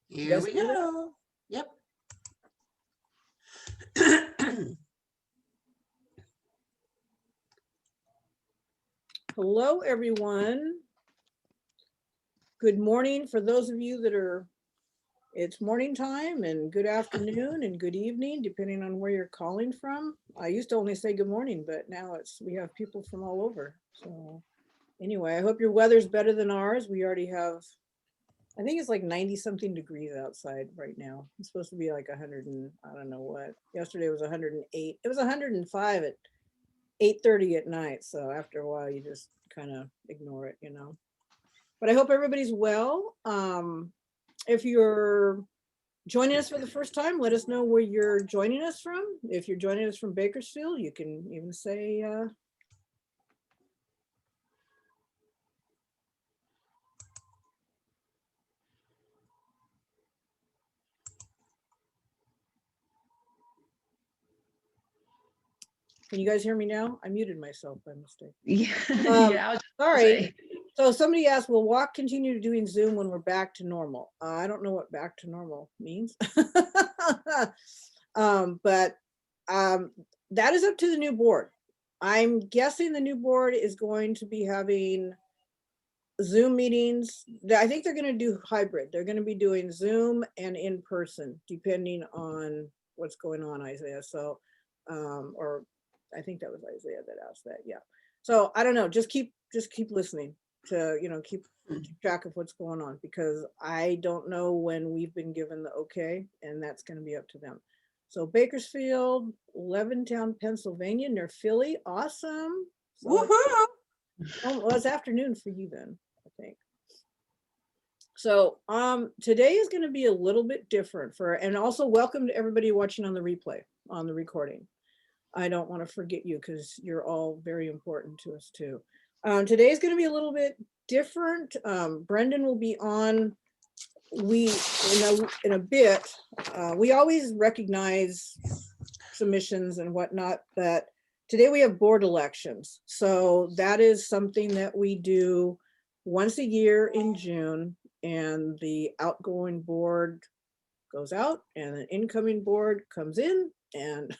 Here we go. Yep. Hello, everyone. Good morning for those of you that are, it's morning time, and good afternoon and good evening, depending on where you're calling from. I used to only say good morning, but now we have people from all over. So anyway, I hope your weather's better than ours. We already have, I think it's like 90 something degrees outside right now. It's supposed to be like 100 and I don't know what. Yesterday was 108. It was 105 at 8:30 at night. So after a while, you just kind of ignore it, But I hope everybody's well. If you're joining us for the first time, let us know where you're joining us from. If you're joining us from Bakersfield, you can even say, can you guys hear me now? I muted myself by mistake. Yeah, Sorry. So somebody asked, will WOK continue doing Zoom when we're back to normal? I don't know what back to normal means. But that is up to the new board. I'm guessing the new board is going to be having Zoom meetings. I think they're going to do hybrid. They're going to be doing Zoom and in person, depending on what's going on, Isaiah. So, or I think that was Isaiah that asked that. Yeah. So I don't know. Just keep listening to, keep track of what's going on, because I don't know when we've been given the okay, and that's going to be up to them. So Bakersfield, Levittown, Pennsylvania, near Philly. Awesome. So Woohoo! well, it's afternoon for you then, I think. So today is going to be a little bit different and also welcome to everybody watching on the replay, on the recording. I don't want to forget you because you're all very important to us too. Today is going to be a little bit different. Brendan will be on. In a bit, we always recognize submissions and whatnot, but today we have board elections. So that is something that we do once a year in June, and the outgoing board goes out and an incoming board comes in. And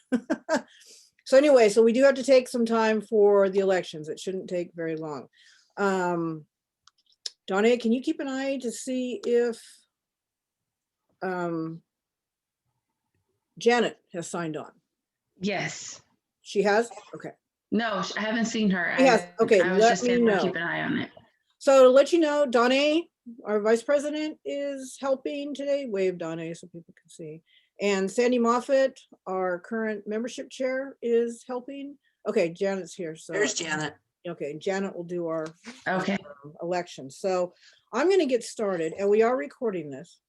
so anyway, so we do have to take some time for the elections. It shouldn't take very long. Donna, can you keep an eye to see if Janet has signed on? Yes. She has? Okay. No, I haven't seen her. Yes. Okay, I was let just me saying know. keep an eye on it. So to let you know, Donna, our vice president, is helping today. Wave, Donna, so people can see. And Sandy Moffett, our current membership chair, is helping. Okay, Janet's here. So there's Janet. Okay, Janet will do our election. So I'm going to get started, and we are recording this,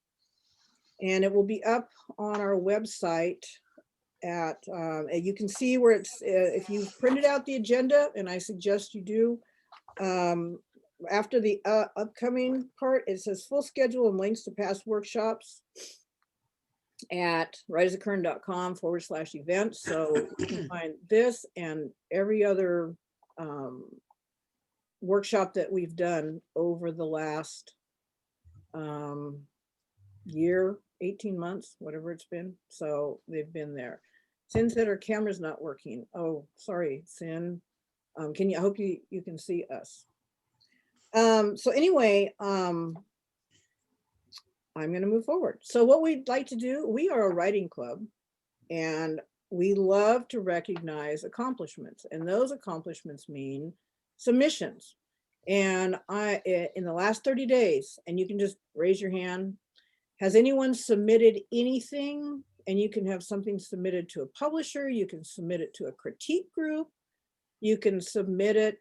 and it will be up on our website. At you can see where it's if you've printed out the agenda, and I suggest you do. After the upcoming part, it says full schedule and links to past workshops at writersofkern.com/events. So you can find this and every other workshop that we've done over the last year, 18 months, whatever it's been. So they've been there. Sin said her camera's not working. Oh, sorry, Sin. Can you, I hope you can see us. So anyway, I'm going to move forward. So what we'd like to do, we are a writing club, and we love to recognize accomplishments, and those accomplishments mean submissions. And in the last 30 days, and you can just raise your hand, has anyone submitted anything? And you can have something submitted to a publisher, you can submit it to a critique group, you can submit it,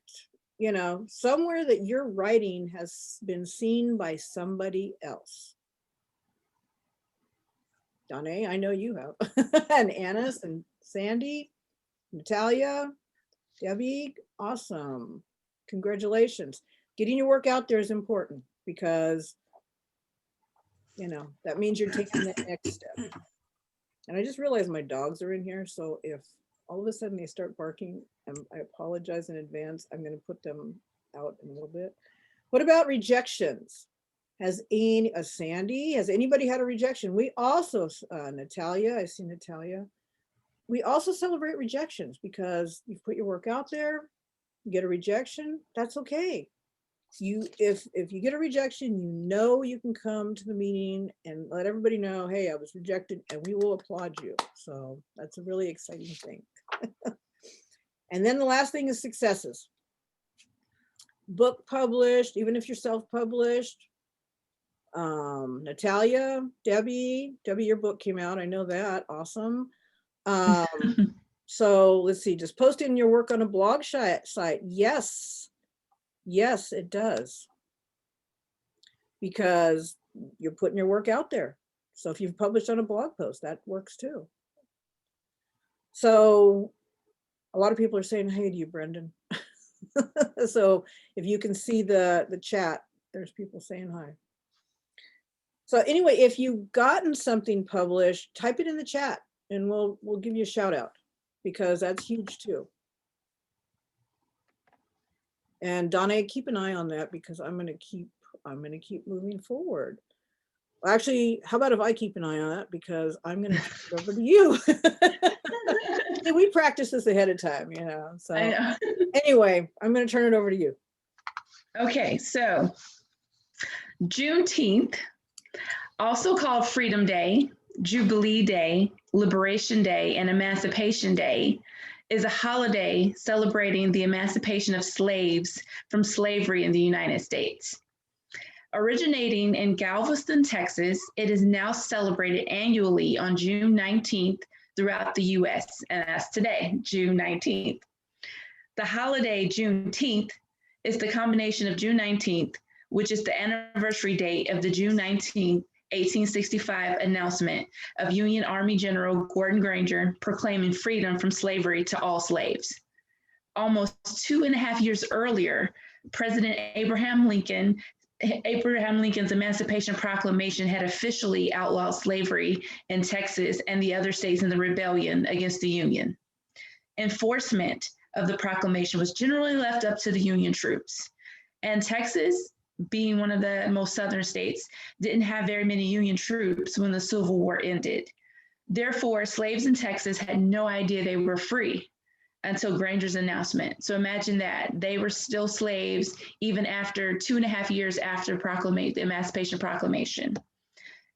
somewhere that your writing has been seen by somebody else. Donna, I know you have. And Annis and Sandy, Natalia, Debbie, awesome. Congratulations. Getting your work out there is important, because that means you're taking the next step. And I just realized my dogs are in here, so if all of a sudden they start barking, I apologize in advance. I'm going to put them out in a little bit. What about rejections? Has Sandy, has anybody had a rejection? We also, Natalia, I see Natalia. We also celebrate rejections because you put your work out there, you get a rejection, that's okay. If you get a rejection, you know you can come to the meeting and let everybody know, hey, I was rejected, and we will applaud you. So that's a really exciting thing. And then the last thing is successes. Book published, even if you're self-published. Natalia, Debbie, your book came out. I know that. Awesome. So let's see, just posting your work on a blog site. Yes, it does. Because you're putting your work out there. So if you've published on a blog post, that works too. So a lot of people are saying hey to you, Brendan. So if you can see the chat, there's people saying hi. So anyway, if you've gotten something published, type it in the chat and we'll give you a shout out because that's huge too. And Donna, keep an eye on that because I'm going to keep moving forward. Actually, how about if I keep an eye on that because I'm going to turn it over to you. See, we practice this ahead of time, you know. So I know. Anyway, I'm going to turn it over to you. Okay, so Juneteenth, also called Freedom Day, Jubilee Day, Liberation Day, and Emancipation Day, is a holiday celebrating the emancipation of slaves from slavery in the United States. Originating in Galveston, Texas, it is now celebrated annually on June 19th throughout the US, and that's today, June 19th. The holiday Juneteenth is the combination of June 19th, which is the anniversary date of the June 19th, 1865 announcement of Union Army General Gordon Granger proclaiming freedom from slavery to all slaves. Almost 2.5 years earlier, President Abraham Lincoln's Emancipation Proclamation had officially outlawed slavery in Texas and the other states in the rebellion against the Union. Enforcement of the proclamation was generally left up to the Union troops. And Texas, being one of the most southern states, didn't have very many Union troops when the Civil War ended. Therefore, slaves in Texas had no idea they were free until Granger's announcement. So imagine that. They were still slaves even after 2.5 years after the Emancipation Proclamation.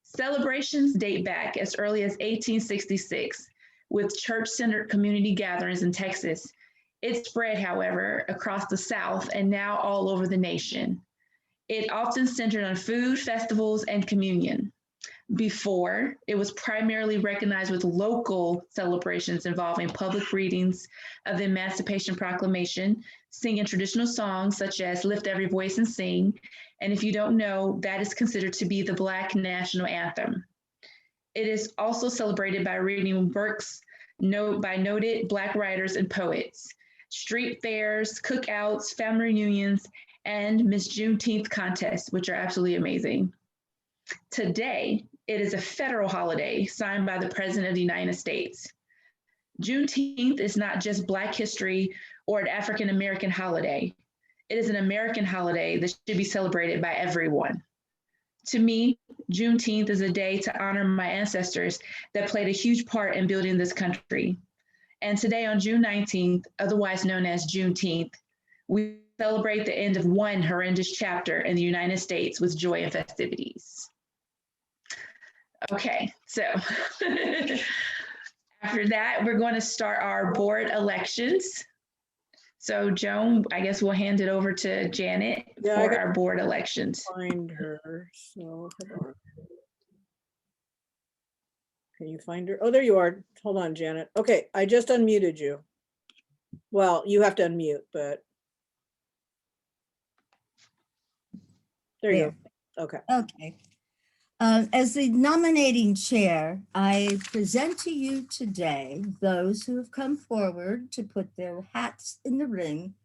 Celebrations date back as early as 1866 with church-centered community gatherings in Texas. It spread, however, across the South and now all over the nation. It often centered on food, festivals, and communion. Before, it was primarily recognized with local celebrations involving public readings of the Emancipation Proclamation, singing traditional songs such as Lift Every Voice and Sing. And if you don't know, that is considered to be the Black national anthem. It is also celebrated by reading works by noted Black writers and poets, street fairs, cookouts, family reunions, and Miss Juneteenth contests, which are absolutely amazing. Today, it is a federal holiday signed by the President of the United States. Juneteenth is not just Black history or an African American holiday. It is an American holiday that should be celebrated by everyone. To me, Juneteenth is a day to honor my ancestors that played a huge part in building this country. And today on June 19th, otherwise known as Juneteenth, we celebrate the end of one horrendous chapter in the United States with joy and festivities. Okay, so after that, we're going to start our board elections. So Joan, I guess we'll hand it over to Janet for our board elections. Find her, so hold on. Can you find her? Oh, there you are. Hold on, Janet. Okay, I just unmuted you. Well, you have to unmute, but there you go. Okay. Okay. As the nominating chair, I present to you today those who have come forward to put their hats in the ring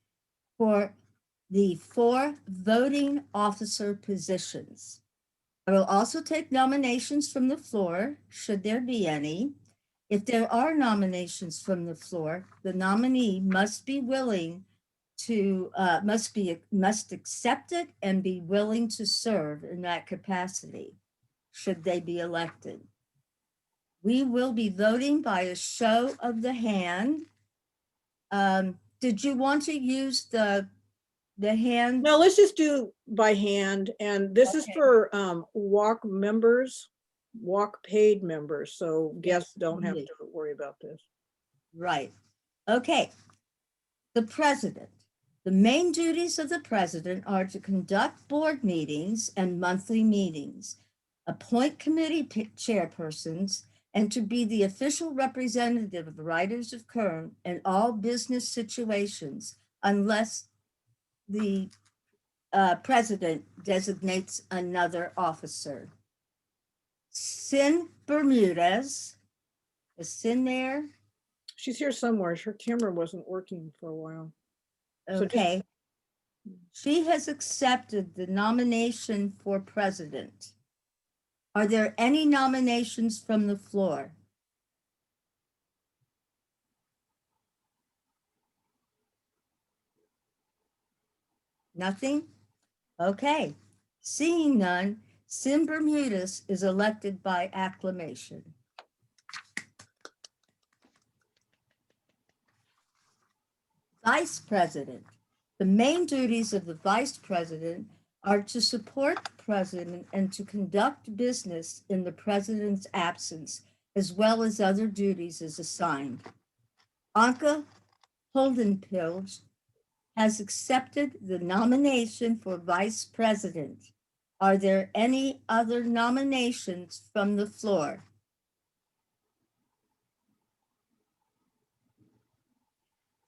for the 4 voting officer positions. I will also take nominations from the floor, should there be any. If there are nominations from the floor, the nominee must be willing must accept it and be willing to serve in that capacity, should they be elected. We will be voting by a show of the hand. Did you want to use the hand? No, let's just do by hand. And this is Okay. for WOK members, WOK paid members. So guests don't have indeed. to worry about this. Right. Okay. The president. The main duties of the president are to conduct board meetings and monthly meetings, appoint committee chairpersons, and to be the official representative of the Writers of Kern in all business situations, unless the president designates another officer. Sin Bermudez, is Sin there? She's here somewhere. Her camera wasn't working for a while. So just- Okay. She has accepted the nomination for president. Are there any nominations from the floor? Nothing? Okay. Seeing none, Sim Bermudez is elected by acclamation. Vice president. The main duties of the vice president are to support the president and to conduct business in the president's absence, as well as other duties as assigned. Anka Holdenpilge has accepted the nomination for vice president. Are there any other nominations from the floor?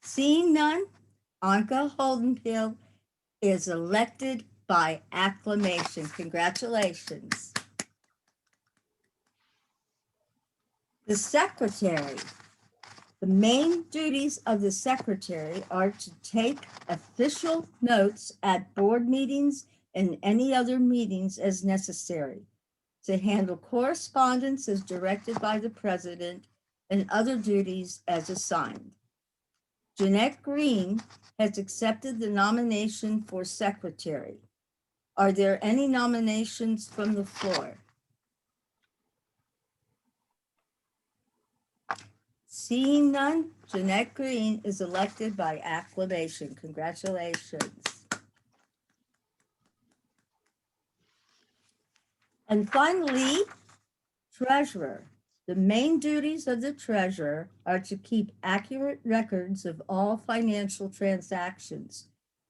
Seeing none, Anka Holdenpilge is elected by acclamation. Congratulations. The secretary. The main duties of the secretary are to take official notes at board meetings and any other meetings as necessary, to handle correspondence as directed by the president, and other duties as assigned. Jeanette Green has accepted the nomination for secretary. Are there any nominations from the floor? Seeing none, Jeanette Green is elected by acclamation. Congratulations. And finally, treasurer. The main duties of the treasurer are to keep accurate records of all financial transactions,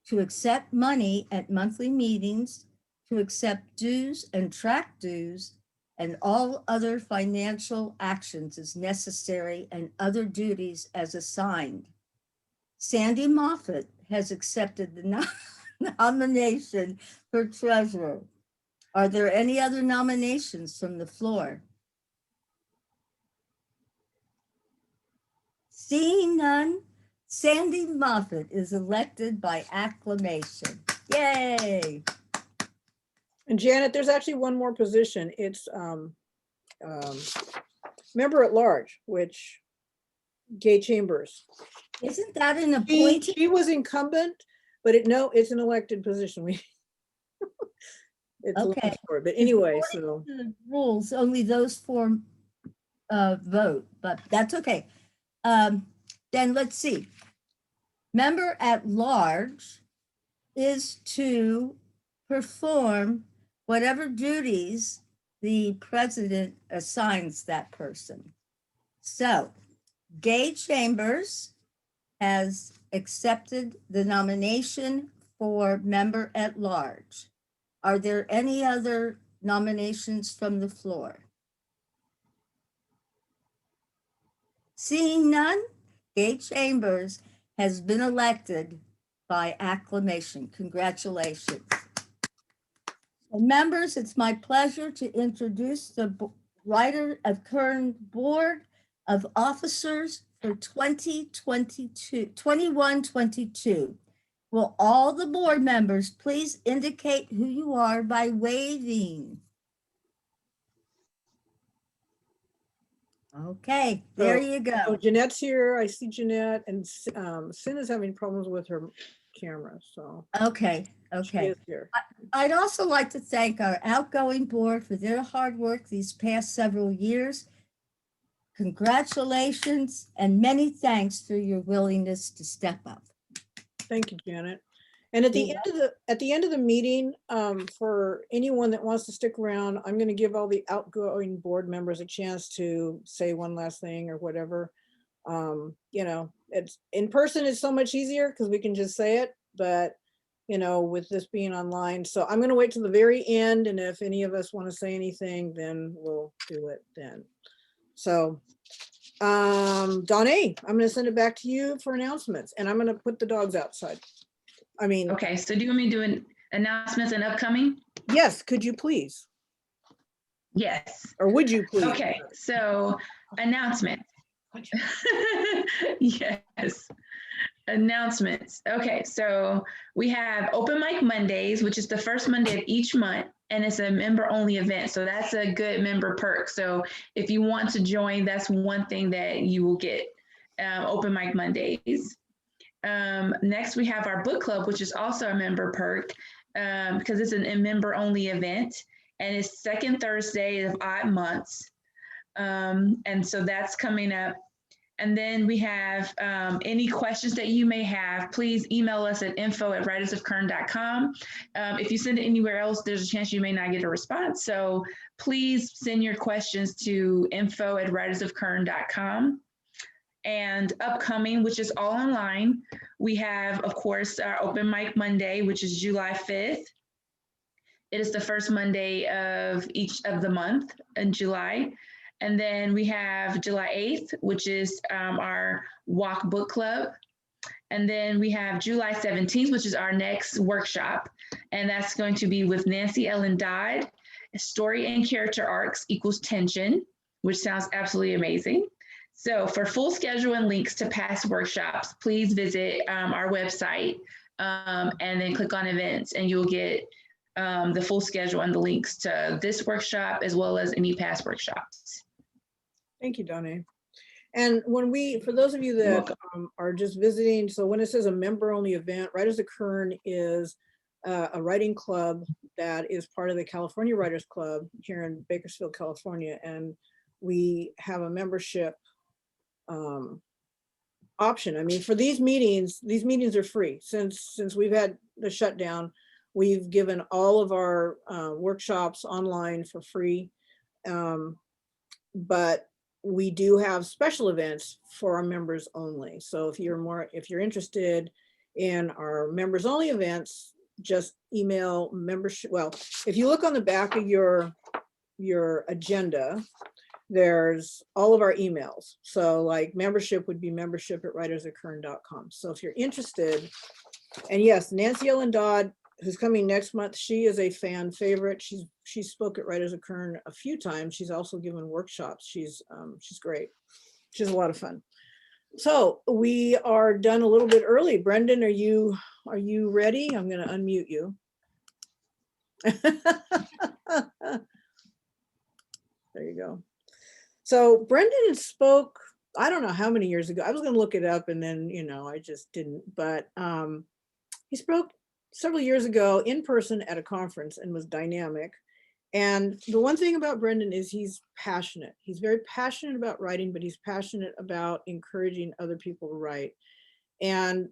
to accept money at monthly meetings, to accept dues and track dues, and all other financial actions as necessary and other duties as assigned. Sandy Moffett has accepted the nomination for treasurer. Are there any other nominations from the floor? Seeing none, Sandy Moffett is elected by acclamation. Yay! And Janet, there's actually one more position. It's member at large, which Gay Chambers. Isn't that an appointed? She was incumbent, but it's an elected position. It's a long Okay. story, but anyway, According so to the rules, only those four vote, but that's okay. Then let's see. Member at large is to perform whatever duties the president assigns that person. So Gay Chambers has accepted the nomination for member at large. Are there any other nominations from the floor? Seeing none, Gay Chambers has been elected by acclamation. Congratulations. And members, it's my pleasure to introduce the Writers of Kern Board of Officers for 21-22. Will all the board members please indicate who you are by waving? Okay, there you so go. Jeanette's here. I see Jeanette, and Sin is having problems with her camera, so Okay, she okay. is here. I'd also like to thank our outgoing board for their hard work these past several years. Congratulations and many thanks for your willingness to step up. Thank you, Janet. And at the You're end of the meeting, for anyone that wants to stick around, I'm going to give all the outgoing board members a chance to say one last thing or whatever. You know, it's in person is so much easier because we can just say it, but you know, with this being online, so I'm going to wait till the very end, and if any of us want to say anything, then we'll do it then. So, Donna, I'm going to send it back to you for announcements, and I'm going to put the dogs outside. I mean, Okay, so do you want me to do an announcements and upcoming? yes, could you please? Yes. Or would you please? Okay, so announcement. Yes. Announcements. Okay, so we have Open Mic Mondays, which is the first Monday of each month, and it's a member-only event. So that's a good member perk. So if you want to join, that's one thing that you will get. Open Mic Mondays. Next, we have our book club, which is also a member perk because it's a member-only event, and it's second Thursday of odd months. And so that's coming up. And then we have any questions that you may have, please email us at info@writersofkern.com. If you send it anywhere else, there's a chance you may not get a response. So please send your questions to info@writersofkern.com. And upcoming, which is all online, we have, of course, our Open Mic Monday, which is July 5th. It is the first Monday of each of the month in July. And then we have July 8th, which is our WOK book club. And then we have July 17th, which is our next workshop. And that's going to be with Nancy Ellen Dodd, Story and Character Arcs Equals Tension, which sounds absolutely amazing. So for full schedule and links to past workshops, please visit our website and then click on events, and you'll get the full schedule and the links to this workshop as well as any past workshops. Thank you, Donna. And when for those of you that are just visiting, so when it says a member-only event, Writers of Kern is a writing club that is part of the California Writers Club here in Bakersfield, California. And we have a membership option. I mean, for these meetings are free. Since we've had the shutdown, we've given all of our workshops online for free. But we do have special events for our members only. So if you're interested in our members only events, just email membership. Well, if you look on the back of your agenda, there's all of our emails. So like membership would be membership@writersofkern.com. So if you're interested, and yes, Nancy Ellen Dodd, who's coming next month, she is a fan favorite. She spoke at Writers of Kern a few times. She's also given workshops. She's great. She's a lot of fun. So we are done a little bit early. Brendan, are you ready? I'm going to unmute you. There you go. So Brendan spoke, I don't know how many years ago. I was going to look it up and then, I just didn't. But he spoke several years ago in person at a conference and was dynamic. And the one thing about Brendan is he's passionate. He's very passionate about writing, but he's passionate about encouraging other people to write. And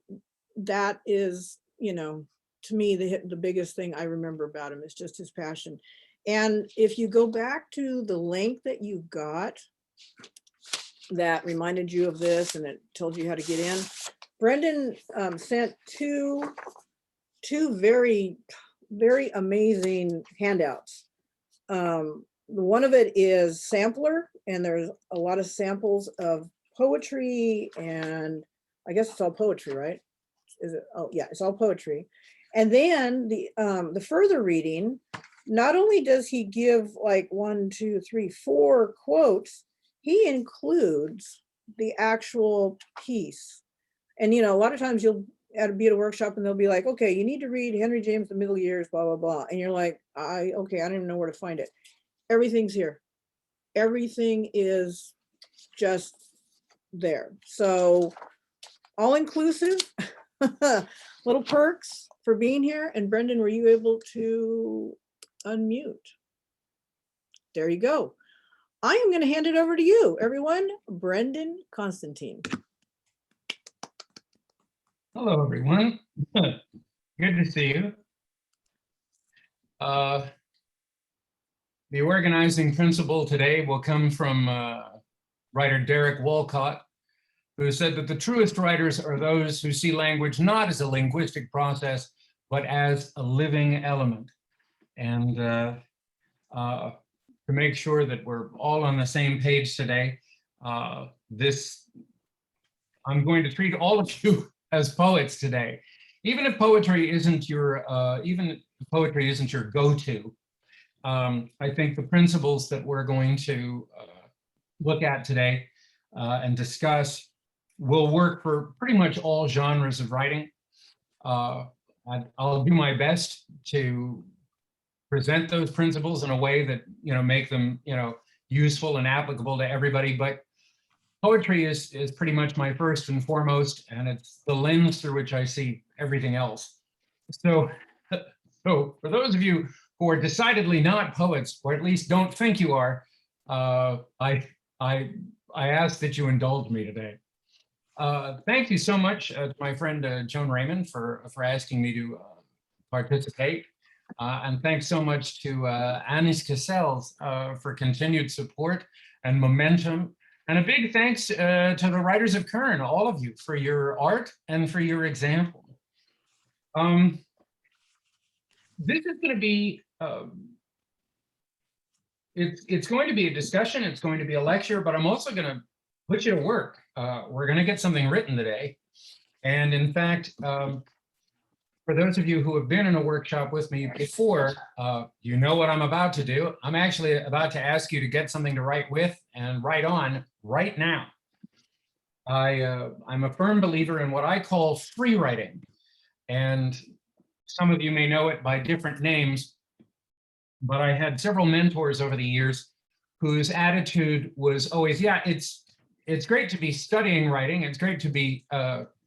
that is, to me, the biggest thing I remember about him is just his passion. And if you go back to the link that you got that reminded you of this and it told you how to get in, Brendan sent two very, very amazing handouts. One of it is sampler, and there's a lot of samples of poetry, and I guess it's all poetry, right? Is it? Oh yeah, it's all poetry. And then the further reading, not only does he give like 1, 2, 3, 4 quotes, he includes the actual piece. And a lot of times you'll be at a workshop and they'll be like, okay, you need to read Henry James, The Middle Years, blah, blah, blah. And you're like, okay, I don't even know where to find it. Everything's here. Everything is just there. So all inclusive. Little perks for being here. And Brendan, were you able to unmute? There you go. I am going to hand it over to you, everyone. Brendan Constantine. Hello, everyone. Good to see you. The organizing principle today will come from writer Derek Walcott, who said that the truest writers are those who see language not as a linguistic process, but as a living element. And to make sure that we're all on the same page today, I'm going to treat all of you as poets today. Even if poetry isn't your go-to, I think the principles that we're going to look at today and discuss will work for pretty much all genres of writing. I'll do my best to present those principles in a way that make them useful and applicable to everybody. But poetry is pretty much my first and foremost, and it's the lens through which I see everything else. So for those of you who are decidedly not poets, or at least don't think you are, I ask that you indulge me today. Thank you so much to my friend Joan Raymond for asking me to participate. And thanks so much to Anis Cassels for continued support and momentum. And a big thanks to the Writers of Kern, all of you, for your art and for your example. This is going to be, it's going to be a discussion, it's going to be a lecture, but I'm also going to put you to work. We're going to get something written today. And in fact, for those of you who have been in a workshop with me before, you know what I'm about to do. I'm actually about to ask you to get something to write with and write on right now. I'm a firm believer in what I call free writing. And some of you may know it by different names, but I had several mentors over the years whose attitude was always, yeah, it's great to be studying writing, it's great to be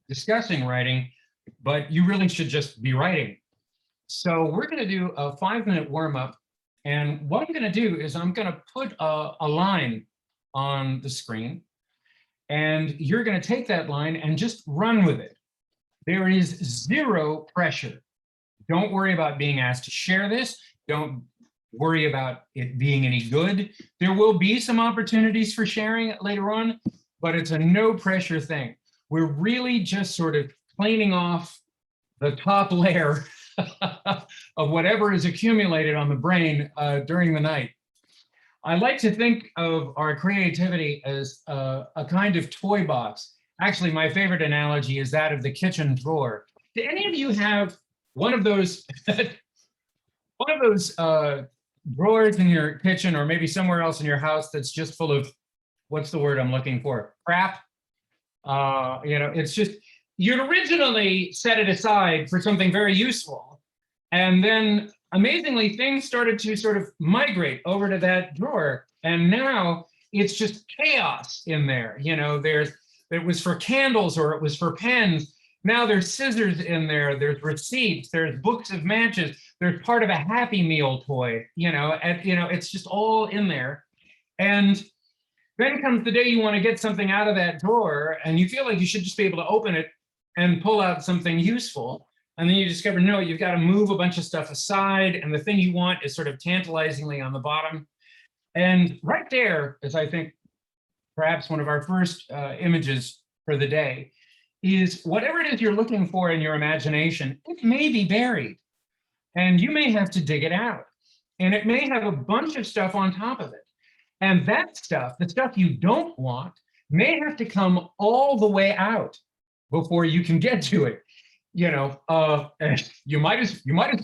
discussing writing, but you really should just be writing. So we're going to do a 5-minute warm-up, and what I'm going to do is I'm going to put a line on the screen, and you're going to take that line and just run with it. There is zero pressure. Don't worry about being asked to share this. Don't worry about it being any good. There will be some opportunities for sharing later on, but it's a no pressure thing. We're really just sort of cleaning off the top layer of whatever is accumulated on the brain during the night. I like to think of our creativity as a kind of toy box. Actually, my favorite analogy is that of the kitchen drawer. Do any of you have one of those drawers in your kitchen, or maybe somewhere else in your house, that's just full of, what's the word I'm looking for? Crap. It's just, you'd originally set it aside for something very useful. And then amazingly, things started to sort of migrate over to that drawer. And now it's just chaos in there. It was for candles or it was for pens. Now there's scissors in there, there's receipts, there's books of matches, there's part of a Happy Meal toy, it's just all in there. And then comes the day you want to get something out of that drawer and you feel like you should just be able to open it and pull out something useful. And then you discover, no, you've got to move a bunch of stuff aside, and the thing you want is sort of tantalizingly on the bottom. And right there is, I think, perhaps one of our first images for the day, is whatever it is you're looking for in your imagination, it may be buried. And you may have to dig it out. And it may have a bunch of stuff on top of it. And that stuff, the stuff you don't want, may have to come all the way out before you can get to it. You might as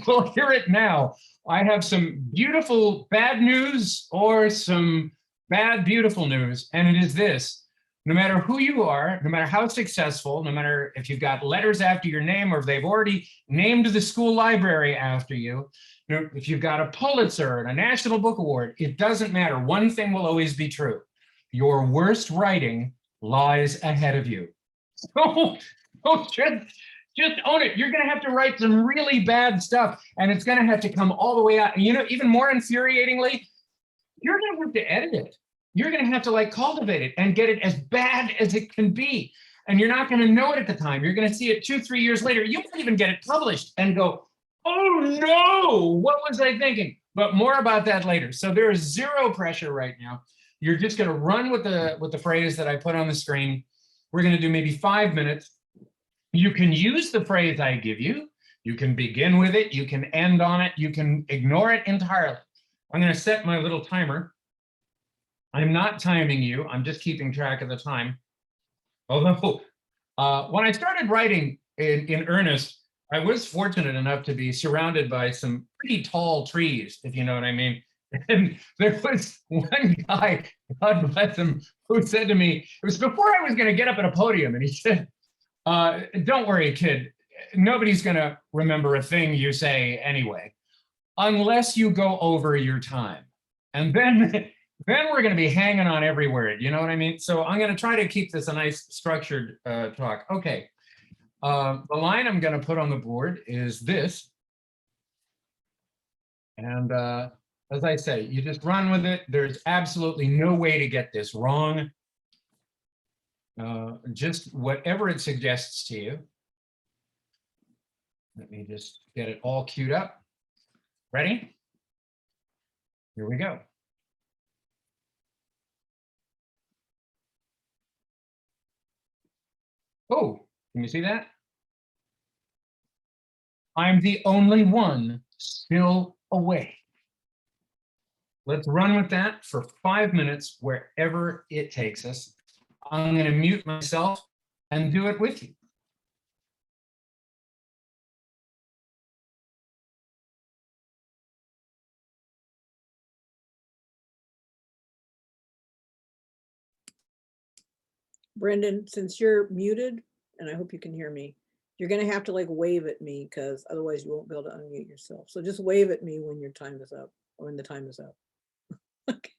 well hear it now. I have some beautiful bad news or some bad beautiful news, and it is this: no matter who you are, no matter how successful, no matter if you've got letters after your name or if they've already named the school library after you, if you've got a Pulitzer and a National Book Award, it doesn't matter. One thing will always be true: your worst writing lies ahead of you. So Just own it. You're going to have to write some really bad stuff, and it's going to have to come all the way out. And you know, even more infuriatingly, you're going to have to edit it. You're going to have to like cultivate it and get it as bad as it can be. And you're not going to know it at the time. You're going to see it 2-3 years later. You might even get it published and go, oh no, what was I thinking? But more about that later. So there is zero pressure right now. You're just going to run with the phrase that I put on the screen. We're going to do maybe 5 minutes. You can use the phrase I give you. You can begin with it. You can end on it. You can ignore it entirely. I'm going to set my little timer. I'm not timing you. I'm just keeping track of the time. Although, when I started writing in earnest, I was fortunate enough to be surrounded by some pretty tall trees, if you know what I mean. And there was one guy, God bless him, who said to me, it was before I was going to get up at a podium, and he said, don't worry, kid, nobody's going to remember a thing you say anyway, unless you go over your time. And then we're going to be hanging on every word, you know what I mean? So I'm going to try to keep this a nice structured talk. Okay, the line I'm going to put on the board is this. And as I say, you just run with it. There's absolutely no way to get this wrong. Just whatever it suggests to you. Let me just get it all queued up. Ready? Here we go. Oh, can you see that? I'm the only one still awake. Let's run with that for 5 minutes, wherever it takes us. I'm going to mute myself and do it with you. Brendan, since you're muted, and I hope you can hear me, you're gonna have to like wave at me because otherwise you won't be able to unmute yourself. So just wave at me when your time is up or when the time is up. Okay.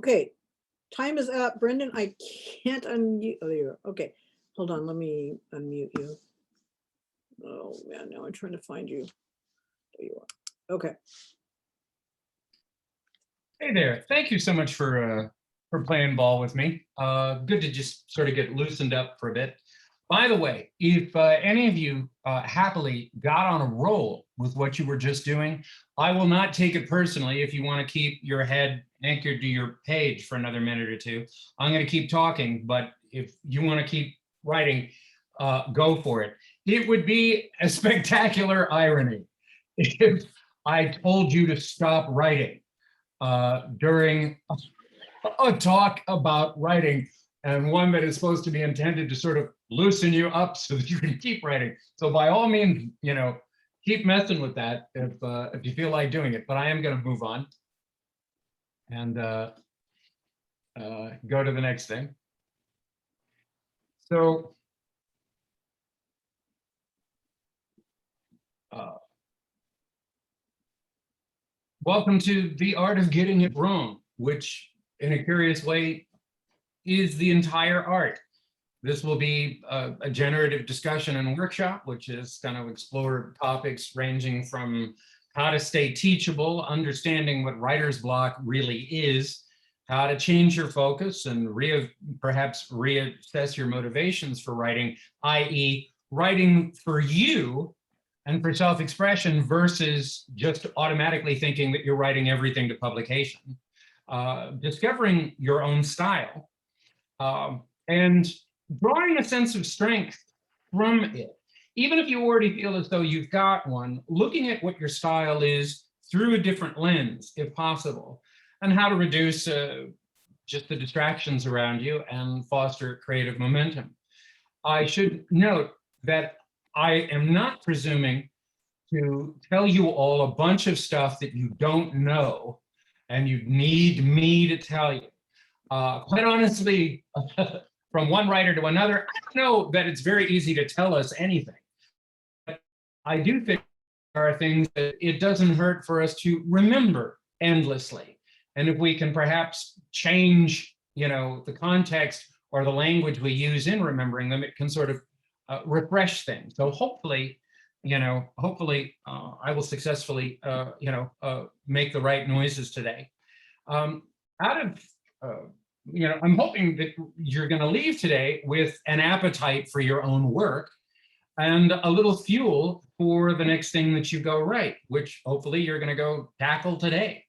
Okay, time is up. Brendan, I can't unmute. Oh, there you are. Okay, hold on. Let me unmute you. Oh man, now I'm trying to find you. There you are. Okay. Hey there. Thank you so much for playing ball with me. Good to just sort of get loosened up for a bit. By the way, if any of you happily got on a roll with what you were just doing, I will not take it personally if you want to keep your head anchored to your page for another minute or two. I'm going to keep talking, but if you want to keep writing, go for it. It would be a spectacular irony if I told you to stop writing during a talk about writing, and one that is supposed to be intended to sort of loosen you up so that you can keep writing. So by all means, you know, keep messing with that if you feel like doing it. But I am going to move on and go to the next thing. So welcome to The Art of Getting It Wrong, which in a curious way is the entire art. This will be a generative discussion and workshop, which is going to explore topics ranging from how to stay teachable, understanding what writer's block really is, how to change your focus and perhaps reassess your motivations for writing, i.e. writing for you and for self-expression versus just automatically thinking that you're writing everything to publication. Discovering your own style and drawing a sense of strength from it. Even if you already feel as though you've got one, looking at what your style is through a different lens, if possible, and how to reduce just the distractions around you and foster creative momentum. I should note that I am not presuming to tell you all a bunch of stuff that you don't know and you need me to tell you. Quite honestly, from one writer to another, I don't know that it's very easy to tell us anything. But I do think there are things that it doesn't hurt for us to remember endlessly. And if we can perhaps change, you know, the context or the language we use in remembering them, it can sort of refresh things. So hopefully, you know, I will successfully, make the right noises today. You know, I'm hoping that you're going to leave today with an appetite for your own work and a little fuel for the next thing that you go write, which hopefully you're going to go tackle today.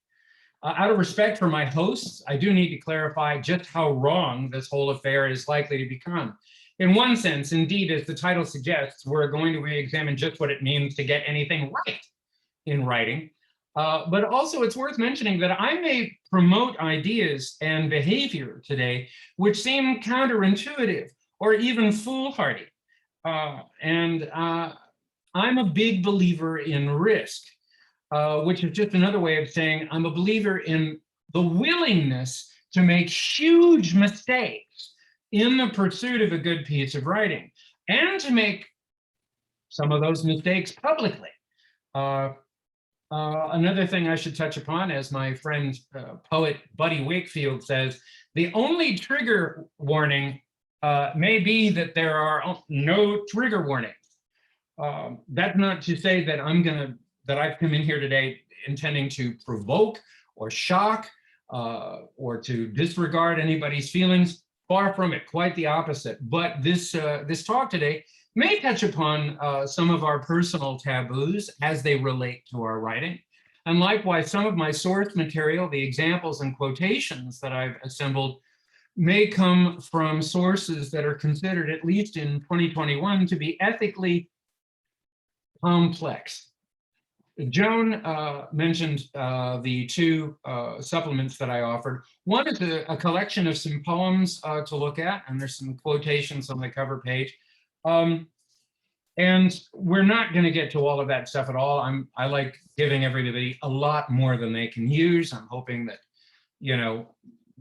Out of respect for my hosts, I do need to clarify just how wrong this whole affair is likely to become. In one sense, indeed, as the title suggests, we're going to re-examine just what it means to get anything right in writing. But also it's worth mentioning that I may promote ideas and behavior today which seem counterintuitive or even foolhardy. I'm a big believer in risk, which is just another way of saying I'm a believer in the willingness to make huge mistakes in the pursuit of a good piece of writing and to make some of those mistakes publicly. Another thing I should touch upon, as my friend poet Buddy Wakefield says, the only trigger warning may be that there are no trigger warnings. That's not to say that I've come in here today intending to provoke or shock or to disregard anybody's feelings. Far from it, quite the opposite. But this talk today may touch upon some of our personal taboos as they relate to our writing. And likewise, some of my source material, the examples and quotations that I've assembled, may come from sources that are considered, at least in 2021, to be ethically complex. Joan mentioned the two supplements that I offered. One is a collection of some poems to look at, and there's some quotations on the cover page. And we're not going to get to all of that stuff at all. I like giving everybody a lot more than they can use. I'm hoping that, you know,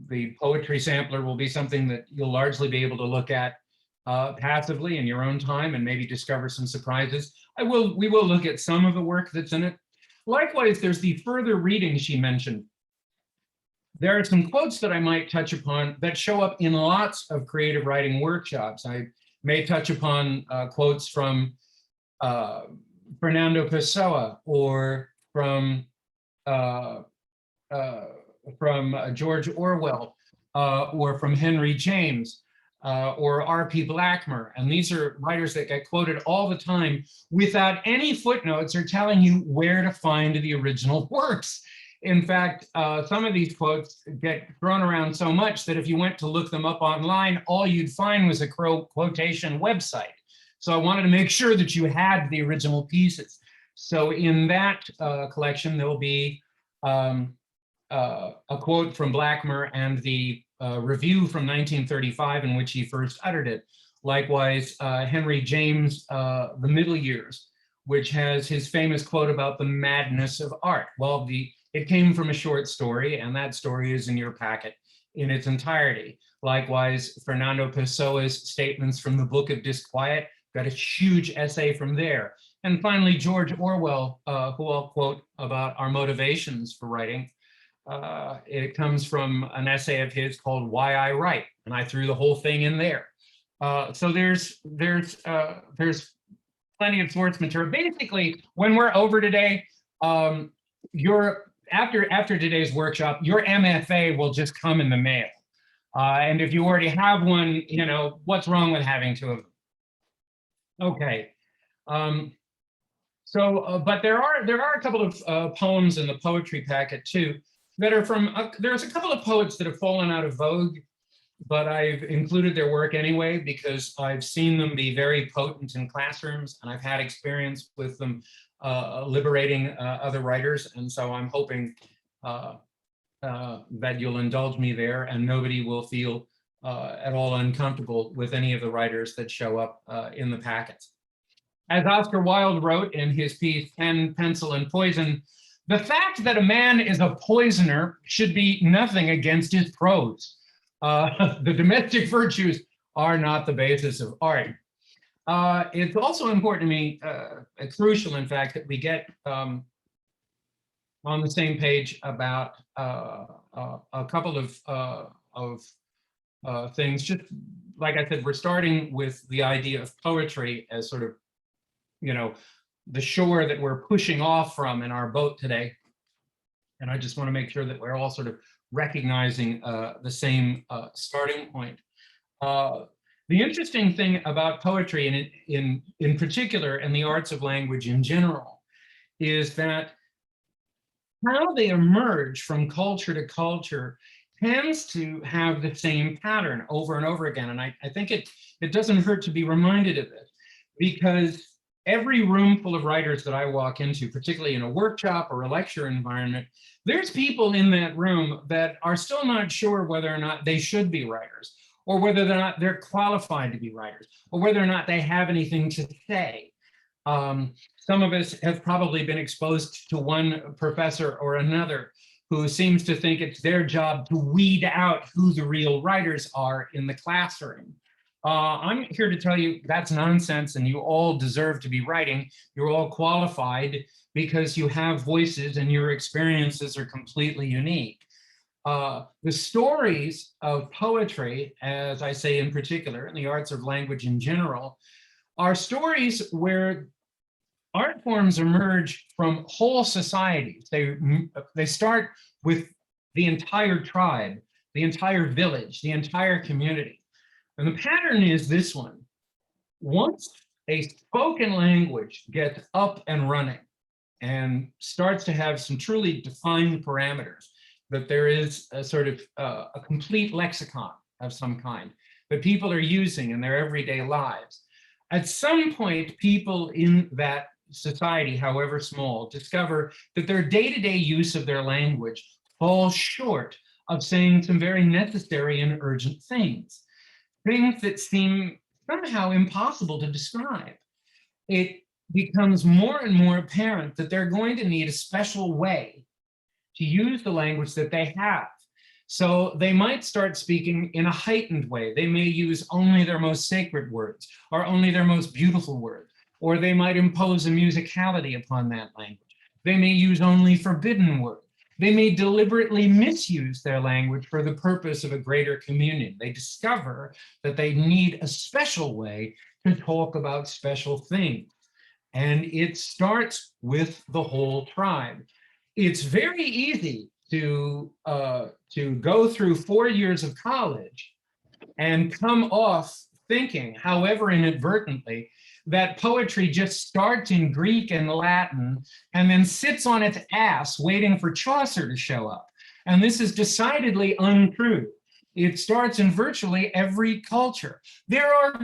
the poetry sampler will be something that you'll largely be able to look at passively in your own time and maybe discover some surprises. We will look at some of the work that's in it. Likewise, there's the further reading she mentioned. there are some quotes that I might touch upon that show up in lots of creative writing workshops. I may touch upon quotes from Fernando Pessoa, or from George Orwell, or from Henry James, or R.P. Blackmer. And these are writers that get quoted all the time without any footnotes or telling you where to find the original works. In fact, some of these quotes get thrown around so much that if you went to look them up online, all you'd find was a quotation website. So I wanted to make sure that you had the original pieces. So in that collection, there'll be a quote from Blackmer and the review from 1935 in which he first uttered it. Likewise, Henry James, The Middle Years, which has his famous quote about the madness of art. Well, it came from a short story, and that story is in your packet in its entirety. Likewise, Fernando Pessoa's statements from the Book of Disquiet, got a huge essay from there. And finally, George Orwell, who I'll quote about our motivations for writing. It comes from an essay of his called Why I Write, and I threw the whole thing in there. So there's plenty of source material. Basically, when we're over today, after today's workshop, your MFA will just come in the mail. And if you already have one, you know, what's wrong with having two of them? Okay. But there are a couple of poems in the poetry packet too that are from, there's a couple of poets that have fallen out of vogue, but I've included their work anyway because I've seen them be very potent in classrooms, and I've had experience with them liberating other writers. And so I'm hoping that you'll indulge me there and nobody will feel at all uncomfortable with any of the writers that show up in the packets. As Oscar Wilde wrote in his piece, Pen, Pencil, and Poison, the fact that a man is a poisoner should be nothing against his prose. The domestic virtues are not the basis of art. It's also important to me, crucial in fact, that we get on the same page about a couple of things. Just like I said, we're starting with the idea of poetry as sort of, you know, the shore that we're pushing off from in our boat today. And I just want to make sure that we're all sort of recognizing the same starting point. The interesting thing about poetry, and in particular, and the arts of language in general, is that how they emerge from culture to culture tends to have the same pattern over and over again. And I think it doesn't hurt to be reminded of it, because every room full of writers that I walk into, particularly in a workshop or a lecture environment, there's people in that room that are still not sure whether or not they should be writers, or whether or not they're qualified to be writers, or whether or not they have anything to say. Some of us have probably been exposed to one professor or another who seems to think it's their job to weed out who the real writers are in the classroom. I'm here to tell you that's nonsense, and you all deserve to be writing. You're all qualified because you have voices and your experiences are completely unique. The stories of poetry, as I say in particular, and the arts of language in general, are stories where art forms emerge from whole societies. They start with the entire tribe, the entire village, the entire community. And the pattern is this one. Once a spoken language gets up and running and starts to have some truly defined parameters, that there is a sort of a complete lexicon of some kind that people are using in their everyday lives. At some point, people in that society, however small, discover that their day-to-day use of their language falls short of saying some very necessary and urgent things that seem somehow impossible to describe. It becomes more and more apparent that they're going to need a special way to use the language that they have. So they might start speaking in a heightened way. They may use only their most sacred words, or only their most beautiful words, or they might impose a musicality upon that language. They may use only forbidden words, They may deliberately misuse their language for the purpose of a greater communion. They discover that they need a special way to talk about special things. And it starts with the whole tribe. It's very easy to go through 4 years of college and come off thinking, however inadvertently, that poetry just starts in Greek and Latin and then sits on its ass waiting for Chaucer to show up. And this is decidedly untrue. It starts in virtually every culture. There are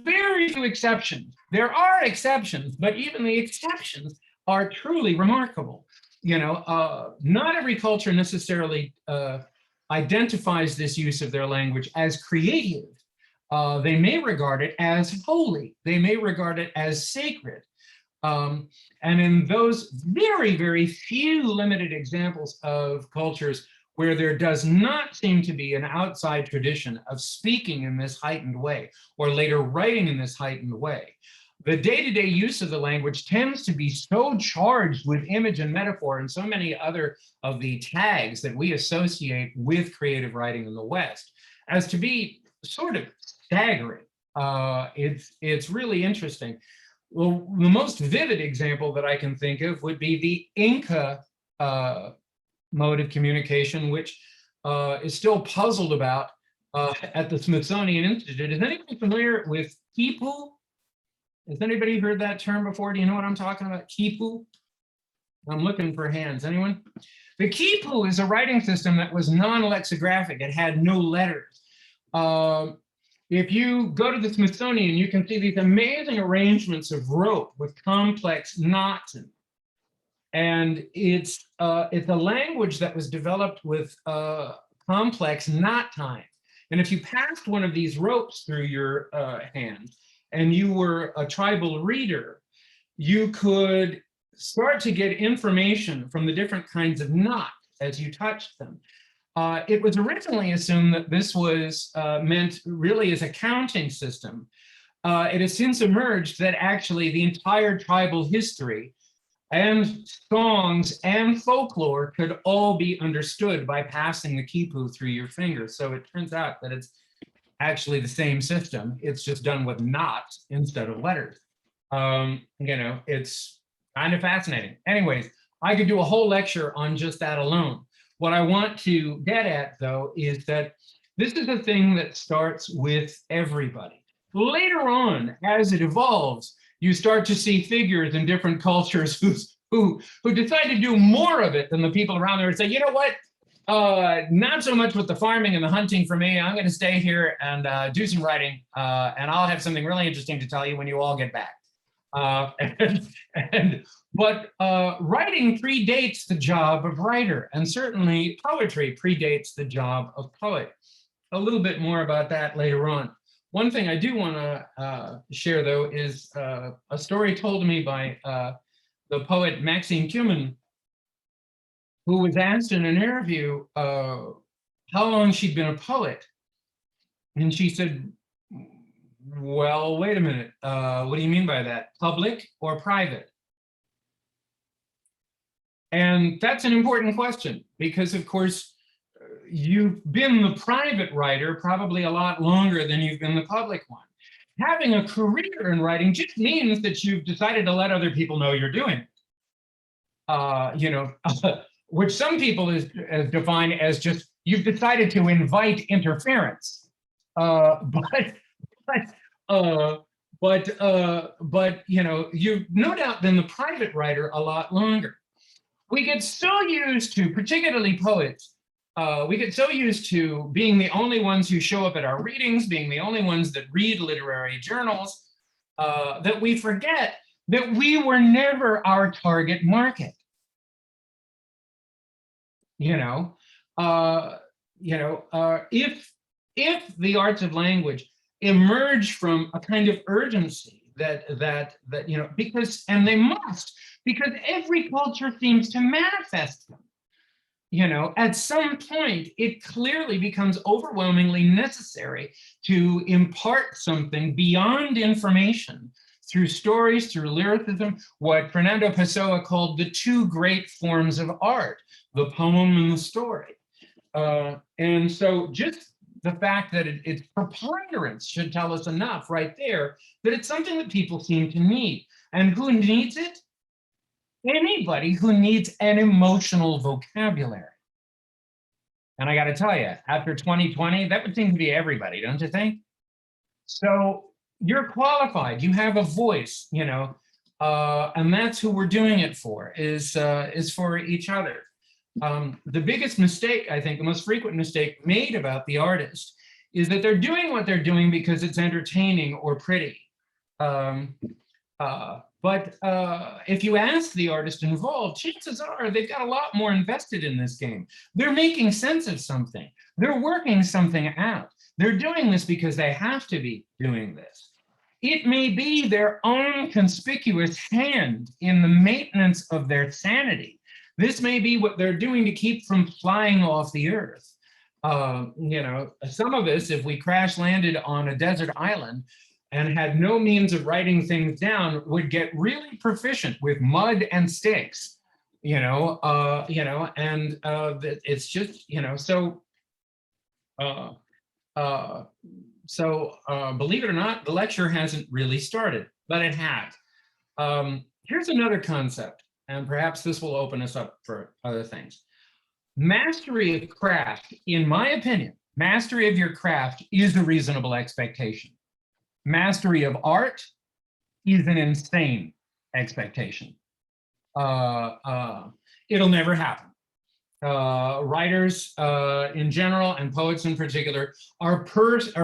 very few exceptions. There are exceptions, but even the exceptions are truly remarkable. You know, not every culture necessarily identifies this use of their language as creative. They may regard it as holy. They may regard it as sacred. And in those very, very few limited examples of cultures where there does not seem to be an outside tradition of speaking in this heightened way, or later writing in this heightened way, the day-to-day use of the language tends to be so charged with image and metaphor and so many other of the tags that we associate with creative writing in the West as to be sort of staggering. It's really interesting. Well, the most vivid example that I can think of would be the Inca mode of communication, which is still puzzled about at the Smithsonian Institute. Is anybody familiar with Quipu? Has anybody heard that term before? Do you know what I'm talking about? Quipu? I'm looking for hands. Anyone? The Quipu is a writing system that was non-lexicographic. It had no letters. If you go to the Smithsonian, you can see these amazing arrangements of rope with complex knots in it. And it's a language that was developed with complex knot tying. And if you passed one of these ropes through your hand and you were a tribal reader, you could start to get information from the different kinds of knots as you touched them. It was originally assumed that this was meant really as a counting system. It has since emerged that actually the entire tribal history and songs and folklore could all be understood by passing the quipu through your fingers. So it turns out that it's actually the same system. It's just done with knots instead of letters. You know, it's kind of fascinating. Anyways, I could do a whole lecture on just that alone. What I want to get at, though, is that this is a thing that starts with everybody. Later on, as it evolves, you start to see figures in different cultures who decide to do more of it than the people around there and say, you know what, not so much with the farming and the hunting for me. I'm going to stay here and do some writing, and I'll have something really interesting to tell you when you all get back. But writing predates the job of writer, and certainly poetry predates the job of poet. A little bit more about that later on. One thing I do want to share, though, is a story told to me by the poet Maxine Cumin, who was asked in an interview how long she'd been a poet. And she said, well, wait a minute. What do you mean by that? Public or private? And that's an important question because, of course, you've been the private writer probably a lot longer than you've been the public one. Having a career in writing just means that you've decided to let other people know you're doing it. You know, which some people is define as just you've decided to invite interference. But you know, you've no doubt been the private writer a lot longer. We get so used to, particularly poets, we get so used to being the only ones who show up at our readings, being the only ones that read literary journals, that we forget that we were never our target market. If the arts of language emerge from a kind of urgency that you know, because, and they must, because every culture seems to manifest them. You know, at some point, it clearly becomes overwhelmingly necessary to impart something beyond information, through stories, through lyricism, what Fernando Pessoa called the two great forms of art, the poem and the story. And so just the fact that its preponderance should tell us enough right there that it's something that people seem to need. And who needs it? Anybody who needs an emotional vocabulary. And I got to tell you, after 2020, that would seem to be everybody, don't you think? So you're qualified, you have a voice, you know, and that's who we're doing it for, is for each other. The biggest mistake, I think, the most frequent mistake made about the artist is that they're doing what they're doing because it's entertaining or pretty. But if you ask the artist involved, chances are they've got a lot more invested in this game. They're making sense of something. They're working something out. They're doing this because they have to be doing this. It may be their own conspicuous hand in the maintenance of their sanity. This may be what they're doing to keep from flying off the earth. You know, some of us, if we crash landed on a desert island and had no means of writing things down, would get really proficient with mud and sticks, and it's just, believe it or not, the lecture hasn't really started, but it has. Here's another concept, and perhaps this will open us up for other things. Mastery of craft, in my opinion, mastery of your craft is a reasonable expectation. Mastery of art is an insane expectation. It'll never happen. Writers in general and poets in particular are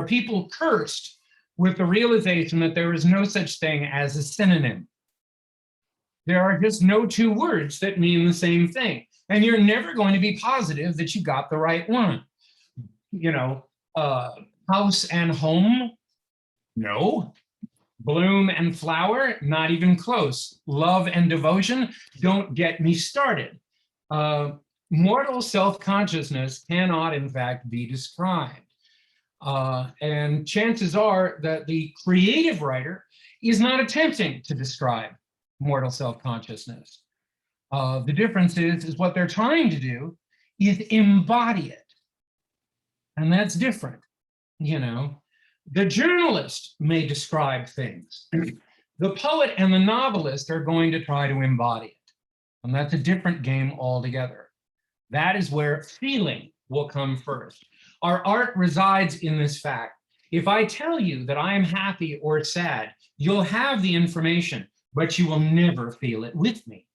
people cursed with the realization that there is no such thing as a synonym. There are just no two words that mean the same thing. And you're never going to be positive that you got the right one. House and home, no. Bloom and flower, not even close. Love and devotion, don't get me started. Mortal self-consciousness cannot, in fact, be described. And chances are that the creative writer is not attempting to describe mortal self-consciousness. The difference is what they're trying to do is embody it. And that's different, The journalist may describe things. The poet and the novelist are going to try to embody it. And that's a different game altogether. That is where feeling will come first. Our art resides in this fact. If I tell you that I am happy or sad, you'll have the information, but you will never feel it with me.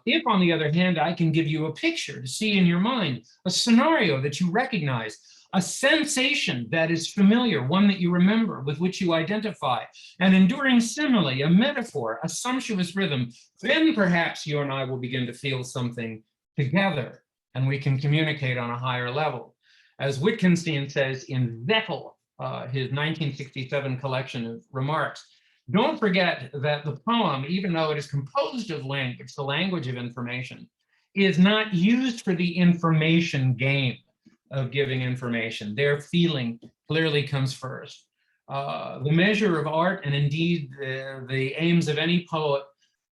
If, on the other hand, I can give you a picture to see in your mind, a scenario that you recognize, a sensation that is familiar, one that you remember, with which you identify, an enduring simile, a metaphor, a sumptuous rhythm, then perhaps you and I will begin to feel something together, and we can communicate on a higher level. As Wittgenstein says in Zettel, his 1967 collection of remarks, don't forget that the poem, even though it is composed of language, the language of information, is not used for the information game of giving information. Their feeling clearly comes first. The measure of art, and indeed the aims of any poet,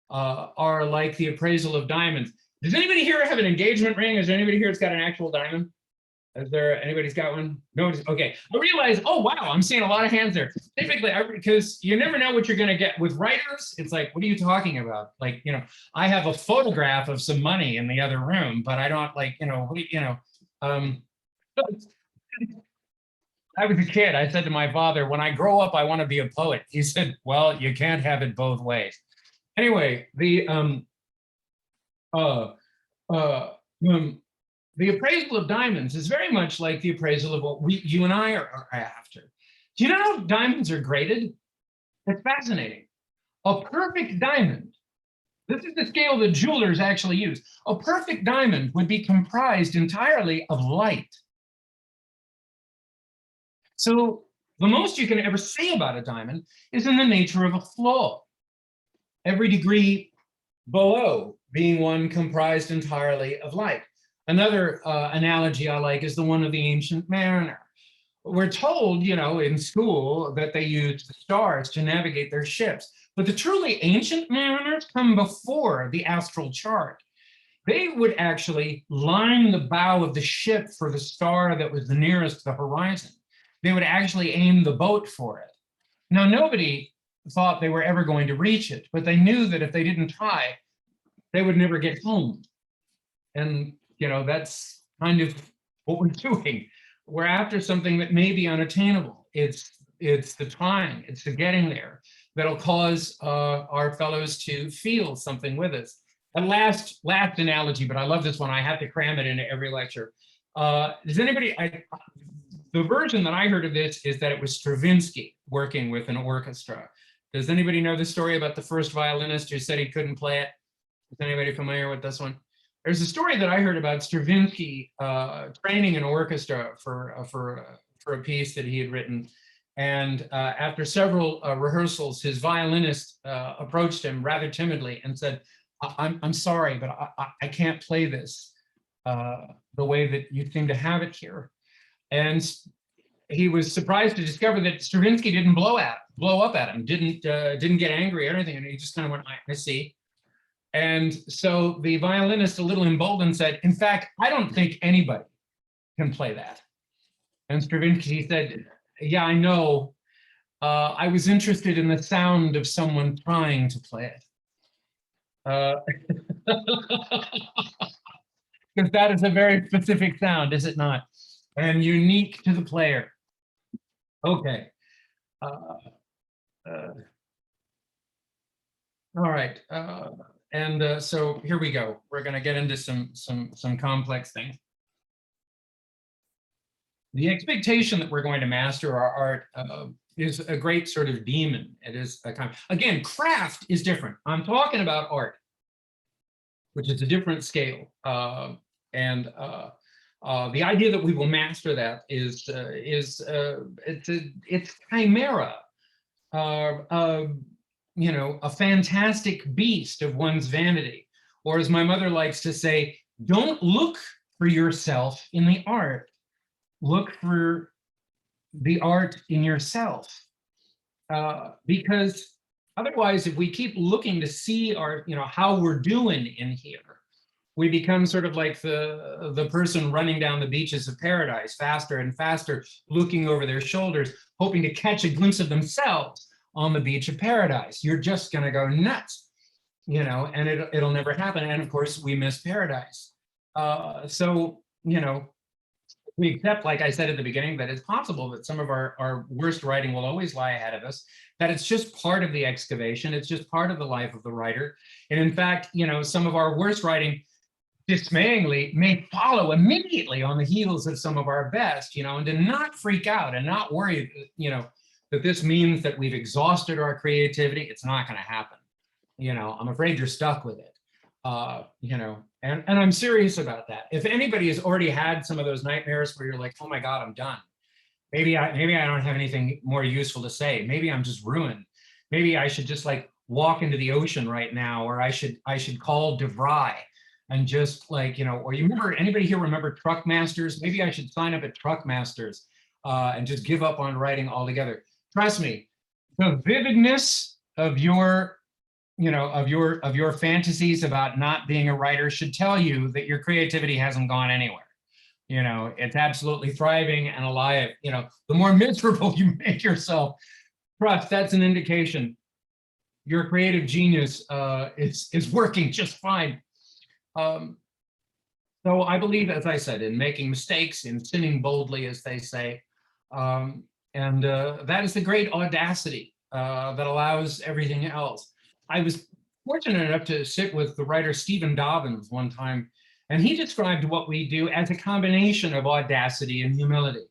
are like the appraisal of diamonds. Does anybody here have an engagement ring? Is there anybody here that's got an actual diamond? Is there anybody's got one? No. Okay. I realize, oh wow, I'm seeing a lot of hands there. Typically, because you never know what you're going to get with writers. It's like, what are you talking about? Like, I have a photograph of some money in the other room, but I don't I was a kid. I said to my father, when I grow up, I want to be a poet. He said, well, you can't have it both ways. Anyway, the appraisal of diamonds is very much like the appraisal of what you and I are after. Do you know how diamonds are graded? It's fascinating. A perfect diamond, this is the scale that jewelers actually use. A perfect diamond would be comprised entirely of light. So the most you can ever say about a diamond is in the nature of a flaw. Every degree below being one comprised entirely of light. Another analogy I like is the one of the ancient mariner. we're told, in school that they used the stars to navigate their ships. But the truly ancient mariners come before the astral chart. They would actually line the bow of the ship for the star that was the nearest the horizon. They would actually aim the boat for it. Now, nobody thought they were ever going to reach it, but they knew that if they didn't try, they would never get home. And, that's kind of what we're doing. We're after something that may be unattainable. It's the trying, it's the getting there that'll cause our fellows to feel something with us. And last analogy, but I love this one. I have to cram it into every lecture. Does anybody, the version that I heard of this is that it was Stravinsky working with an orchestra. Does anybody know the story about the first violinist who said he couldn't play it? Is anybody familiar with this one? There's a story that I heard about Stravinsky training an orchestra for a piece that he had written. And after several rehearsals, his violinist approached him rather timidly and said, I'm sorry, but I can't play this the way that you seem to have it here. And he was surprised to discover that Stravinsky didn't blow up at him, didn't get angry or anything. And he just kind of went, I see. And so the violinist, a little emboldened, said, in fact, I don't think anybody can play that. And Stravinsky said, yeah, I know. I was interested in the sound of someone trying to play it. Because that is a very specific sound, is it not? And unique to the player. Okay. All right. So here we go. We're going to get into some complex things. The expectation that we're going to master our art is a great sort of demon. It is a kind of, again, craft is different. I'm talking about art, which is a different scale. The idea that we will master that is it's chimera, a fantastic beast of one's vanity. Or as my mother likes to say, don't look for yourself in the art. Look for the art in yourself. Because otherwise, if we keep looking to see how we're doing in here, we become sort of like the person running down the beaches of paradise faster and faster, looking over their shoulders, hoping to catch a glimpse of themselves on the beach of paradise. You're just going to go nuts, and it'll never happen. And of course, we miss paradise. We accept, like I said at the beginning, that it's possible that some of our worst writing will always lie ahead of us, that it's just part of the excavation. It's just part of the life of the writer. And in fact, some of our worst writing, dismayingly, may follow immediately on the heels of some of our best, and to not freak out and not worry, that this means that we've exhausted our creativity. It's not going to happen. I'm afraid you're stuck with it. And I'm serious about that. If anybody has already had some of those nightmares where you're like, oh my God, I'm done. Maybe I don't have anything more useful to say. Maybe I'm just ruined. Maybe I should just walk into the ocean right now, or I should call DeVry and just or anybody here remember Truck Masters? Maybe I should sign up at Truck Masters and just give up on writing altogether. Trust me, the vividness of your fantasies about not being a writer should tell you that your creativity hasn't gone anywhere. It's absolutely thriving and alive. The more miserable you make yourself, trust, that's an indication your creative genius is working just fine. So I believe, as I said, in making mistakes, in sinning boldly, as they say. That is the great audacity that allows everything else. I was fortunate enough to sit with the writer Stephen Dobbins one time, and he described what we do as a combination of audacity and humility.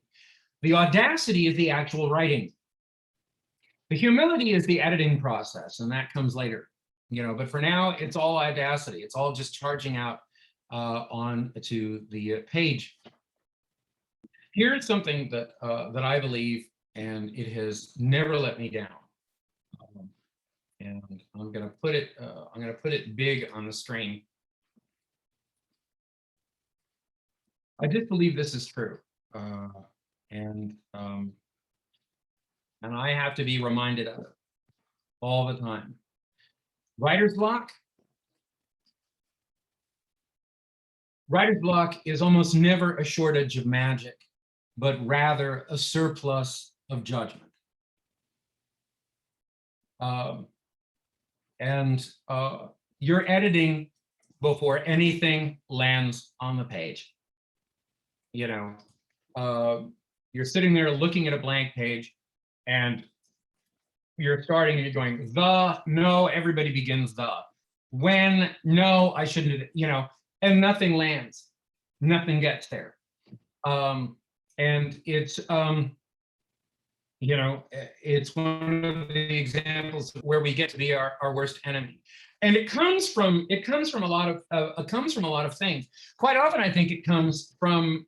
The audacity is the actual writing. The humility is the editing process, and that comes later. But for now, it's all audacity. It's all just charging out on to the page. Here's something that I believe, and it has never let me down. And I'm going to put it big on the screen. I just believe this is true. and I have to be reminded of it all the time. Writer's block. Writer's block is almost never a shortage of magic, but rather a surplus of judgment. You're editing before anything lands on the page. You know, you're sitting there looking at a blank page, and you're starting and you're going, no, everybody begins when, no, I shouldn't, you know, and nothing lands, nothing gets there. And it's, you know, it's one of the examples where we get to be our worst enemy. And it comes from a lot of things. Quite often, I think it comes from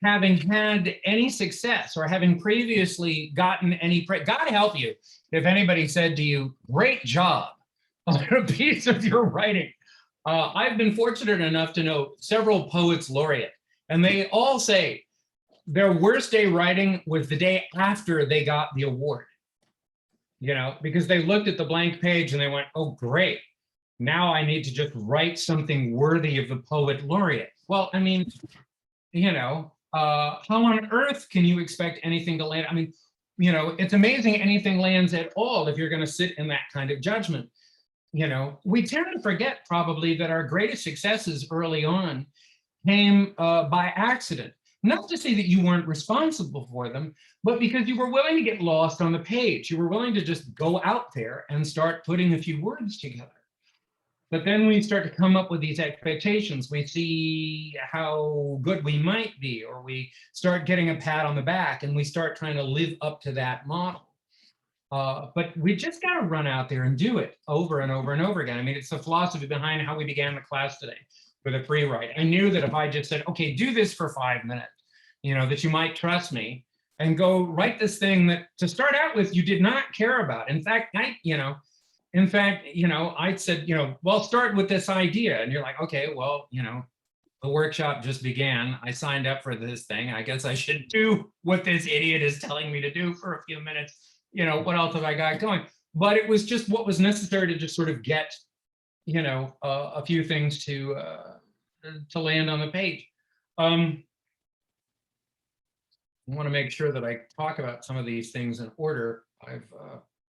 having had any success or having previously gotten any praise. God help you if anybody said to you, "Great job" on a piece of your writing. I've been fortunate enough to know several poets laureate, and they all say their worst day writing was the day after they got the award. You know, because they looked at the blank page and they went, "Oh, great. Now I need to just write something worthy of the poet laureate." Well, I mean, you know, how on earth can you expect anything to land? I mean, you know, it's amazing anything lands at all if you're going to sit in that kind of judgment. You know, we tend to forget probably that our greatest successes early on came by accident. Not to say that you weren't responsible for them, but because you were willing to get lost on the page. You were willing to just go out there and start putting a few words together. But then we start to come up with these expectations. We see how good we might be, or we start getting a pat on the back, and we start trying to live up to that model. But we just got to run out there and do it over and over and over again. I mean, it's the philosophy behind how we began the class today with a free write. I knew that if I just said, okay, do this for 5 minutes, you know, that you might trust me and go write this thing that to start out with, you did not care about. In fact, I said, you know, well, start with this idea. And you're like, okay, well, you know, the workshop just began. I signed up for this thing. I guess I should do what this idiot is telling me to do for a few minutes. You know, what else have I got going? But it was just what was necessary to just sort of get, you know, a few things to land on the page. I want to make sure that I talk about some of these things in order. I've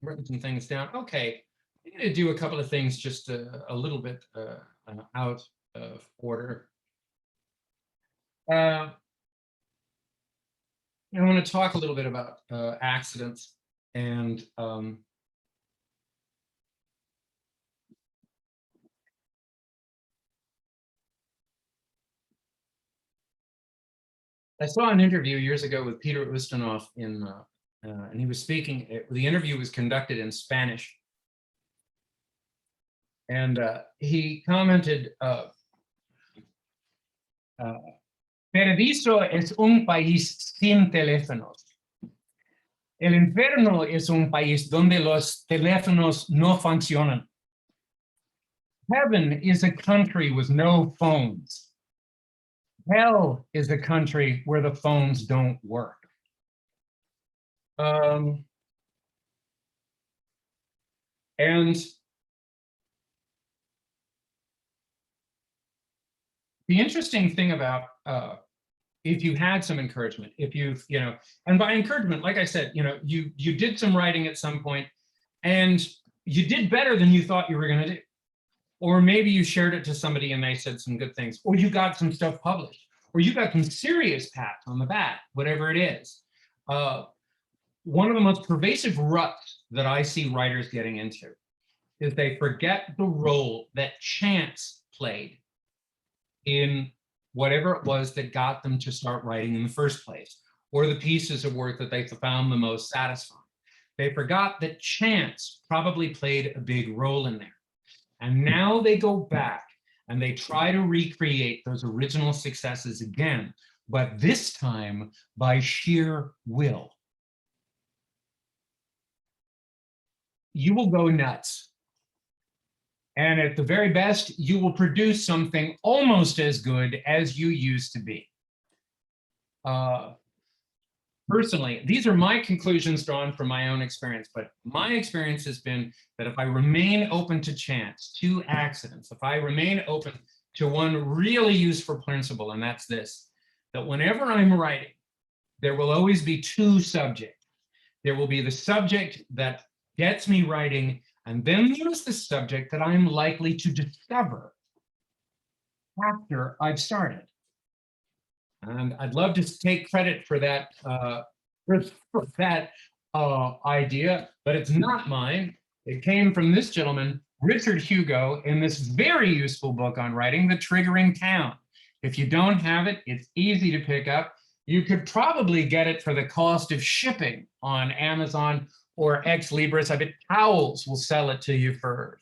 written some things down. Okay, I'm going to do a couple of things just a little bit out of order. I want to talk a little bit about accidents and I saw an interview years ago with Peter Ustinov and he was speaking. The interview was conducted in Spanish, and he commented, "Perdiso es un país sin teléfonos. El infierno es un país donde los teléfonos no funcionan. Heaven is a country with no phones. Hell is a country where the phones don't work." And the interesting thing about if you had some encouragement, if you've, you know, and by encouragement, like I said, you know, you did some writing at some point and you did better than you thought you were going to do. Or maybe you shared it to somebody and they said some good things, or you got some stuff published, or you got some serious pats on the back, whatever it is. One of the most pervasive ruts that I see writers getting into is they forget the role that chance played in whatever it was that got them to start writing in the first place, or the pieces of work that they found the most satisfying. They forgot that chance probably played a big role in there. And now they go back and they try to recreate those original successes again, but this time by sheer will. You will go nuts. And at the very best, you will produce something almost as good as you used to be. personally, these are my conclusions drawn from my own experience, but my experience has been that if I remain open to chance, to accidents, if I remain open to one really useful principle, and that's this, that whenever I'm writing, there will always be two subjects. There will be the subject that gets me writing, and then there's the subject that I'm likely to discover after I've started. And I'd love to take credit for that idea, but it's not mine. It came from this gentleman, Richard Hugo, in this very useful book on writing, The Triggering Town. If you don't have it, it's easy to pick up. You could probably get it for the cost of shipping on Amazon or Ex Libris. I bet Powell's will sell it to you for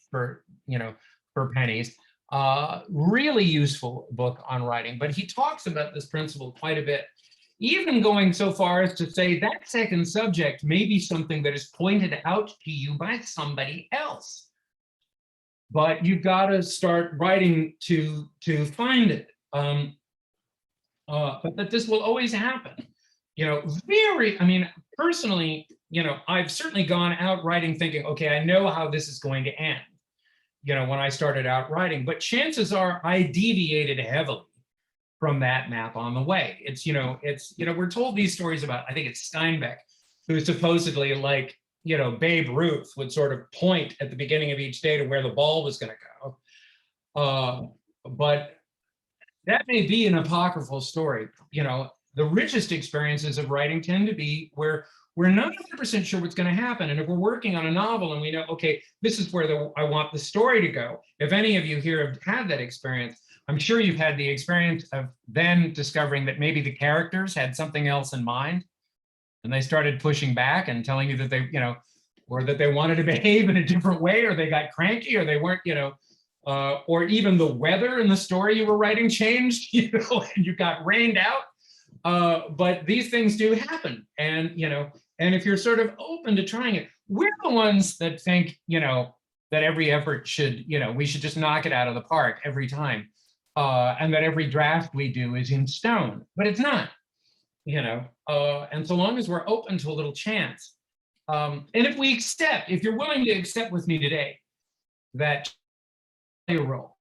pennies. Really useful book on writing, but he talks about this principle quite a bit, even going so far as to say that second subject may be something that is pointed out to you by somebody else, but you've got to start writing to find it. But that this will always happen. Personally, I've certainly gone out writing thinking, okay, I know how this is going to end, when I started out writing, but chances are I deviated heavily from that map on the way. We're told these stories about, I think it's Steinbeck, who supposedly, like, Babe Ruth would sort of point at the beginning of each day to where the ball was going to go. But that may be an apocryphal story. The richest experiences of writing tend to be where we're not 100% sure what's going to happen. And if we're working on a novel and we know, okay, this is where I want the story to go. If any of you here have had that experience, I'm sure you've had the experience of then discovering that maybe the characters had something else in mind, and they started pushing back and telling you that they, or that they wanted to behave in a different way, or they got cranky, or they weren't, or even the weather in the story you were writing changed, and you got rained out. But these things do happen, and if you're sort of open to trying it, we're the ones that think, that every effort should, we should just knock it out of the park every time, and that every draft we do is in stone, but it's not, and so long as we're open to a little chance, and if you're willing to accept with me today that a role,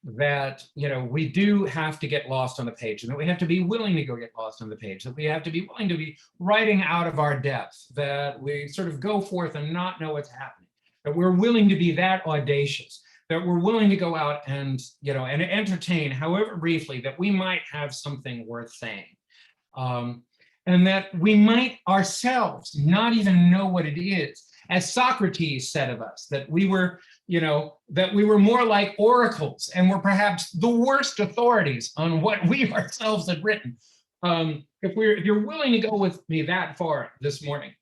that we do have to get lost on the page, and that we have to be willing to go get lost on the page, that we have to be willing to be writing out of our depth, that we sort of go forth and not know what's happening, that we're willing to be that audacious, that we're willing to go out and and entertain, however briefly, that we might have something worth saying, and that we might ourselves not even know what it is. As Socrates said of us, that we were more like oracles and were perhaps the worst authorities on what we ourselves had written. If you're willing to go with me that far this morning,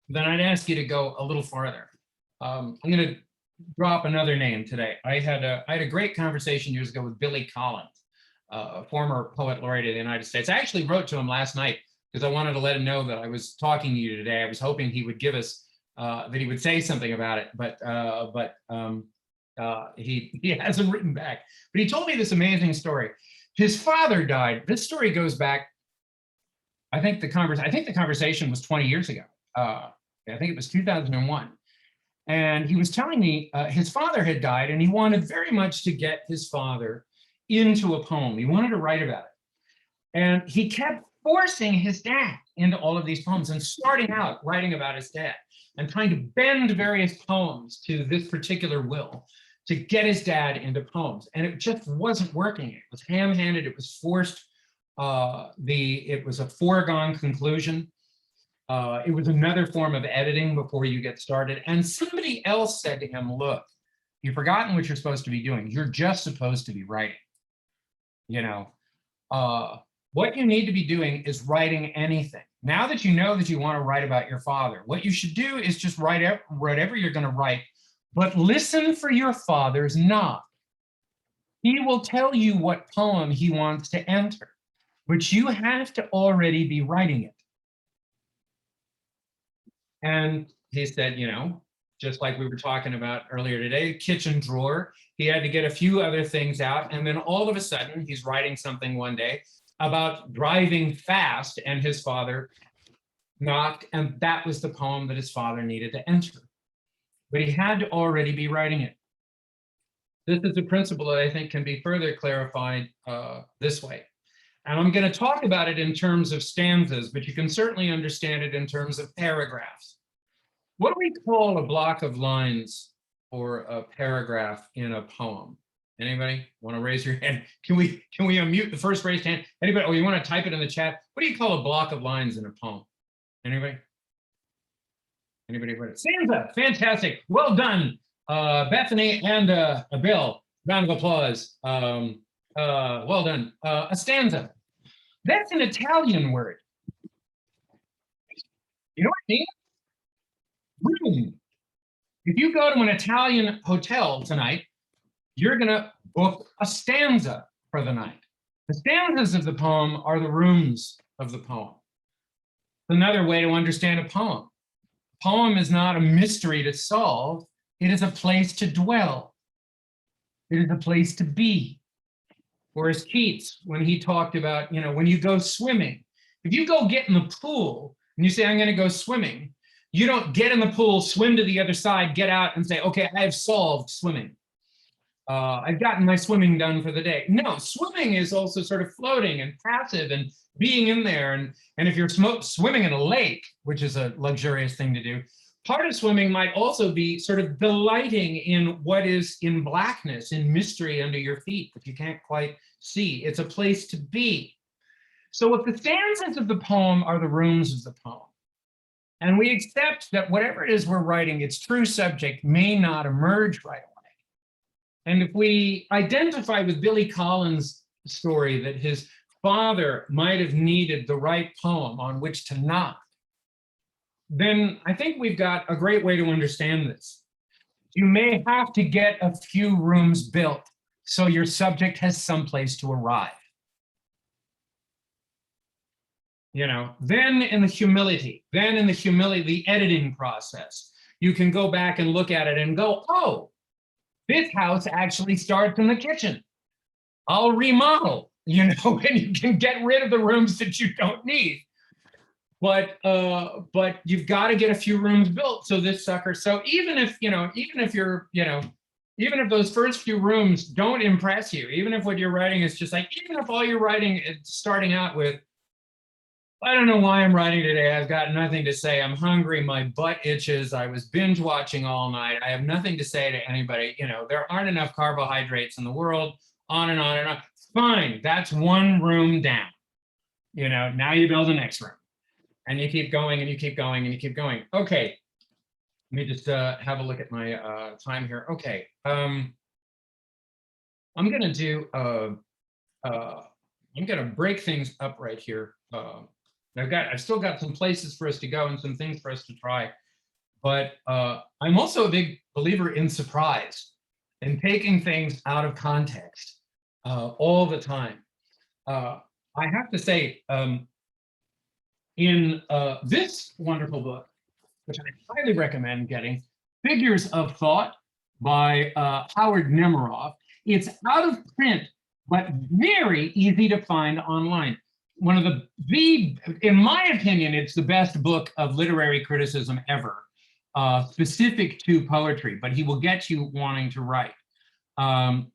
then I'd ask you to go a little farther. I'm going to drop another name today. I had a great conversation years ago with Billy Collins, a former poet laureate of the United States. I actually wrote to him last night because I wanted to let him know that I was talking to you today. I was hoping he would give us that he would say something about it, but he hasn't written back. But he told me this amazing story. His father died. This story goes back. I think the conversation was 20 years ago. I think it was 2001. And he was telling me his father had died, and he wanted very much to get his father into a poem. He wanted to write about it, and he kept forcing his dad into all of these poems and starting out writing about his dad and trying to bend various poems to this particular will to get his dad into poems. And it just wasn't working. It was ham-handed, it was forced. It was a foregone conclusion. It was another form of editing before you get started. And somebody else said to him, look, you've forgotten what you're supposed to be doing. You're just supposed to be writing. What you need to be doing is writing anything. Now that you know that you want to write about your father, what you should do is just write whatever you're going to write, but listen for your father's nod. He will tell you what poem he wants to enter, but you have to already be writing it. And he said, just like we were talking about earlier today, kitchen drawer, he had to get a few other things out. And then all of a sudden he's writing something one day about driving fast, and his father knocked, and that was the poem that his father needed to enter. But he had to already be writing it. This is a principle that I think can be further clarified this way. And I'm going to talk about it in terms of stanzas, but you can certainly understand it in terms of paragraphs. What do we call a block of lines or a paragraph in a poem? Anybody want to raise your hand? Can we unmute the first raised hand? Anybody? Oh, you want to type it in the chat? What do you call a block of lines in a poem? Anybody? Anybody? Stanza. Fantastic. Well done, Bethany and Bill. Round of applause. Well done. A stanza. That's an Italian word. You know what I mean? Room. If you go to an Italian hotel tonight, you're going to book a stanza for the night. The stanzas of the poem are the rooms of the poem. Another way to understand a poem. A poem is not a mystery to solve. It is a place to dwell. It is a place to be. Whereas Keats, when he talked about, when you go swimming, if you go get in the pool and you say, I'm going to go swimming, you don't get in the pool, swim to the other side, get out and say, okay, I have solved swimming. I've gotten my swimming done for the day. No, swimming is also sort of floating and passive and being in there. And if you're swimming in a lake, which is a luxurious thing to do, part of swimming might also be sort of delighting in what is in blackness, in mystery under your feet that you can't quite see. It's a place to be. So if the stanzas of the poem are the rooms of the poem, and we accept that whatever it is we're writing, its true subject may not emerge right away. And if we identify with Billy Collins' story that his father might have needed the right poem on which to knock, then I think we've got a great way to understand this. You may have to get a few rooms built so your subject has someplace to arrive. Then in the humility, the editing process, you can go back and look at it and go, oh, this house actually starts in the kitchen. I'll remodel, and you can get rid of the rooms that you don't need. But you've got to get a few rooms built. So this sucker. So even if those first few rooms don't impress you, even if what you're writing is just like, even if all you're writing is starting out with, I don't know why I'm writing today. I've got nothing to say. I'm hungry. My butt itches. I was binge watching all night. I have nothing to say to anybody. There aren't enough carbohydrates in the world, on and on and on. Fine. That's one room down. Now you build the next room. And you keep going and you keep going and you keep going. Okay. Let me just have a look at my time here. Okay. I'm going to do, I'm going to break things up right here. I've still got some places for us to go and some things for us to try, but I'm also a big believer in surprise and taking things out of context all the time. I have to say, in this wonderful book, which I highly recommend getting, Figures of Thought by Howard Nemeroff, it's out of print, but very easy to find online. One of in my opinion, it's the best book of literary criticism ever, specific to poetry, but he will get you wanting to write. And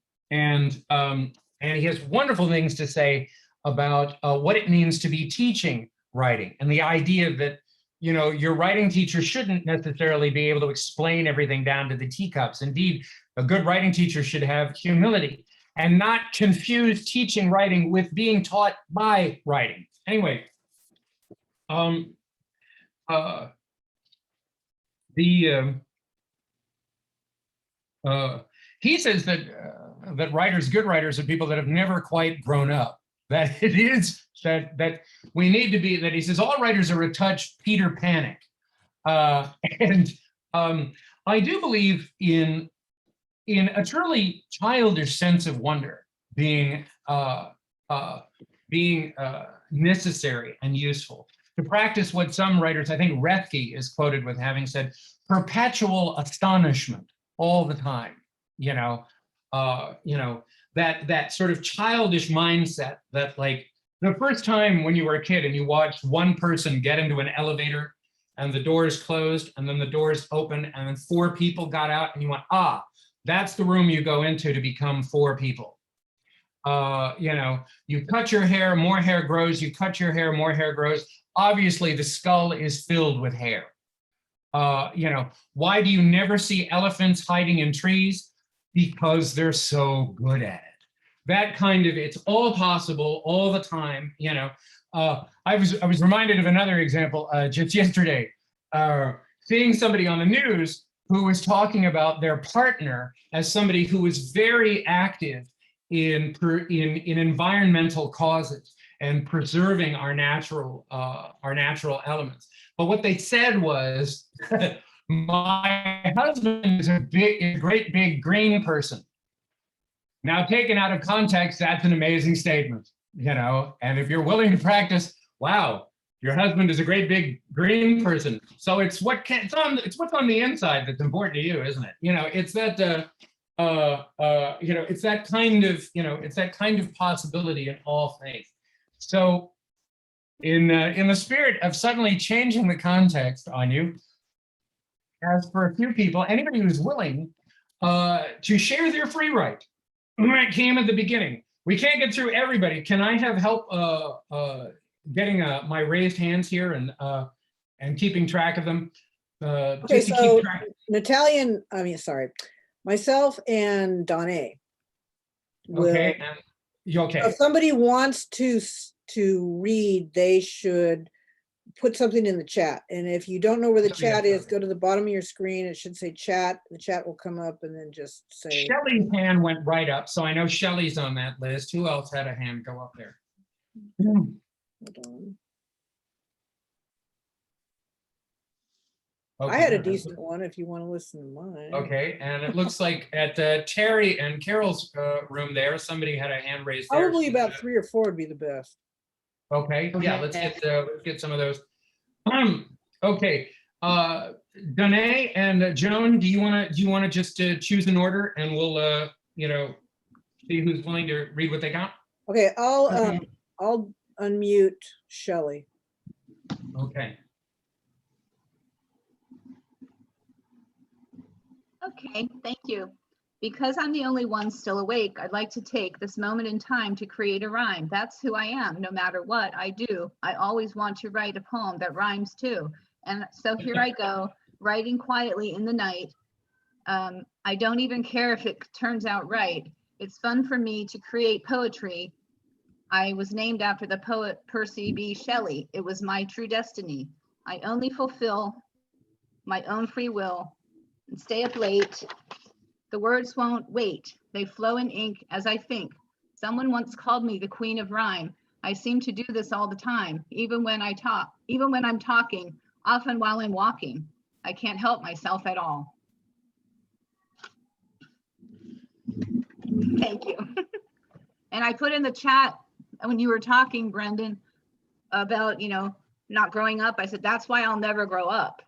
he has wonderful things to say about what it means to be teaching writing, and the idea that, your writing teacher shouldn't necessarily be able to explain everything down to the teacups. Indeed, a good writing teacher should have humility and not confuse teaching writing with being taught by writing. Anyway, he says that good writers are people that have never quite grown up. That it is that we need to be, that he says all writers are a touch Peter Panic. And I do believe in a truly childish sense of wonder being necessary and useful, to practice what some writers, I think Rethke is quoted with having said, perpetual astonishment all the time. That sort of childish mindset that, like, the first time when you were a kid and you watched one person get into an elevator and the doors closed and then the doors opened and then 4 people got out and you went, ah, that's the room you go into to become 4 people. You know, you cut your hair, more hair grows, you cut your hair, more hair grows. Obviously the skull is filled with hair. You know, why do you never see elephants hiding in trees? Because they're so good at it. That kind of, it's all possible all the time, you know. I was reminded of another example just yesterday, seeing somebody on the news who was talking about their partner as somebody who was very active in environmental causes and preserving our natural elements. But what they said was, my husband is a great big green person. Now, taken out of context, that's an amazing statement, you know, and if you're willing to practice, wow, your husband is a great big green person. So it's what's on the inside that's important to you, isn't it? You know, it's that, you know, it's that kind of, you know, it's that kind of possibility in all faith. So in the spirit of suddenly changing the context on you, as for a few people, anybody who's willing to share their free write, it came at the beginning. We can't get through everybody. Can I have help getting my raised hands here and keeping track of them? Okay, Just to so keep track. Natalia, myself and Donna will. Okay, and you okay? If somebody wants to read, they should put something in the chat. And if you don't know where the chat is, go to the bottom of your screen. It should say chat. The chat will come up and then just say. Shelley's hand went right up, so I know Shelley's on that list. Who else had a hand go up there? Hold on. Okay. I had a decent one if you want to listen to mine. Okay, and it looks like at Terry and Carol's room there, somebody had a hand raised there. Probably about 3 or 4 would be the best. Okay, yeah, let's get some of those. Okay, Danae and Joan, do you want to just choose an order and we'll you know, see who's willing to read what they got? Okay, I'll unmute Shelley. Okay. Okay, thank you. Because I'm the only one still awake, I'd like to take this moment in time to create a rhyme. That's who I am, no matter what I do. I always want to write a poem that rhymes too. And so here I go, writing quietly in the night. I don't even care if it turns out right. It's fun for me to create poetry. I was named after the poet Percy B. Shelley. It was my true destiny. I only fulfill my own free will and stay up late. The words won't wait. They flow in ink as I think. Someone once called me the queen of rhyme. I seem to do this all the time, even when I'm talking, often while I'm walking. I can't help myself at all. Thank you. And I put in the chat when you were talking, Brendan, about, you know, not growing up. I said, that's why I'll never grow up.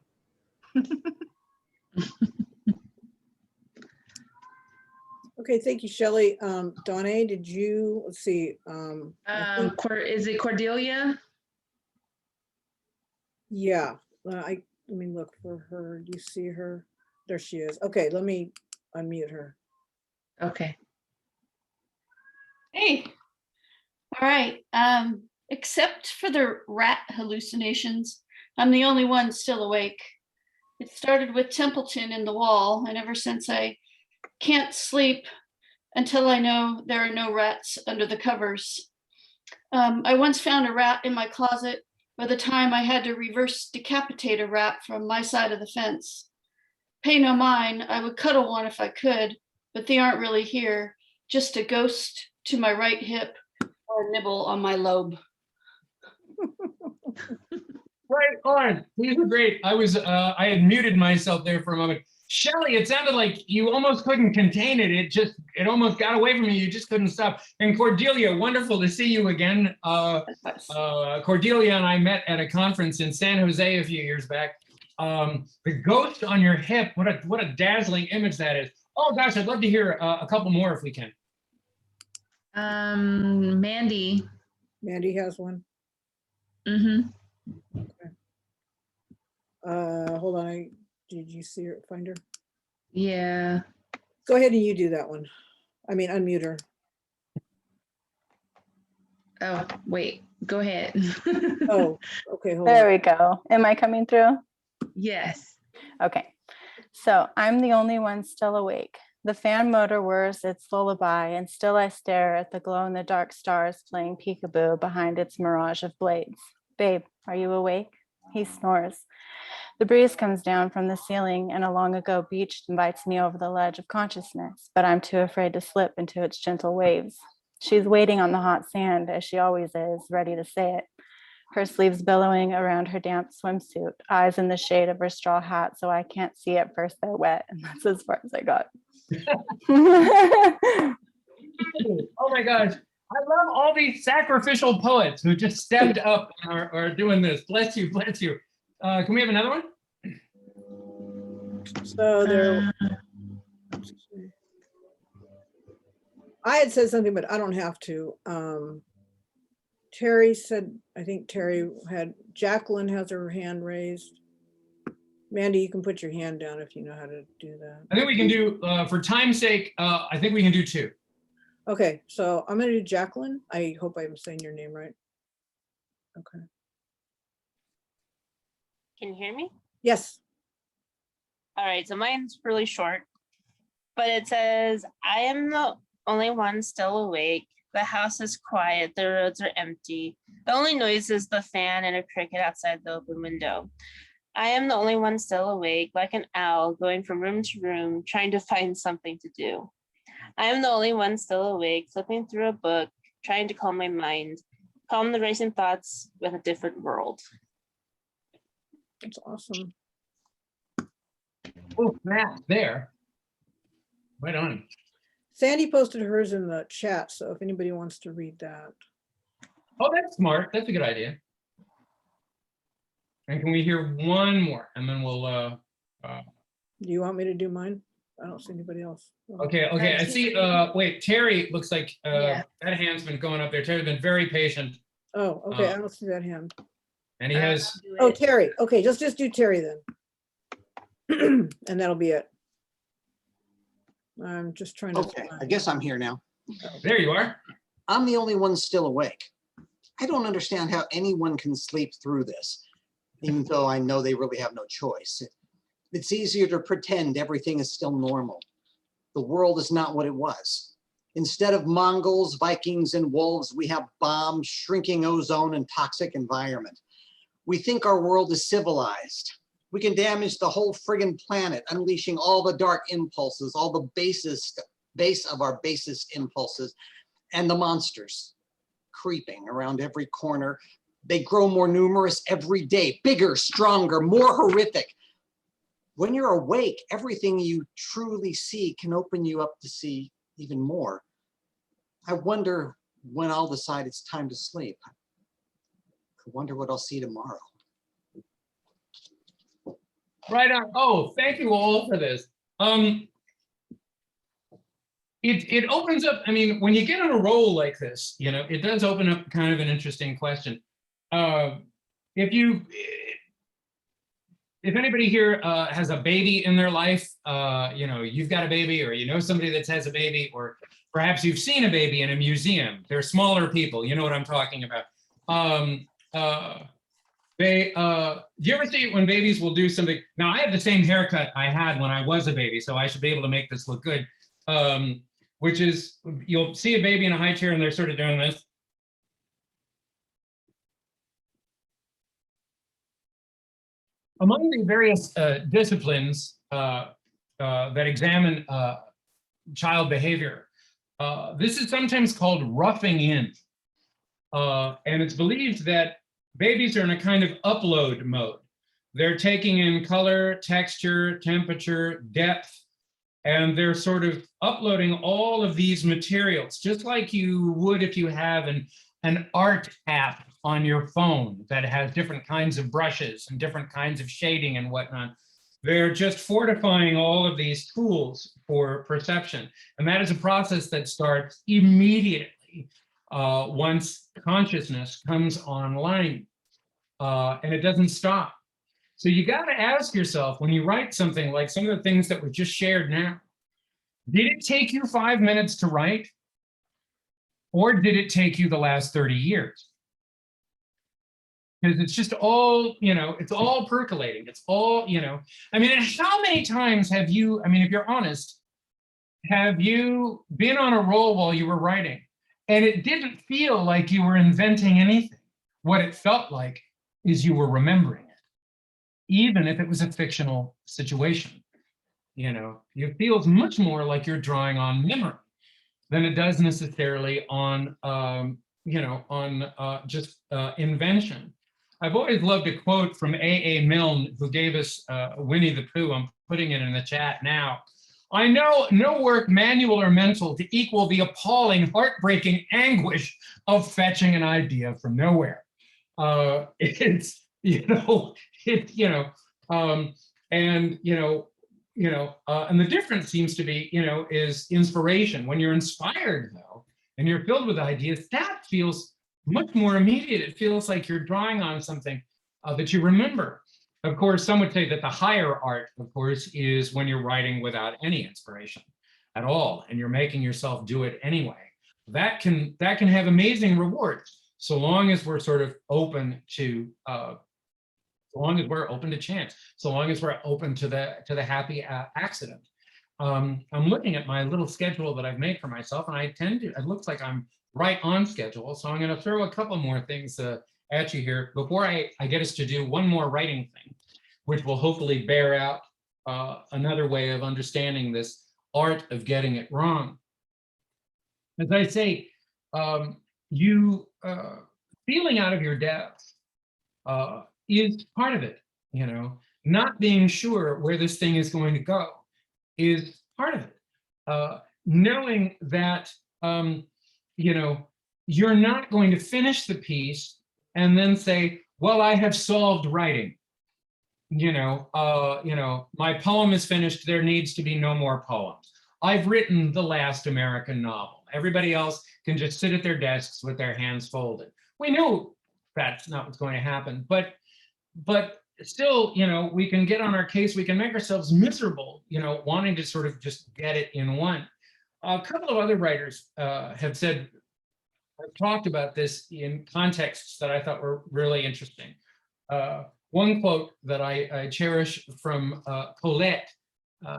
Okay, thank you, Shelley. Donna, did you, let's see. Is it Cordelia? Yeah, let me look for her. Do you see her? There she is. Okay, let me unmute her. Okay. Hey, all right. Except for the rat hallucinations, I'm the only one still awake. It started with Templeton in the wall, and ever since I can't sleep until I know there are no rats under the covers. I once found a rat in my closet by the time I had to reverse decapitate a rat from my side of the fence. Pay no mind, I would cuddle one if I could, but they aren't really here, just a ghost to my right hip or a nibble on my lobe. Right on. These are great. I had muted myself there for a moment. Shelley, it sounded like you almost couldn't contain it. It almost got away from you. You just couldn't stop. And Cordelia, wonderful to see you again. Cordelia and I met at a conference in San Jose a few years back. The ghost on your hip, what a dazzling image that is. Oh gosh, I'd love to hear a couple more if we can. Mandy Mandy has one. Mm-hmm. Hold on. Did you see her? Find her? Yeah. Go ahead and you do that one. I mean, unmute her. Oh, wait, go ahead. Oh, okay, hold There on. we go. Am I coming through? Yes. Okay. So I'm the only one still awake. The fan motor whirs its lullaby, and still I stare at the glow-in-the-dark stars playing peekaboo behind its mirage of blades. Babe, are you awake? He snores. The breeze comes down from the ceiling, and a long ago beach invites me over the ledge of consciousness, but I'm too afraid to slip into its gentle waves. She's waiting on the hot sand, as she always is, ready to say it. Her sleeves billowing around her damp swimsuit, eyes in the shade of her straw hat, so I can't see at first they're wet, and that's as far as I got. Oh my gosh. I love all these sacrificial poets who just stepped up and are doing this. Bless you, bless you. Can we have another one? So there. I had said something, but I don't have to. Terry said, I think Terry had, Jacqueline has her hand raised. Mandy, you can put your hand down if you know how to do that. I think we can do, for time's sake, I think we can do 2. Okay, so I'm gonna do Jacqueline. I hope I'm saying your name right. Okay. Can you hear me? Yes. All right, so mine's really short, but it says, I am the only one still awake. The house is quiet, the roads are empty. The only noise is the fan and a cricket outside the open window. I am the only one still awake, like an owl going from room to room, trying to find something to do. I am the only one still awake, flipping through a book, trying to calm my mind, calm the racing thoughts with a different world. That's awesome. Oh, Matt, there. Right on. Sandy posted hers in the chat, so if anybody wants to read that. Oh, that's smart. That's a good idea. And can we hear one more? And then we'll, Do you want me to do mine? I don't see anybody else. okay, I see, wait, Terry, looks like Yeah. that hand's been going up there. Terry's been very patient, Oh, okay, I don't see that hand. and he has, Oh, Terry. Okay, just do Terry then. And that'll be it. I'm just trying to. Okay, I guess I'm here now. there you are. I'm the only one still awake. I don't understand how anyone can sleep through this, even though I know they really have no choice. It's easier to pretend everything is still normal. The world is not what it was. Instead of Mongols, Vikings, and wolves, we have bombs, shrinking ozone, and toxic environment. We think our world is civilized. We can damage the whole friggin' planet, unleashing all the dark impulses, all the base of our basest impulses, and the monsters creeping around every corner. They grow more numerous every day, bigger, stronger, more horrific. When you're awake, everything you truly see can open you up to see even more. I wonder when I'll decide it's time to sleep. I wonder what I'll see tomorrow. Right on. Oh, thank you all for this. It opens up, I mean, when you get on a roll like this, you know, it does open up kind of an interesting question. If anybody here has a baby in their life, you know, you've got a baby, or you know somebody that has a baby, or perhaps you've seen a baby in a museum. They're smaller people, you know what I'm talking about. Do you ever see when babies will do something? Now, I have the same haircut I had when I was a baby, so I should be able to make this look good. Which is, you'll see a baby in a high chair and they're sort of doing this. Among the various disciplines that examine child behavior, this is sometimes called roughing in. And it's believed that babies are in a kind of upload mode. They're taking in color, texture, temperature, depth, and they're sort of uploading all of these materials, just like you would if you have an art app on your phone that has different kinds of brushes and different kinds of shading and whatnot. They're just fortifying all of these tools for perception. And that is a process that starts immediately once consciousness comes online, and it doesn't stop. So you got to ask yourself when you write something like some of the things that were just shared now, did it take you 5 minutes to write? Or did it take you the last 30 years? Because it's just all, it's all percolating. It's all, I mean, and how many times have you, I mean, if you're honest, have you been on a roll while you were writing and it didn't feel like you were inventing anything? What it felt like is you were remembering it, even if it was a fictional situation. It feels much more like you're drawing on memory than it does necessarily on, just invention. I've always loved a quote from A.A. Milne, who gave us Winnie the Pooh. I'm putting it in the chat now. I know no work, manual or mental, to equal the appalling, heartbreaking anguish of fetching an idea from nowhere. It's, and the difference seems to be, is inspiration. When you're inspired, though, and you're filled with ideas, that feels much more immediate. It feels like you're drawing on something that you remember. Of course, some would say that the higher art, of course, is when you're writing without any inspiration at all, and you're making yourself do it anyway. That can have amazing rewards, so long as we're sort of open to so long as we're open to chance, so long as we're open to the happy accident. I'm looking at my little schedule that I've made for myself, and it looks like I'm right on schedule. So I'm going to throw a couple more things at you here before I get us to do one more writing thing, which will hopefully bear out another way of understanding this art of getting it wrong. As I say, you feeling out of your depth is part of it. Not being sure where this thing is going to go is part of it. Knowing that you're not going to finish the piece and then say, well, I have solved writing. My poem is finished. There needs to be no more poems. I've written the last American novel. Everybody else can just sit at their desks with their hands folded. We know that's not what's going to happen, but still, we can get on our case. We can make ourselves miserable, wanting to sort of just get it in one. A couple of other writers have talked about this in contexts that I thought were really interesting. One quote that I cherish from Colette,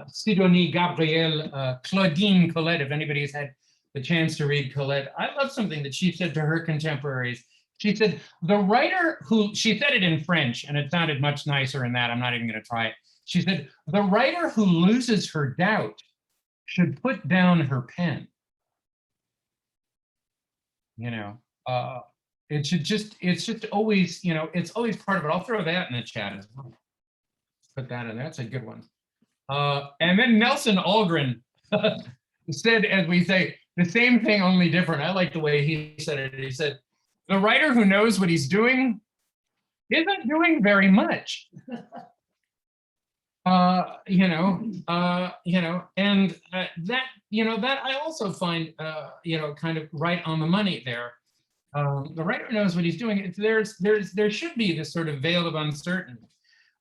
Sidonie Gabrielle, Claudine Colette, if anybody's had the chance to read Colette. I love something that she said to her contemporaries. She said, the writer who, she said it in French, and it sounded much nicer than that. I'm not even going to try it. She said, the writer who loses her doubt should put down her pen. It's just always, it's always part of it. I'll throw that in the chat as well. Put that in there. That's a good one. And then Nelson Algren said, as we say, the same thing, only different. I like the way he said it. He said, the writer who knows what he's doing isn't doing very much. And that I also find, kind of right on the money there. The writer knows what he's doing. There should be this sort of veil of uncertainty.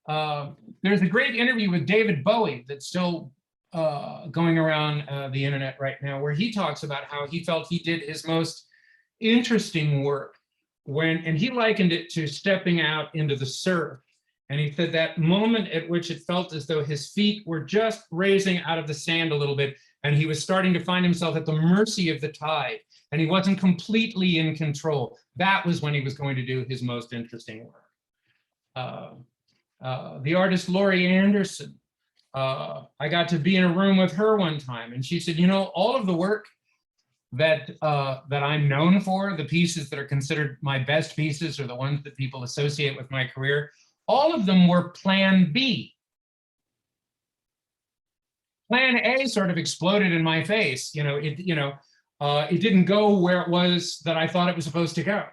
There's a great interview with David Bowie that's still going around the internet right now, where he talks about how he felt he did his most interesting work and he likened it to stepping out into the surf. And he said that moment at which it felt as though his feet were just raising out of the sand a little bit, and he was starting to find himself at the mercy of the tide, and he wasn't completely in control. That was when he was going to do his most interesting work. The artist Laurie Anderson, I got to be in a room with her one time, and she said, all of the work that I'm known for, the pieces that are considered my best pieces or the ones that people associate with my career, all of them were plan B. Plan A sort of exploded in my face. It didn't go where it was that I thought it was supposed to go.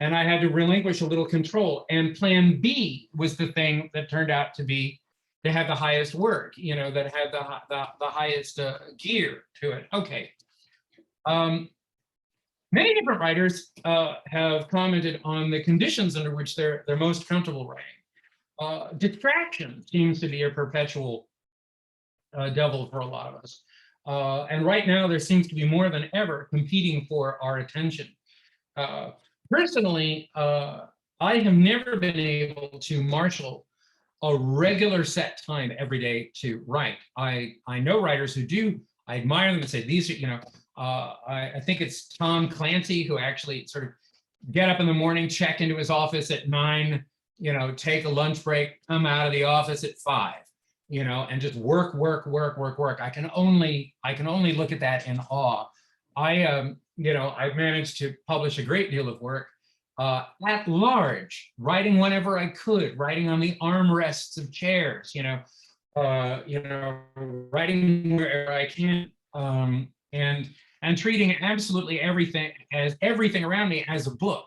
And I had to relinquish a little control. And plan B was the thing that turned out to have the highest work, that had the highest gear to it. Okay. Many different writers have commented on the conditions under which they're most comfortable writing. Distraction seems to be a perpetual devil for a lot of us. And right now, there seems to be more than ever competing for our attention. Personally, I have never been able to marshal a regular set time every day to write. I know writers who do. I admire them and say, these are, you know, I think it's Tom Clancy who actually sort of get up in the morning, check into his office at 9, you know, take a lunch break, come out of the office at 5, you know, and just work. I can only look at that in awe. You know, I've managed to publish a great deal of work at large, writing whenever I could, writing on the armrests of chairs, you know, writing wherever I can, and treating absolutely everything around me as a book.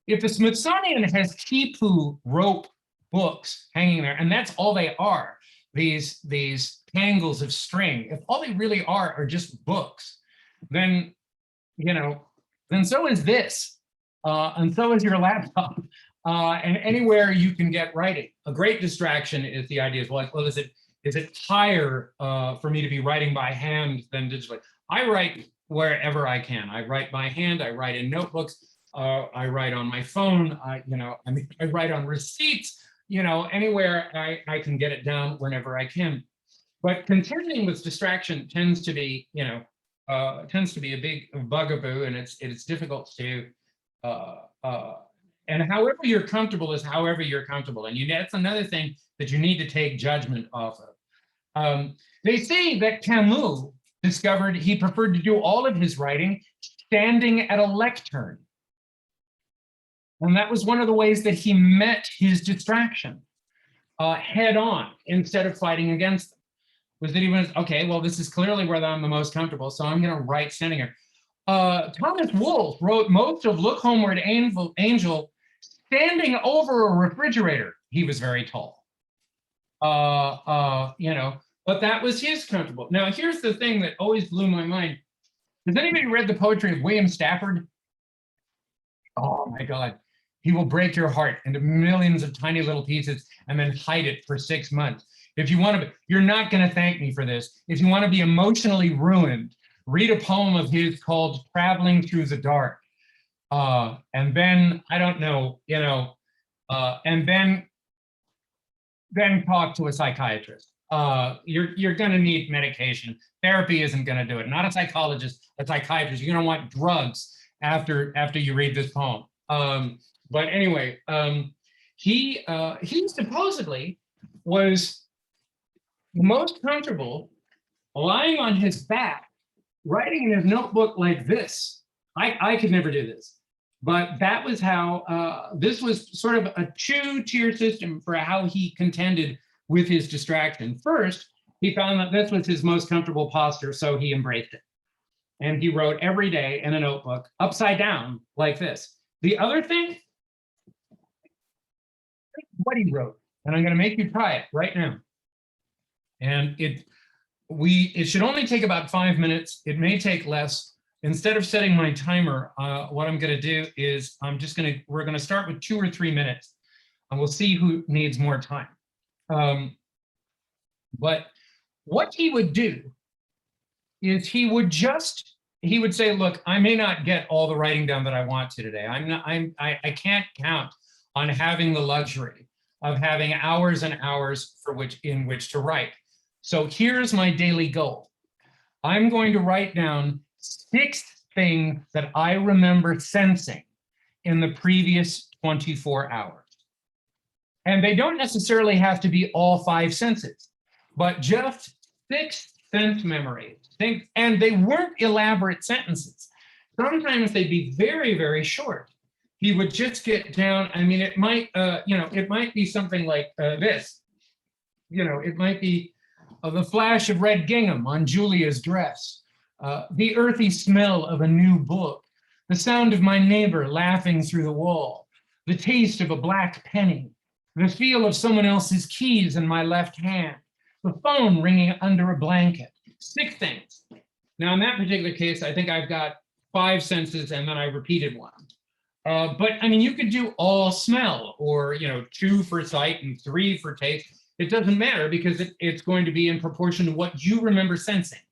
If the Smithsonian has Tipu rope books hanging there, and that's all they are, these tangles of string, if all they really are just books, then, you know, then so is this, and so is your laptop, and anywhere you can get writing. A great distraction is the idea of like, well, is it higher for me to be writing by hand than digitally? I write wherever I can. I write by hand. I write in notebooks. I write on my phone. I write on receipts. You know, anywhere I can get it down whenever I can. But contending with distraction tends to be, you know, a big bugaboo, and it's difficult to. And however you're comfortable is however you're comfortable, and that's another thing that you need to take judgment off of. They say that Camus discovered he preferred to do all of his writing standing at a lectern. And that was one of the ways that he met his distraction head on instead of fighting against them. Was that he was, okay, well, this is clearly where I'm the most comfortable, so I'm going to write standing here. Thomas Wolfe wrote most of Look Homeward Angel standing over a refrigerator. He was very tall. You know, but that was his comfortable. Now, here's the thing that always blew my mind. Has anybody read the poetry of William Stafford? Oh my God. He will break your heart into millions of tiny little pieces and then hide it for 6 months. If you want to, you're not going to thank me for this. If you want to be emotionally ruined, read a poem of his called Traveling Through the Dark. And then, I don't know, you know, and then talk to a psychiatrist. You're going to need medication. Therapy isn't going to do it. Not a psychologist, a psychiatrist. You're going to want drugs after you read this poem. But anyway, he supposedly was most comfortable lying on his back, writing in his notebook like this. I could never do this, but that was how, this was sort of a two-tier system for how he contended with his distraction. First, he found that this was his most comfortable posture, so he embraced it. And he wrote every day in a notebook, upside down, like this. The other thing, what he wrote, and I'm going to make you try it right now. And it should only take about 5 minutes. It may take less. Instead of setting my timer, what I'm going to do is we're going to start with 2 or 3 minutes, and we'll see who needs more time. But what he would do is he would say, look, I may not get all the writing done that I want to today. I can't count on having the luxury of having hours and hours in which to write. So here's my daily goal. I'm going to write down 6 things that I remember sensing in the previous 24 hours. And they don't necessarily have to be all 5 senses, but just 6 sense memories. And they weren't elaborate sentences. Sometimes they'd be very, very short. He would just get down. I mean, it might, it might be something like this. You know, it might be the flash of red gingham on Julia's dress, the earthy smell of a new book, the sound of my neighbor laughing through the wall, the taste of a black penny, the feel of someone else's keys in my left hand, the phone ringing under a blanket. 6 things. Now, in that particular case, I think I've got 5 senses and then I repeated one. But I mean, you could do all smell, or 2 for sight and 3 for taste. It doesn't matter because it's going to be in proportion to what you remember sensing.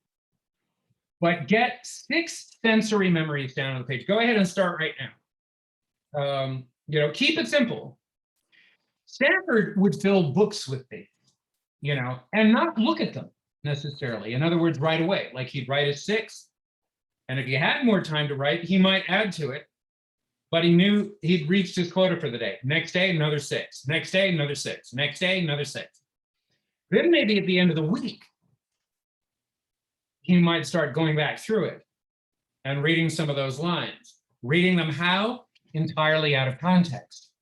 But get 6 sensory memories down on the page. Go ahead and start right now. Keep it simple. Stanford would fill books with these, and not look at them necessarily. In other words, right away, like he'd write a 6. And if he had more time to write, he might add to it. But he knew he'd reached his quota for the day. Next day, another 6. Next day, another 6. Next day, another 6. Then maybe at the end of the week, he might start going back through it and reading some of those lines. Reading them how? Entirely out of context.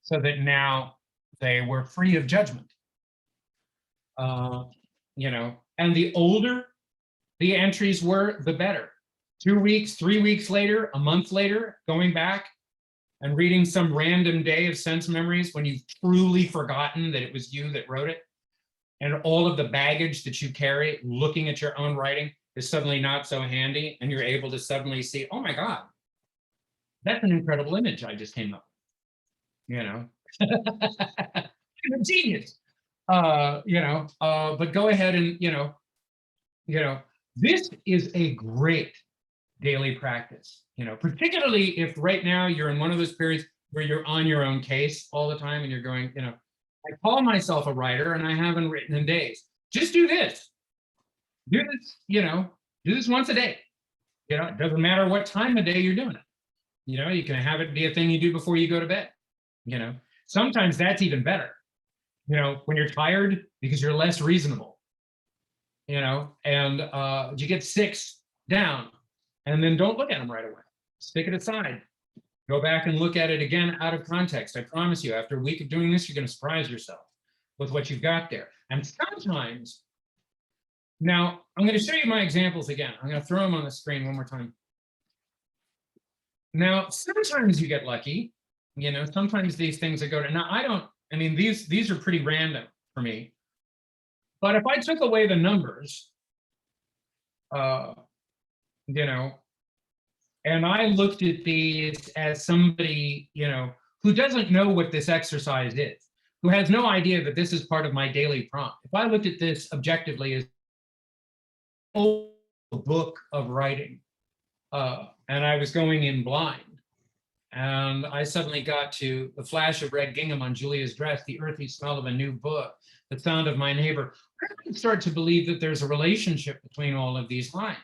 So that now they were free of judgment. And the older the entries were, the better. 2 weeks, 3 weeks later, a month later, going back and reading some random day of sense memories when you've truly forgotten that it was you that wrote it, and all of the baggage that you carry looking at your own writing is suddenly not so handy, and you're able to suddenly see, oh my God, that's an incredible image I just came up with. I'm a genius. But go ahead and, this is a great daily practice, particularly if right now you're in one of those periods where you're on your own case all the time and you're going, I call myself a writer and I haven't written in days. Just do this. Do this once a day. It doesn't matter what time of day you're doing it. You can have it be a thing you do before you go to bed. Sometimes that's even better. When you're tired because you're less reasonable. And you get 6 down. And then don't look at them right away. Stick it aside. Go back and look at it again out of context. I promise you, after a week of doing this, you're going to surprise yourself with what you've got there. And sometimes, now I'm going to show you my examples again. I'm going to throw them on the screen one more time. Now, sometimes you get lucky. Sometimes these things that go to, now these are pretty random for me. But if I took away the numbers, and I looked at these as somebody, who doesn't know what this exercise is, who has no idea that this is part of my daily prompt. If I looked at this objectively as a book of writing, and I was going in blind, and I suddenly got to the flash of red gingham on Julia's dress, the earthy smell of a new book, the sound of my neighbor, I would start to believe that there's a relationship between all of these lines.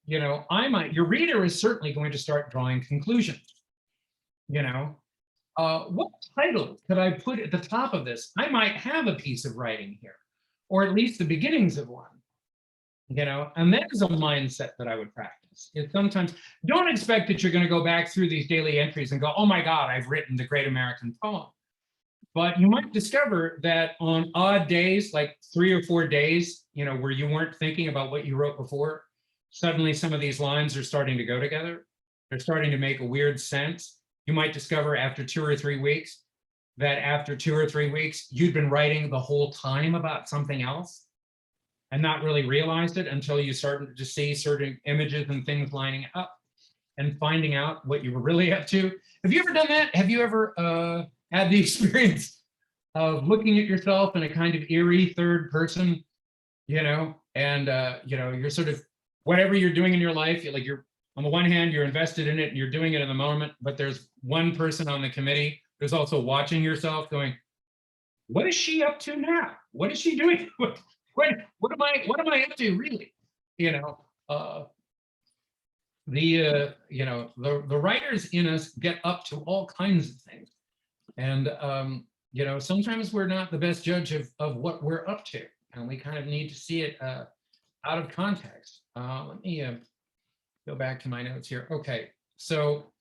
Your reader is certainly going to start drawing conclusions. What title could I put at the top of this? I might have a piece of writing here, or at least the beginnings of one, and that is a mindset that I would practice. It's sometimes, don't expect that you're going to go back through these daily entries and go, oh my God, I've written the great American poem. But you might discover that on odd days, like 3 or 4 days, where you weren't thinking about what you wrote before, suddenly some of these lines are starting to go together. They're starting to make a weird sense. You might discover after 2 or 3 weeks that after 2 or 3 weeks, you'd been writing the whole time about something else and not really realized it until you started to see certain images and things lining up and finding out what you were really up to. Have you ever done that? Have you ever had the experience of looking at yourself in a kind of eerie third person, and you're sort of, whatever you're doing in your life, you're on the one hand, you're invested in it and you're doing it in the moment, but there's one person on the committee who's also watching yourself going, what is she up to now? What is she doing? What am I up to really? The writers in us get up to all kinds of things. And, sometimes we're not the best judge of what we're up to, and we kind of need to see it out of context. Let me go back to my notes here. Okay, so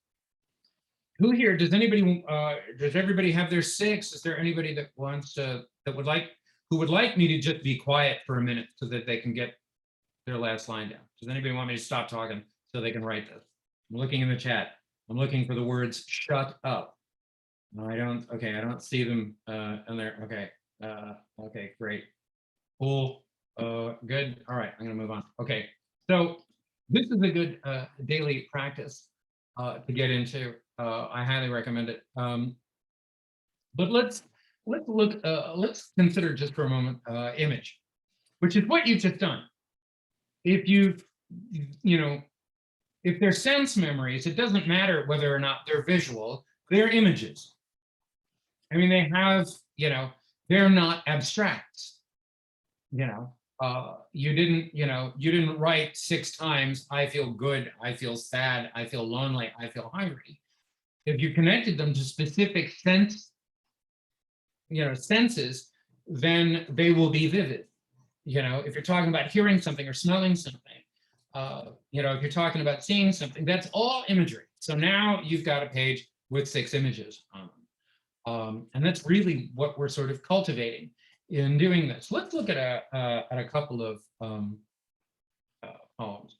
who here, does everybody have their 6? Is there anybody that wants to, who would like me to just be quiet for a minute so that they can get their last line down? Does anybody want me to stop talking so they can write this? I'm looking in the chat. I'm looking for the words shut up. No, I don't see them in there. Okay, okay, great. Cool, good. All right, I'm gonna move on. Okay, so This is a good daily practice to get into. I highly recommend it. But let's look. Let's consider just for a moment image, which is what you've just done. If if they're sense memories, it doesn't matter whether or not they're visual. They're images. I mean, they have, they're not abstracts. You didn't write 6 times, I feel good, I feel sad, I feel lonely, I feel hungry. If you connected them to specific senses, then they will be vivid. If you're talking about hearing something or smelling something, if you're talking about seeing something, that's all imagery. So now you've got a page with 6 images on them. And that's really what we're sort of cultivating in doing this. Let's look at a couple of poems.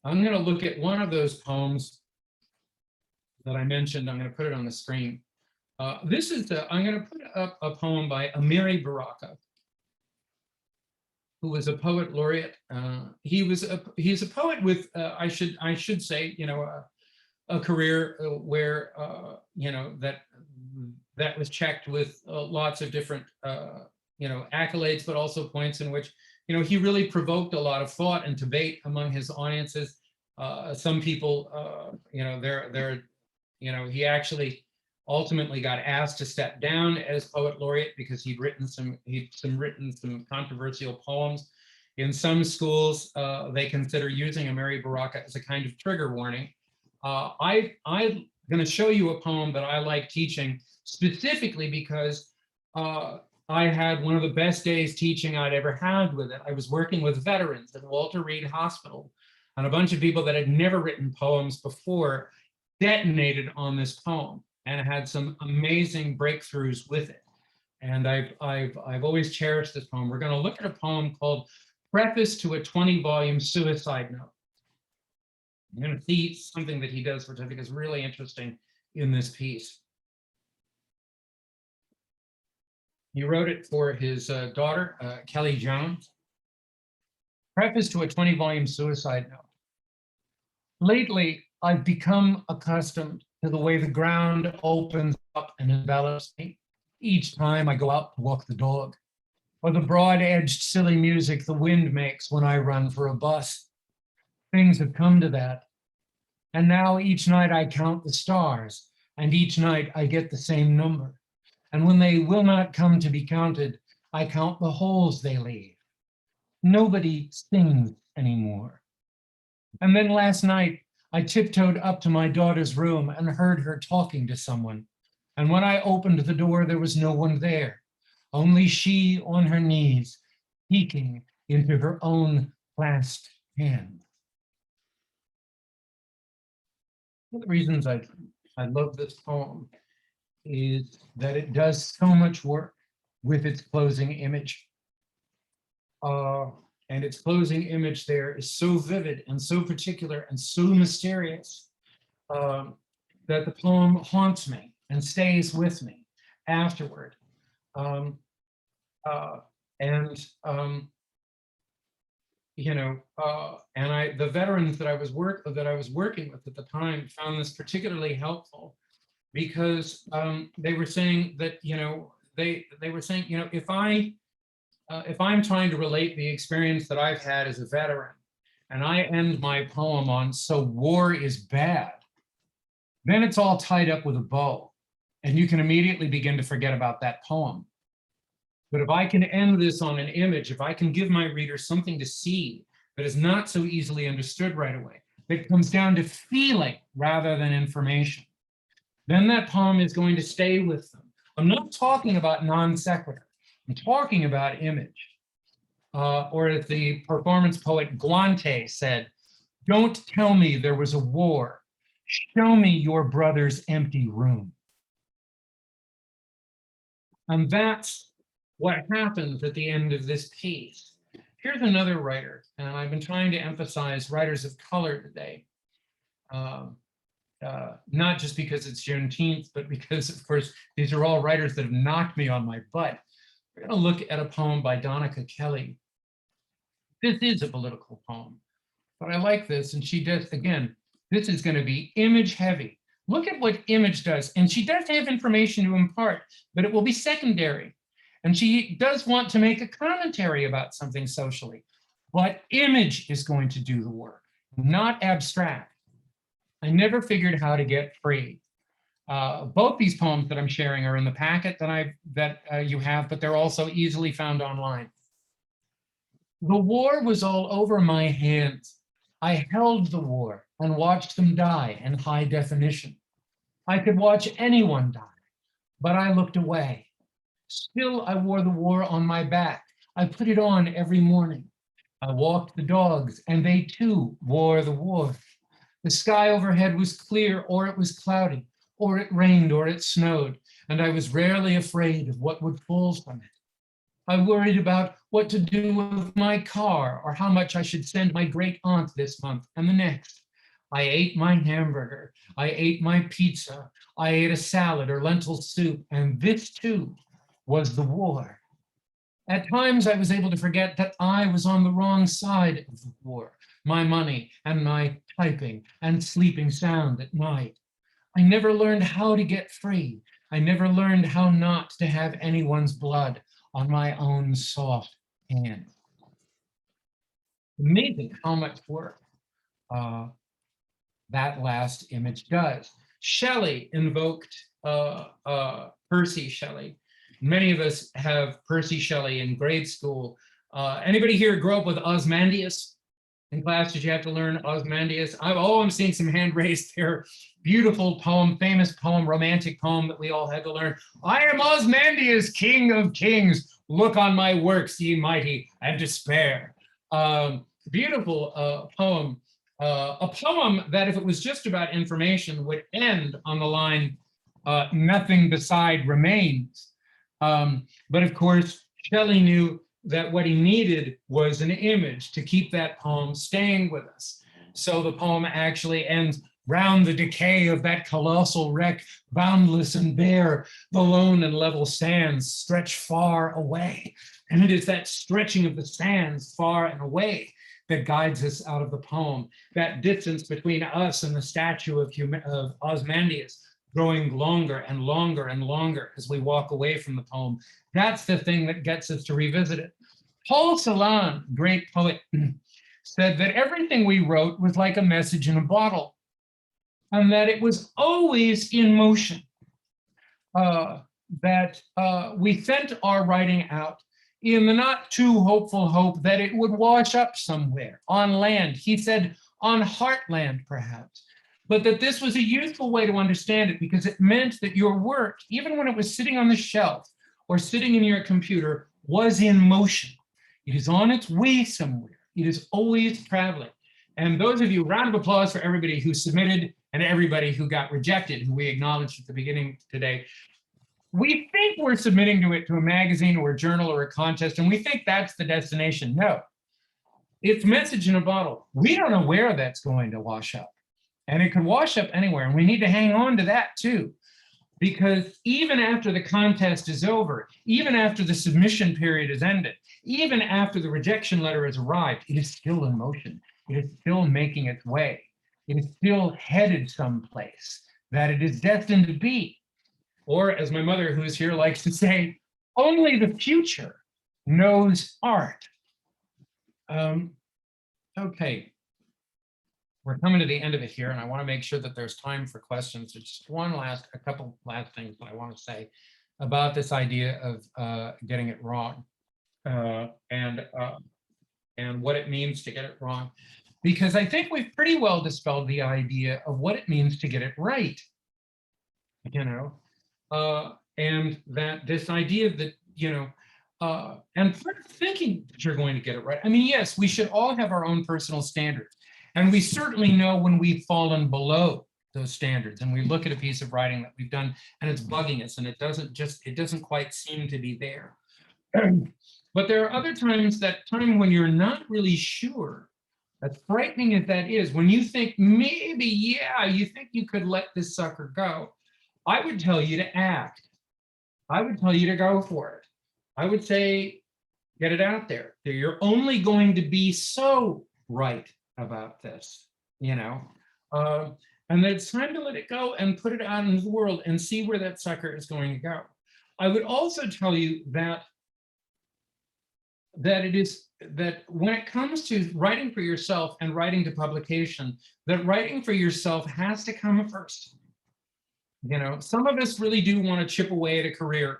I'm going to look at one of those poems that I mentioned. I'm going to put it on the screen. I'm going to put up a poem by Amiri Baraka, who was a poet laureate. He's a poet with I should say a career where that was checked with lots of different accolades, but also points in which he really provoked a lot of thought and debate among his audiences. Some people he actually ultimately got asked to step down as poet laureate because he'd written some controversial poems. In some schools, they consider using Amiri Baraka as a kind of trigger warning. I'm going to show you a poem that I like teaching specifically because I had one of the best days teaching I'd ever had with it. I was working with veterans at Walter Reed Hospital, and a bunch of people that had never written poems before detonated on this poem and had some amazing breakthroughs with it. And I've always cherished this poem. We're going to look at a poem called Preface to a 20-volume Suicide Note. You're going to see something that he does, which I think is really interesting in this piece. He wrote it for his daughter, Kelly Jones. Preface to a 20-volume Suicide Note. Lately, I've become accustomed to the way the ground opens up and envelops me each time I go out to walk the dog, or the broad-edged silly music the wind makes when I run for a bus. Things have come to that. And now each night I count the stars, and each night I get the same number. And when they will not come to be counted, I count the holes they leave. Nobody sings anymore. And then last night, I tiptoed up to my daughter's room and heard her talking to someone. And when I opened the door, there was no one there, only she on her knees, peeking into her own clasped hand. One of the reasons I love this poem is that it does so much work with its closing image. And its closing image there is so vivid and so particular and so mysterious that the poem haunts me and stays with me afterward. The veterans that I was working with at the time found this particularly helpful because they were saying that if I'm trying to relate the experience that I've had as a veteran, and I end my poem on "so war is bad," then it's all tied up with a bow, and you can immediately begin to forget about that poem. But if I can end this on an image, if I can give my readers something to see that is not so easily understood right away, that comes down to feeling rather than information, then that poem is going to stay with them. I'm not talking about non sequitur. I'm talking about image. Or as the performance poet Guante said, "Don't tell me there was a war. Show me your brother's empty room." And that's what happens at the end of this piece. Here's another writer, and I've been trying to emphasize writers of color today. Not just because it's Juneteenth, but because, of course, these are all writers that have knocked me on my butt. We're going to look at a poem by Donica Kelly. This is a political poem. but I like this. And she does, again, this is going to be image heavy. Look at what image does. And she does have information to impart, but it will be secondary. And she does want to make a commentary about something socially, but image is going to do the work, not abstract. I never figured how to get free. Both these poems that I'm sharing are in the packet that you have, but they're also easily found online. The war was all over my hands. I held the war and watched them die in high definition. I could watch anyone die, but I looked away. Still, I wore the war on my back. I put it on every morning. I walked the dogs, and they too wore the war. The sky overhead was clear, or it was cloudy, or it rained, or it snowed, and I was rarely afraid of what would fall from it. I worried about what to do with my car, or how much I should send my great aunt this month and the next. I ate my hamburger. I ate my pizza. I ate a salad or lentil soup, and this too was the war. At times, I was able to forget that I was on the wrong side of the war, my money and my typing and sleeping sound at night. I never learned how to get free. I never learned how not to have anyone's blood on my own soft hand. Amazing how much work that last image does. Shelley invoked Percy Shelley. Many of us have Percy Shelley in grade school. Anybody here grow up with Ozymandias? In class, did you have to learn Ozymandias? I'm seeing some hand raised there. Beautiful poem, famous poem, romantic poem that we all had to learn. I am Ozymandias, king of kings. Look on my works, ye mighty, and despair. Beautiful poem. A poem that, if it was just about information, would end on the line, nothing beside remains. But of course, Shelley knew that what he needed was an image to keep that poem staying with us. So the poem actually ends, round the decay of that colossal wreck, boundless and bare, the lone and level sands stretch far away. And it is that stretching of the sands far and away that guides us out of the poem. That distance between us and the statue of Ozymandias growing longer and longer and longer as we walk away from the poem. That's the thing that gets us to revisit it. Paul Celan, great poet, said that everything we wrote was like a message in a bottle, and that it was always in motion, that we sent our writing out in the not too hopeful hope that it would wash up somewhere on land. He said on heartland, perhaps. But that this was a useful way to understand it, because it meant that your work, even when it was sitting on the shelf or sitting in your computer, was in motion. It is on its way somewhere. It is always traveling. And those of you, round of applause for everybody who submitted and everybody who got rejected, who we acknowledged at the beginning today. We think we're submitting to a magazine or a journal or a contest, and we think that's the destination. No, it's message in a bottle. We don't know where that's going to wash up. And it could wash up anywhere. And we need to hang on to that too, because even after the contest is over, even after the submission period is ended, even after the rejection letter has arrived, it is still in motion. It is still making its way. It is still headed someplace that it is destined to be. Or, as my mother, who is here, likes to say, only the future knows art. Okay. We're coming to the end of it here, and I want to make sure that there's time for questions. There's just a couple last things that I want to say about this idea of getting it wrong, and what it means to get it wrong, because I think we've pretty well dispelled the idea of what it means to get it right, and that this idea that, and part of thinking that you're going to get it right. I mean, yes, we should all have our own personal standards. And we certainly know when we've fallen below those standards, and we look at a piece of writing that we've done and it's bugging us, and it doesn't quite seem to be there. But there are other times, that time when you're not really sure, as frightening as that is, when you think maybe, you think you could let this sucker go, I would tell you to act. I would tell you to go for it. I would say, get it out there. You're only going to be so right about this, you know? And that it's time to let it go and put it out into the world and see where that sucker is going to go. I would also tell you that that when it comes to writing for yourself and writing to publication, that writing for yourself has to come first. You know, some of us really do want to chip away at a career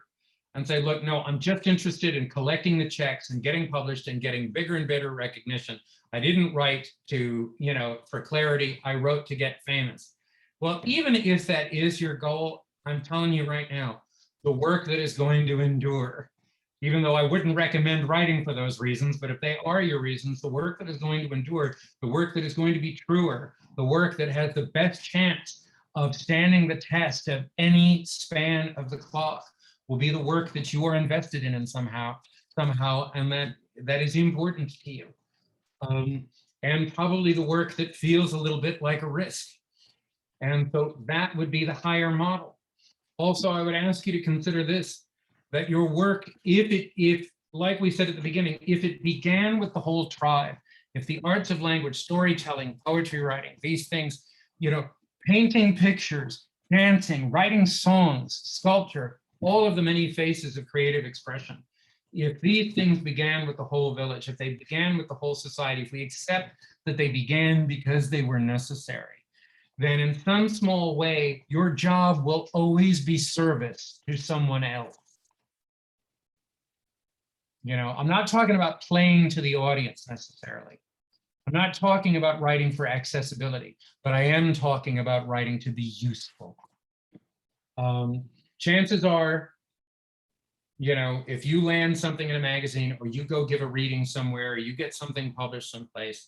and say, look, no, I'm just interested in collecting the checks and getting published and getting bigger and better recognition. I didn't write to, you know, for clarity, I wrote to get famous. Well, even if that is your goal, I'm telling you right now, the work that is going to endure, even though I wouldn't recommend writing for those reasons, but if they are your reasons, the work that is going to endure, the work that is going to be truer, the work that has the best chance of standing the test of any span of the clock will be the work that you are invested in somehow, and that is important to you. And probably the work that feels a little bit like a risk. And so that would be the higher model. Also, I would ask you to consider this, that your work, if like we said at the beginning, if it began with the whole tribe, if the arts of language, storytelling, poetry writing, these things, you know, painting pictures, dancing, writing songs, sculpture, all of the many faces of creative expression. If these things began with the whole village, if they began with the whole society, if we accept that they began because they were necessary, then in some small way, your job will always be service to someone else. You know, I'm not talking about playing to the audience necessarily. I'm not talking about writing for accessibility, but I am talking about writing to be useful. Chances are, you know, if you land something in a magazine or you go give a reading somewhere, or you get something published someplace,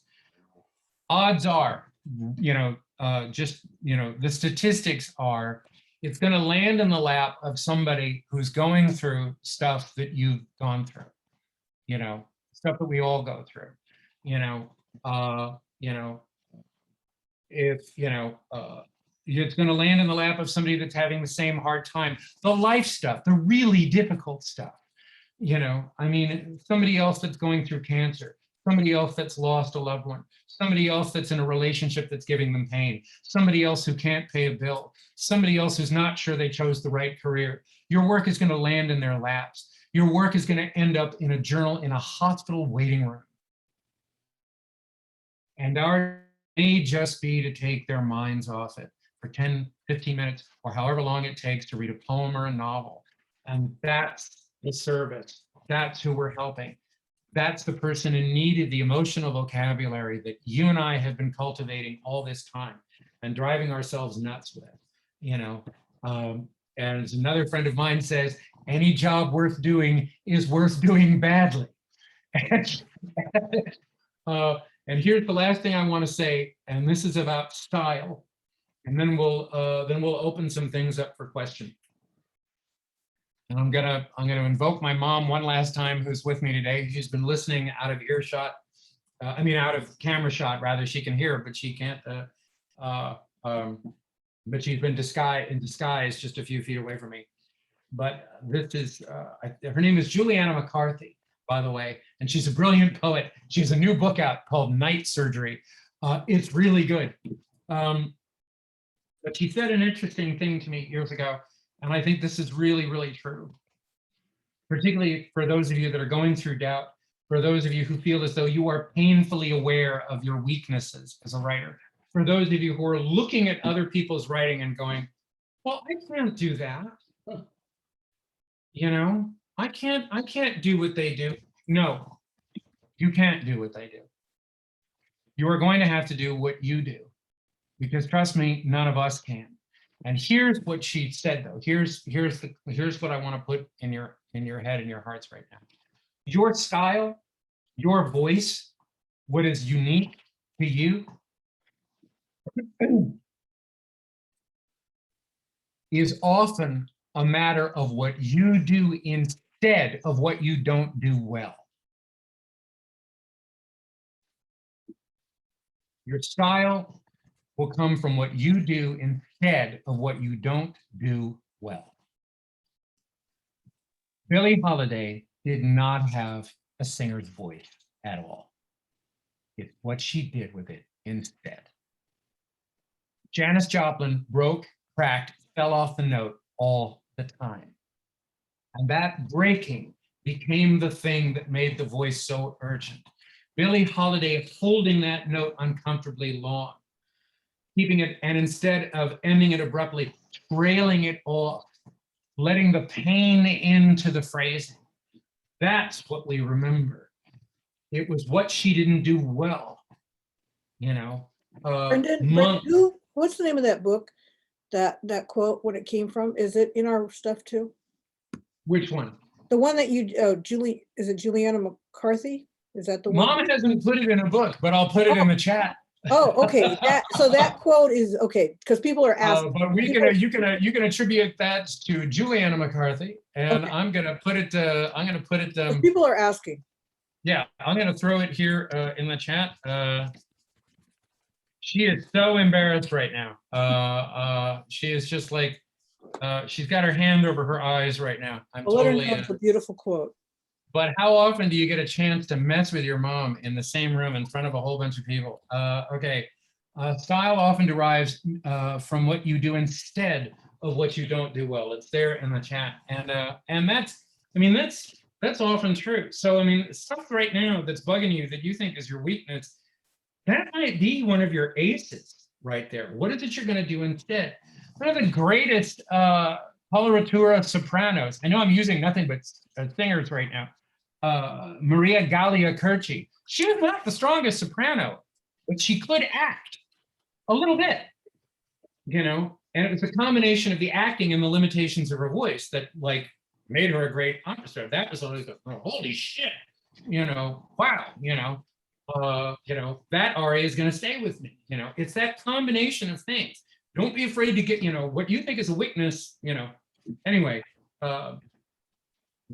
odds are, you know, the statistics are, it's going to land in the lap of somebody who's going through stuff that you've gone through, you know, stuff that we all go through, it's going to land in the lap of somebody that's having the same hard time, the life stuff, the really difficult stuff, you know, I mean, somebody else that's going through cancer, somebody else that's lost a loved one, somebody else that's in a relationship that's giving them pain, somebody else who can't pay a bill, somebody else who's not sure they chose the right career. Your work is going to land in their laps. Your work is going to end up in a journal in a hospital waiting room. And our may just be to take their minds off it for 10, 15 minutes, or however long it takes to read a poem or a novel. And that's the service. That's who we're helping. That's the person in need of the emotional vocabulary that you and I have been cultivating all this time and driving ourselves nuts with, you know. And as another friend of mine says, any job worth doing is worth doing badly. And here's the last thing I want to say, and this is about style, and then we'll open some things up for questions. And I'm gonna invoke my mom one last time, who's with me today. She's been listening out of earshot, out of camera shot rather. She can hear, but she can't. But she's been in disguise just a few feet away from me. But this is her name is Juliana McCarthy, by the way, and she's a brilliant poet. She has a new book out called Night Surgery. It's really good. But she said an interesting thing to me years ago, and I think this is really, really true, particularly for those of you that are going through doubt, for those of you who feel as though you are painfully aware of your weaknesses as a writer, for those of you who are looking at other people's writing and going, well, I can't do that. You know, I can't do what they do. No, you can't do what they do. You are going to have to do what you do, because trust me, none of us can. And here's what she said, though. Here's what I want to put in your head and your hearts right now. Your style, your voice, what is unique to you is often a matter of what you do instead of what you don't do well. Your style will come from what you do instead of what you don't do well. Billie Holiday did not have a singer's voice at all. It's what she did with it instead. Janis Joplin broke, cracked, fell off the note all the time. And that breaking became the thing that made the voice so urgent. Billie Holiday holding that note uncomfortably long, keeping it, and instead of ending it abruptly, trailing it off, letting the pain into the phrasing. That's what we remember. It was what she didn't do well, you know. Brendan, what's the name of that book? That quote, what it came from? Is it in our stuff too? Which one? The one that you, is it Juliana McCarthy? Is that the one? Mom hasn't put it in a book, but I'll put it in the chat. Oh, okay. So that quote is okay because people are asking. But you can attribute that to Juliana McCarthy, and Okay. I'm gonna put it. People are asking. Yeah, I'm gonna throw it here in the chat. She is so embarrassed right now. She is just like, she's got her hand over her eyes right now. I'm Well, let her totally. know it's a beautiful quote. But how often do you get a chance to mess with your mom in the same room in front of a whole bunch of people? Okay, style often derives from what you do instead of what you don't do well. It's there in the chat, and that's, I mean, that's often true. So I mean, stuff right now that's bugging you that you think is your weakness, that might be one of your aces right there. What is it you're going to do instead? One of the greatest coloratura sopranos. I know I'm using nothing but singers right now. Maria Gallia Curci. She was not the strongest soprano, but she could act a little bit, you know, and it was a combination of the acting and the limitations of her voice that like made her a great opera star. That was always like, oh, holy shit, you know, wow, you know, that aria is going to stay with me. You know, it's that combination of things. Don't be afraid to get, you know, what you think is a weakness, you know, anyway,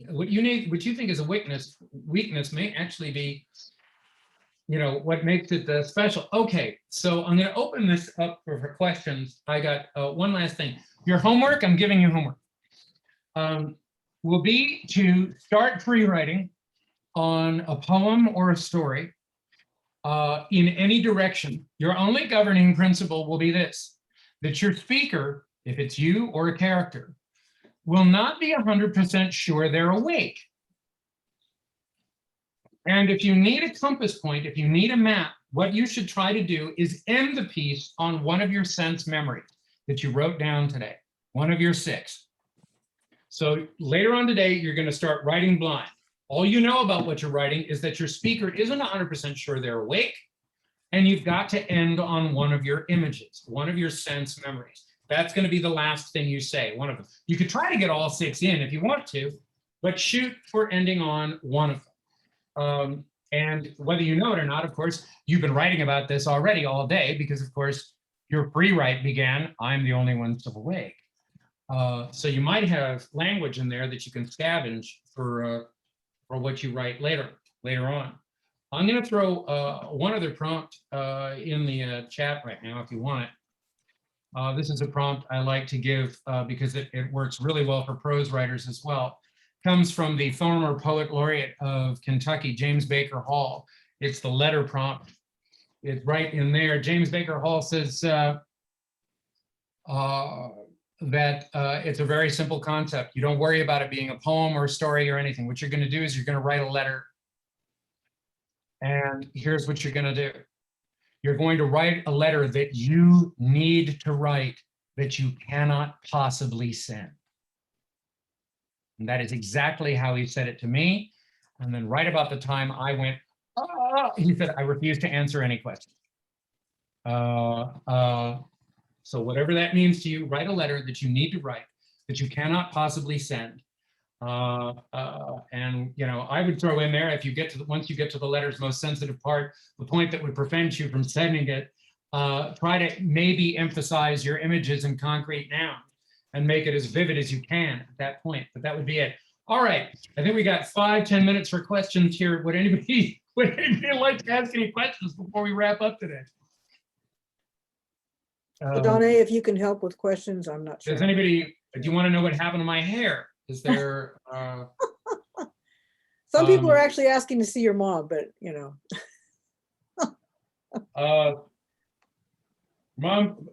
what you think is a weakness may actually be, you know, what makes it special. Okay, so I'm going to open this up for questions. I got one last thing. Your homework, I'm giving you homework, will be to start free writing on a poem or a story in any direction. Your only governing principle will be this, that your speaker, if it's you or a character, will not be 100% sure they're awake. And if you need a compass point, if you need a map, what you should try to do is end the piece on one of your sense memories that you wrote down today, one of your 6. So later on today, you're going to start writing blind. All you know about what you're writing is that your speaker isn't 100% sure they're awake, and you've got to end on one of your images, one of your sense memories. That's going to be the last thing you say, one of them. You could try to get all 6 in if you want to, but shoot for ending on one of them. And whether you know it or not, of course, you've been writing about this already all day because, of course, your free write began, I'm the only one still awake. So you might have language in there that you can scavenge for what you write later on. I'm going to throw one other prompt in the chat right now if you want it. This is a prompt I like to give because it works really well for prose writers as well. Comes from the former poet laureate of Kentucky, James Baker Hall. It's the letter prompt. It's right in there. James Baker Hall says that it's a very simple concept. You don't worry about it being a poem or a story or anything. What you're going to do is you're going to write a letter. And here's what you're going to do. You're going to write a letter that you need to write that you cannot possibly send. And that is exactly how he said it to me. And then right about the time I went, he said, I refuse to answer any questions. So whatever that means to you, write a letter that you need to write, that you cannot possibly send. And you know, I would throw in there, if you get to once you get to the letter's most sensitive part, the point that would prevent you from sending it, try to maybe emphasize your images in concrete nouns and make it as vivid as you can at that point. But that would be it. All right, I think we got 5-10 minutes for questions here. Would anybody like to ask any questions before we wrap up today? Donna, if you can help with questions, I'm not sure. Does anybody, do you want to know what happened to my hair? Is there some people are actually asking to see your mom, but you know. Mom,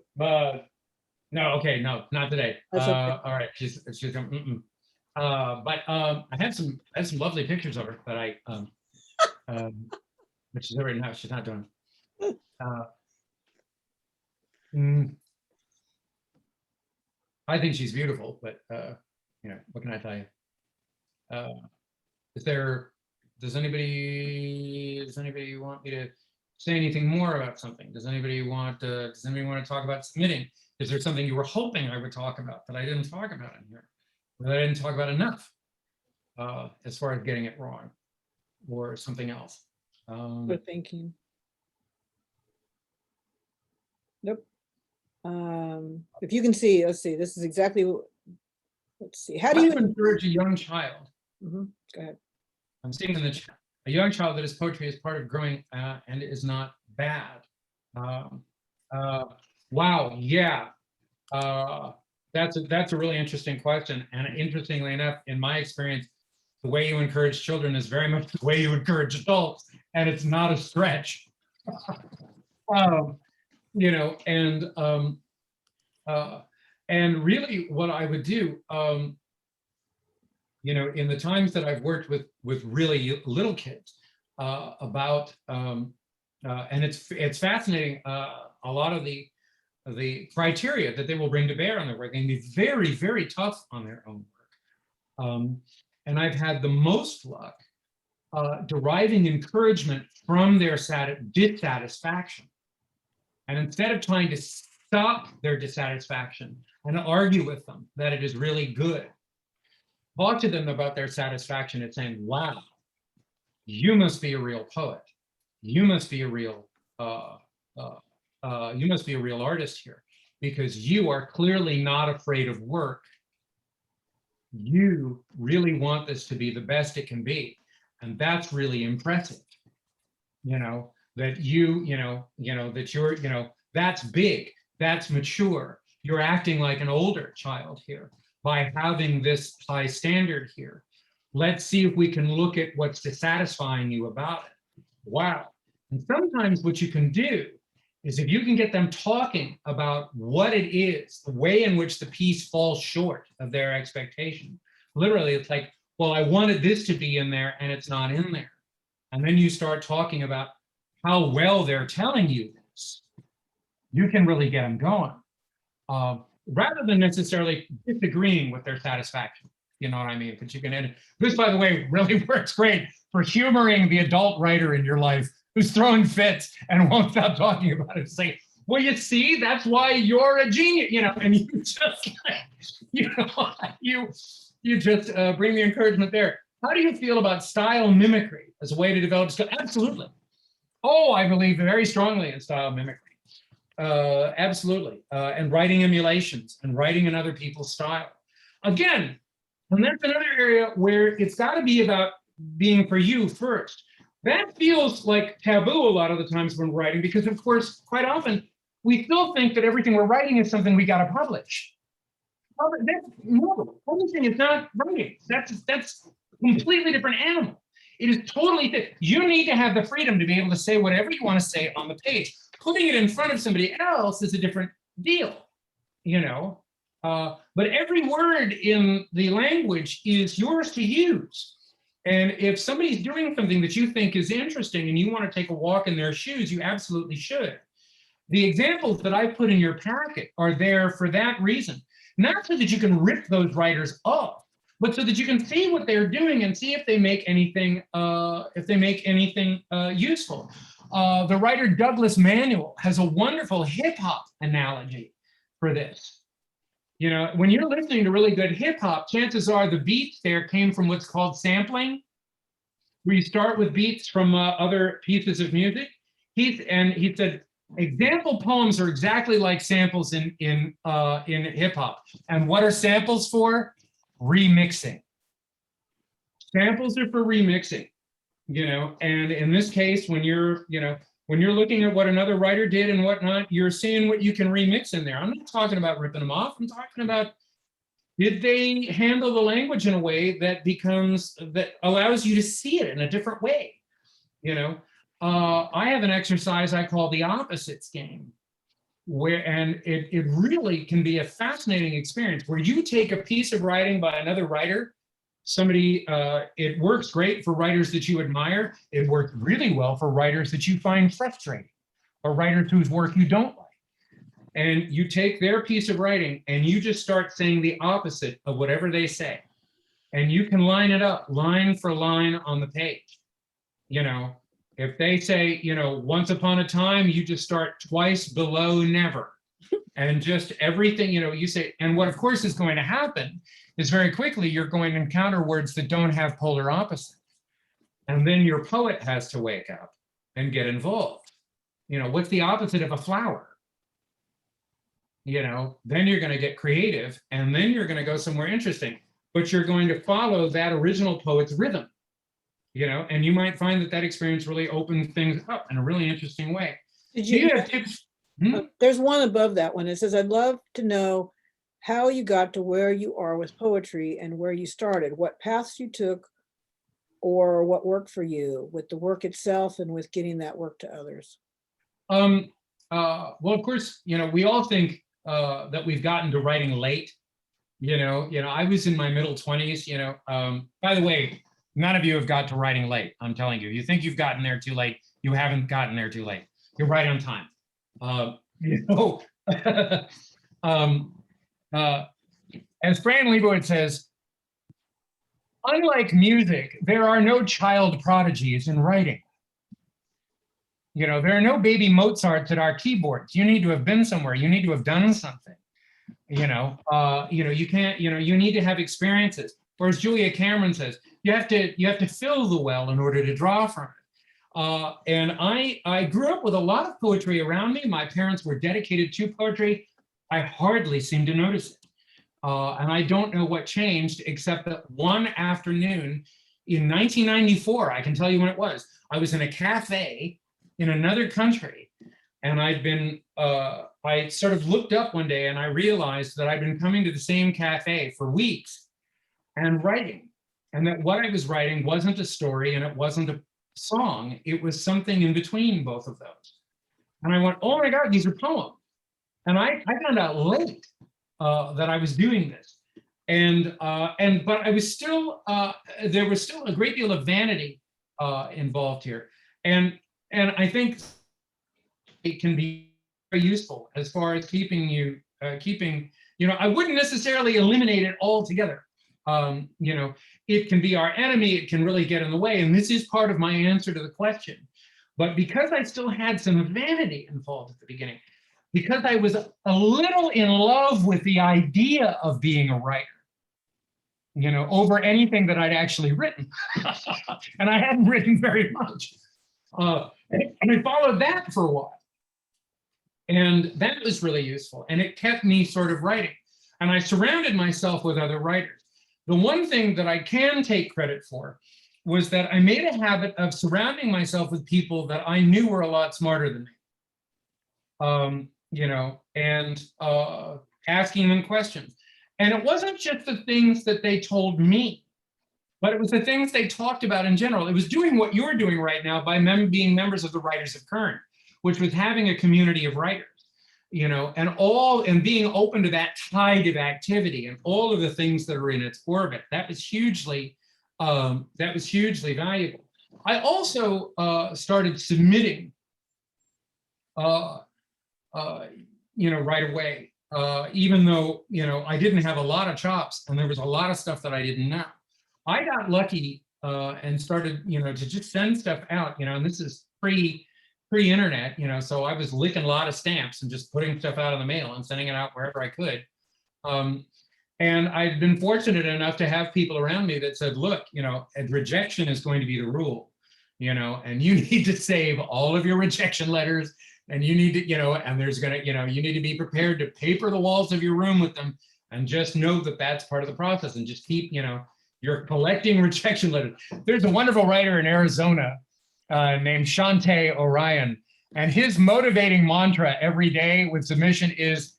no, okay, no, not today. That's okay. All right, she's going, but I have some lovely pictures of her that but she's over now. She's not doing. I think she's beautiful, but you know, what can I tell you? Does anybody want me to say anything more about something? Does anybody want to talk about submitting? Is there something you were hoping I would talk about that I didn't talk about in here? That I didn't talk about enough as far as getting it wrong or something else? We're thinking. Nope. If you can see, let's see, this is exactly what, let's see. How do you encourage a young child? Go ahead. I'm seeing in the chat, a young child that is poetry is part of growing and is not bad. Wow, yeah. That's a really interesting question. And interestingly enough, in my experience, the way you encourage children is very much the way you encourage adults, and it's not a stretch. You know, and really what I would do, you know, in the times that I've worked with really little kids about, and it's fascinating, a lot of the criteria that they will bring to bear on their work, they can be very, very tough on their own work. And I've had the most luck deriving encouragement from their dissatisfaction. And instead of trying to stop their dissatisfaction and argue with them that it is really good, talk to them about their satisfaction and saying, wow, you must be a real poet. You must be a real artist here, because you are clearly not afraid of work. You really want this to be the best it can be. And that's really impressive. You know, that that you're, that's big, that's mature. You're acting like an older child here by having this high standard here. Let's see if we can look at what's dissatisfying you about it. Wow. And sometimes what you can do is, if you can get them talking about what it is, the way in which the piece falls short of their expectation. Literally, it's like, well, I wanted this to be in there and it's not in there. And then you start talking about how well they're telling you this. You can really get them going, rather than necessarily disagreeing with their satisfaction. You know what I mean? But you can end. This, by the way, really works great for humoring the adult writer in your life who's throwing fits and won't stop talking about it. Say, well, you see, that's why you're a genius, and you just, you just bring the encouragement there. How do you feel about style mimicry as a way to develop skill? Absolutely. Oh, I believe very strongly in style mimicry. Absolutely. And writing emulations and writing in other people's style. Again, and that's another area where it's got to be about being for you first. That feels like taboo a lot of the times when writing, because of course, quite often, we still think that everything we're writing is something we got to publish. No, publishing is not writing. That's a completely different animal. It is totally different. You need to have the freedom to be able to say whatever you want to say on the page. Putting it in front of somebody else is a different deal, but every word in the language is yours to use. And if somebody's doing something that you think is interesting and you want to take a walk in their shoes, you absolutely should. The examples that I put in your packet are there for that reason, not so that you can rip those writers off, but so that you can see what they're doing and see if they make anything, useful. The writer Douglas Manuel has a wonderful hip hop analogy for this. When you're listening to really good hip hop, chances are the beats there came from what's called sampling, where you start with beats from other pieces of music. He said, example poems are exactly like samples in hip hop. And what are samples for? Remixing. Samples are for remixing, and in this case, when you're looking at what another writer did and whatnot, you're seeing what you can remix in there. I'm not talking about ripping them off. I'm talking about, did they handle the language in a way that allows you to see it in a different way? I have an exercise I call the opposites game, and it really can be a fascinating experience where you take a piece of writing by another writer, somebody, it works great for writers that you admire. It worked really well for writers that you find frustrating or writers whose work you don't like. And you take their piece of writing and you just start saying the opposite of whatever they say. And you can line it up line for line on the page. You know, if they say, you know, once upon a time, you just start twice below never. And just everything, you know, you say, and what of course is going to happen is very quickly you're going to encounter words that don't have polar opposites. And then your poet has to wake up and get involved. You know, what's the opposite of a flower? You know, then you're going to get creative and then you're going to go somewhere interesting, but you're going to follow that original poet's rhythm, you know, and you might find that that experience really opens things up in a really interesting way. Did Do you you, have tips? Hmm? there's one above that one. It says, I'd love to know how you got to where you are with poetry and where you started, what paths you took, or what worked for you with the work itself and with getting that work to others. Well, of course, you know, we all think that we've gotten to writing late. You know, I was in my middle 20s, you know, by the way, none of you have got to writing late. I'm telling you, you think you've gotten there too late. You haven't gotten there too late. You're right on time. You know, as Fran Lebowitz says, unlike music, there are no child prodigies in writing. You know, there are no baby Mozarts at our keyboards. You need to have been somewhere. You need to have done something. You know, you can't, you know, you need to have experiences. Or as Julia Cameron says, you have to fill the well in order to draw from it. And I grew up with a lot of poetry around me. My parents were dedicated to poetry. I hardly seemed to notice it. And I don't know what changed, except that one afternoon in 1994, I can tell you when it was, I was in a cafe in another country. And I sort of looked up one day and I realized that I'd been coming to the same cafe for weeks and writing. And that what I was writing wasn't a story and it wasn't a song, it was something in between both of those. And I went, oh my God, these are poems. And I found out late that I was doing this. But I was still, there was still a great deal of vanity involved here. And I think it can be very useful as far as keeping, you know, I wouldn't necessarily eliminate it altogether. You know, it can be our enemy, it can really get in the way. And this is part of my answer to the question. But because I still had some vanity involved at the beginning, because I was a little in love with the idea of being a writer, you know, over anything that I'd actually written. And I hadn't written very much. And I followed that for a while. And that was really useful. And it kept me sort of writing. And I surrounded myself with other writers. The one thing that I can take credit for was that I made a habit of surrounding myself with people that I knew were a lot smarter than me. You know, and asking them questions. And it wasn't just the things that they told me, but it was the things they talked about in general. It was doing what you're doing right now by being members of the Writers of Kern, which was having a community of writers, you know, and being open to that tide of activity and all of the things that are in its orbit. That was hugely valuable. I also started submitting, you know, right away, even though, you know, I didn't have a lot of chops and there was a lot of stuff that I didn't know. I got lucky and started, you know, to just send stuff out, you know, and this is pre-internet, you know, so I was licking a lot of stamps and just putting stuff out in the mail and sending it out wherever I could. And I've been fortunate enough to have people around me that said, look, you know, rejection is going to be the rule, you know, and you need to save all of your rejection letters. And you need to, you know, and there's gonna, you know, you need to be prepared to paper the walls of your room with them and just know that that's part of the process and just keep, you know, you're collecting rejection letters. There's a wonderful writer in Arizona named Shantae Orion, and his motivating mantra every day with submission is,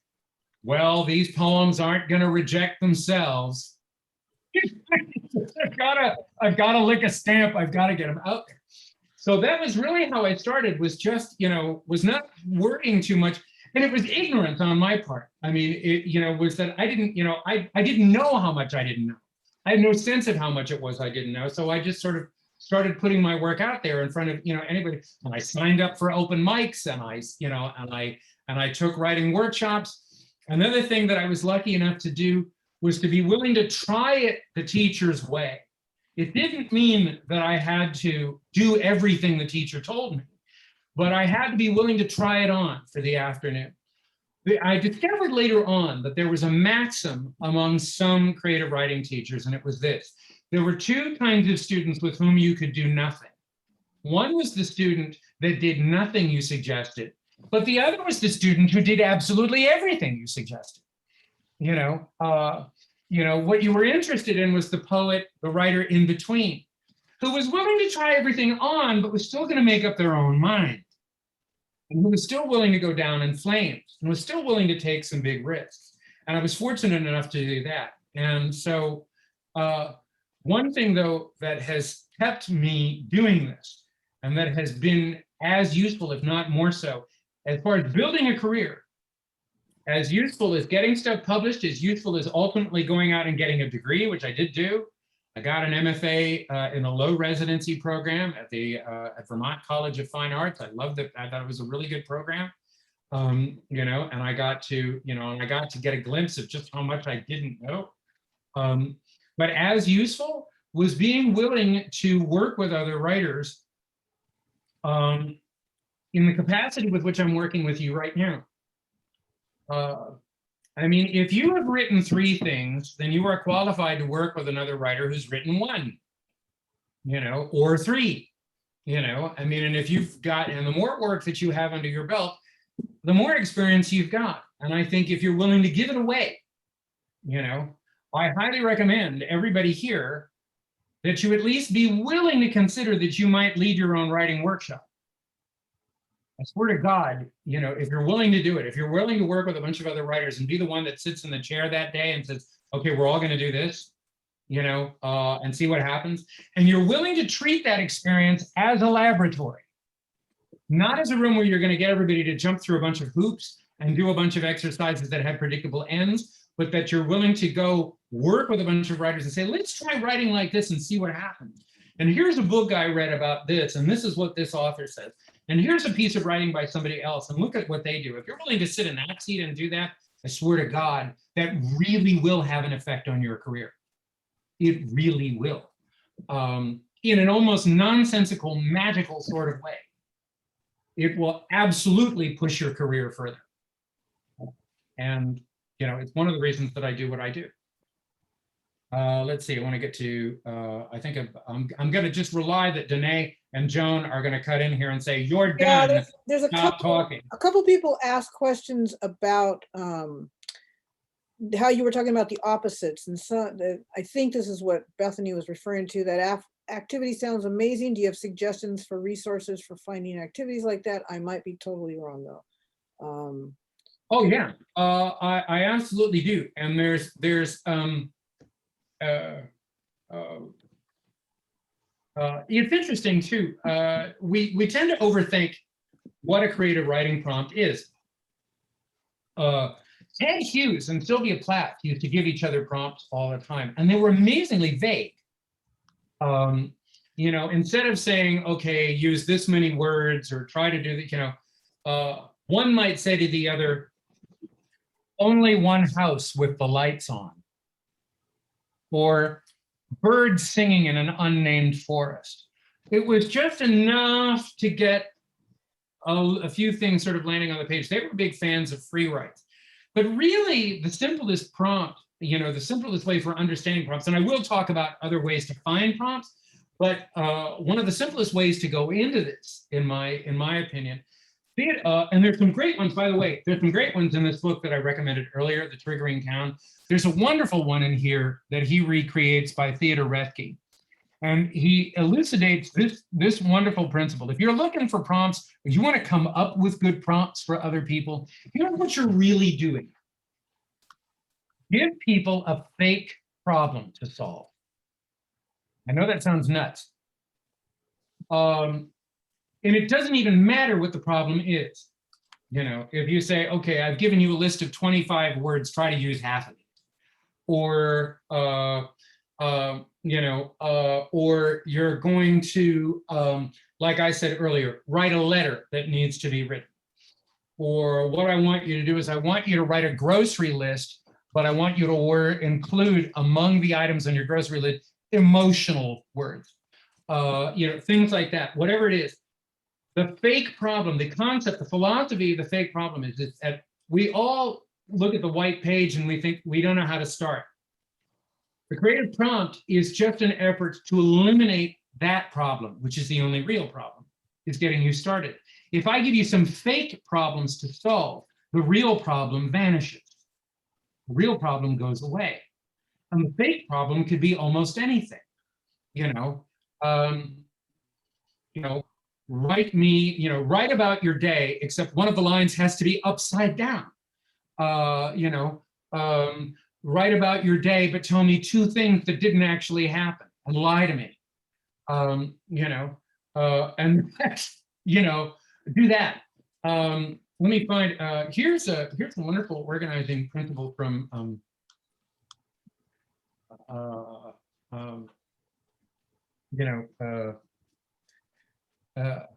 well, these poems aren't gonna reject themselves. I've gotta lick a stamp, I've gotta get them out there. So that was really how I started, was just, was not worrying too much. And it was ignorance on my part. I mean, it, was that I didn't, I didn't know how much I didn't know. I had no sense of how much it was I didn't know. So I just sort of started putting my work out there in front of, anybody. And I signed up for open mics, and I took writing workshops. Another thing that I was lucky enough to do was to be willing to try it the teacher's way. It didn't mean that I had to do everything the teacher told me, but I had to be willing to try it on for the afternoon. I discovered later on that there was a maxim among some creative writing teachers, and it was this. There were two kinds of students with whom you could do nothing. One was the student that did nothing you suggested, but the other was the student who did absolutely everything you suggested. What you were interested in was the poet, the writer in between, who was willing to try everything on, but was still going to make up their own mind, and who was still willing to go down in flames, and was still willing to take some big risks. And I was fortunate enough to do that. And so one thing, though, that has kept me doing this, and that has been as useful, if not more so, as far as building a career, as useful as getting stuff published, as useful as ultimately going out and getting a degree, which I did do. I got an MFA in a low residency program at the at Vermont College of Fine Arts. I loved it. I thought it was a really good program. And I got to, get a glimpse of just how much I didn't know. But as useful was being willing to work with other writers in the capacity with which I'm working with you right now. I mean, if you have written 3 things, then you are qualified to work with another writer who's written 1, or 3, I mean, and if you've got, and the more work that you have under your belt, the more experience you've got. And I think if you're willing to give it away, I highly recommend everybody here that you at least be willing to consider that you might lead your own writing workshop. I swear to God, if you're willing to do it, if you're willing to work with a bunch of other writers and be the one that sits in the chair that day and says, okay, we're all going to do this, and see what happens. And you're willing to treat that experience as a laboratory, not as a room where you're going to get everybody to jump through a bunch of hoops and do a bunch of exercises that have predictable ends, but that you're willing to go work with a bunch of writers and say, let's try writing like this and see what happens. And here's a book I read about this, and this is what this author says. And here's a piece of writing by somebody else, and look at what they do. If you're willing to sit in that seat and do that, I swear to God, that really will have an effect on your career. It really will. In an almost nonsensical, magical sort of way. It will absolutely push your career further. And, it's one of the reasons that I do what I do. Let's see, I want to get to, I think I'm going to just rely that Danae and Joan are going to cut in here and say, you're done. Yeah, there's a Stop talking. couple people asked questions about how you were talking about the opposites. And so I think this is what Bethany was referring to, that activity sounds amazing. Do you have suggestions for resources for finding activities like that? I might be totally wrong though. Oh yeah, I absolutely do. And there's it's interesting too. We tend to overthink what a creative writing prompt is. Ted Hughes and Sylvia Plath used to give each other prompts all the time, and they were amazingly vague. Instead of saying, okay, use this many words or try to do that, one might say to the other, only one house with the lights on, or birds singing in an unnamed forest. It was just enough to get a few things sort of landing on the page. They were big fans of free writes. But really, the simplest prompt, the simplest way for understanding prompts, and I will talk about other ways to find prompts, but one of the simplest ways to go into this, in my opinion, and there's some great ones, by the way, there's some great ones in this book that I recommended earlier, The Triggering Town. There's a wonderful one in here that he recreates by Theodore Roethke. And he elucidates this wonderful principle. If you're looking for prompts, if you want to come up with good prompts for other people, here's what you're really doing. Give people a fake problem to solve. I know that sounds nuts. And it doesn't even matter what the problem is. You know, if you say, okay, I've given you a list of 25 words, try to use half of it. Or, or you're going to, like I said earlier, write a letter that needs to be written. Or what I want you to do is I want you to write a grocery list, but I want you to include among the items on your grocery list emotional words. Things like that, whatever it is. The fake problem, the concept, the philosophy of the fake problem is that we all look at the white page and we think we don't know how to start. The creative prompt is just an effort to eliminate that problem, which is the only real problem, is getting you started. If I give you some fake problems to solve, the real problem vanishes. The real problem goes away. And the fake problem could be almost anything. Write about your day, except one of the lines has to be upside down. Write about your day, but tell me 2 things that didn't actually happen and lie to me. And do that. Let me find, here's a wonderful organizing principle from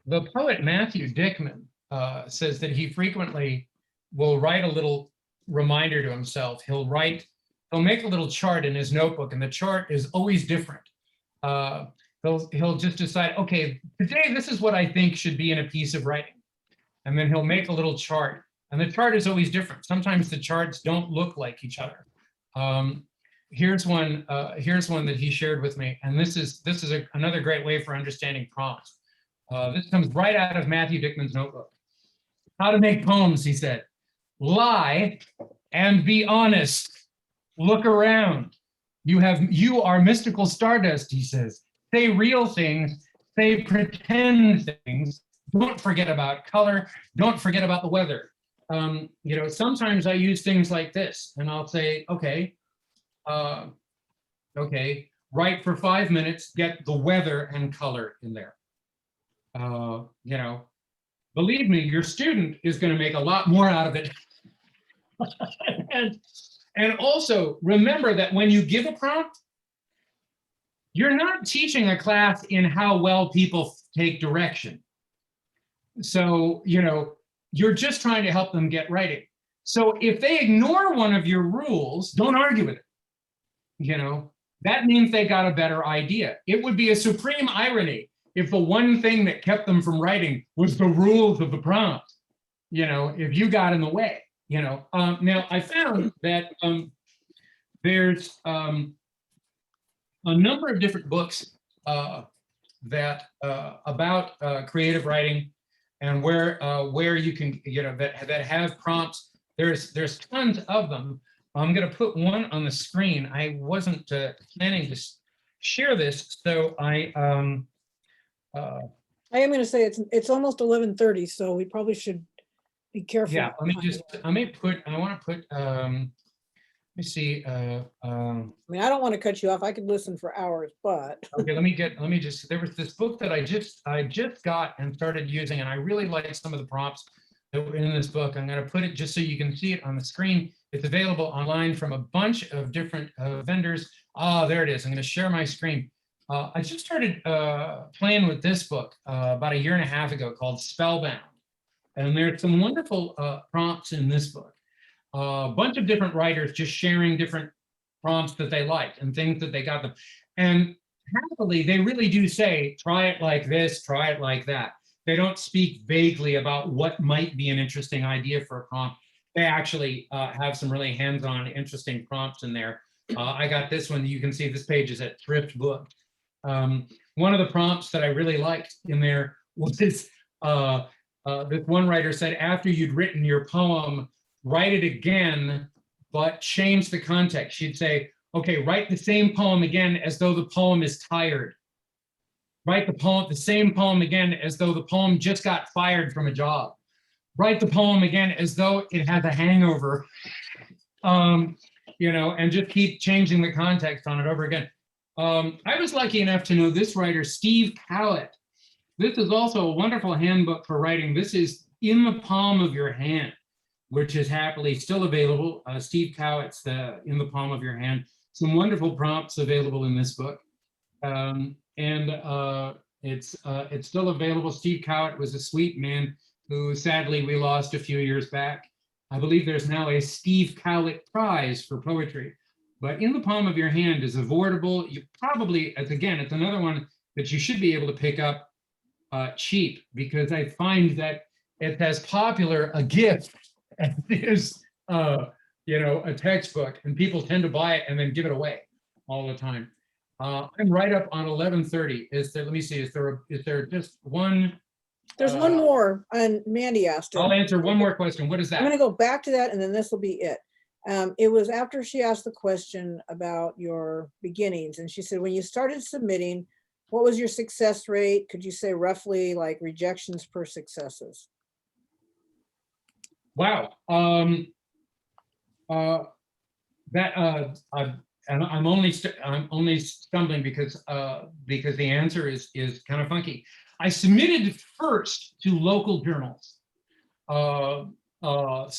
the poet Matthew Dickman says that he frequently will write a little reminder to himself. He'll make a little chart in his notebook, and the chart is always different. He'll just decide, okay, today this is what I think should be in a piece of writing. And then he'll make a little chart, and the chart is always different. Sometimes the charts don't look like each other. Here's one that he shared with me, and this is another great way for understanding prompts. This comes right out of Matthew Dickman's notebook. How to make poems, he said. Lie and be honest. Look around. You are mystical stardust, he says. Say real things, say pretend things. Don't forget about color. Don't forget about the weather. Sometimes I use things like this, and I'll say, okay, write for 5 minutes, get the weather and color in there. Believe me, your student is going to make a lot more out of it. and also remember that when you give a prompt, you're not teaching a class in how well people take direction. So, you're just trying to help them get writing. So if they ignore one of your rules, don't argue with it. That means they got a better idea. It would be a supreme irony if the one thing that kept them from writing was the rules of the prompt, if you got in the way, Now, I found that there's a number of different books that about creative writing, and where you can, that have prompts. There's tons of them. I'm going to put one on the screen. I wasn't planning to share this, so I am going to say it's almost 11:30, so we probably should be careful. Yeah, let me see. I don't want to cut you off. I could listen for hours, but okay. There was this book that I just got and started using, and I really like some of the prompts that were in this book. I'm going to put it just so you can see it on the screen. It's available online from a bunch of different vendors. There it is. I'm going to share my screen. I just started playing with this book about 1.5 years ago called Spellbound. And there's some wonderful prompts in this book. A bunch of different writers just sharing different prompts that they liked and things that they got them. And happily, they really do say, try it like this, try it like that. They don't speak vaguely about what might be an interesting idea for a prompt. They actually have some really hands-on, interesting prompts in there. I got this one. You can see this page is at Thrift Book. One of the prompts that I really liked in there was this one writer said, after you'd written your poem, write it again, but change the context. She'd say, okay, write the same poem again as though the poem is tired. Write the same poem again as though the poem just got fired from a job. Write the poem again as though it has a hangover, and just keep changing the context on it over again. I was lucky enough to know this writer, Steve Cowett, This is also a wonderful handbook for writing. This is In the Palm of Your Hand, which is happily still available. Steve Cowett's the In the Palm of Your Hand. Some wonderful prompts available in this book. It's still available. Steve Cowett was a sweet man who sadly we lost a few years back. I believe there's now a Steve Cowett Prize for poetry. But In the Palm of Your Hand is affordable. You probably, it's another one that you should be able to pick up cheap, because I find that it's as popular a gift as it is, a textbook, and people tend to buy it and then give it away all the time. I'm right up on 11:30. Is there? Let me see. Is there just one? There's one more, and Mandy asked it. I'll answer one more question. What is I'm going that? to go back to that, and then this will be it. It was after she asked the question about your beginnings, and she said, when you started submitting, what was your success rate? Could you say roughly like rejections per successes? Wow. And I'm only stumbling because the answer is kind of funky. I submitted first to local journals. So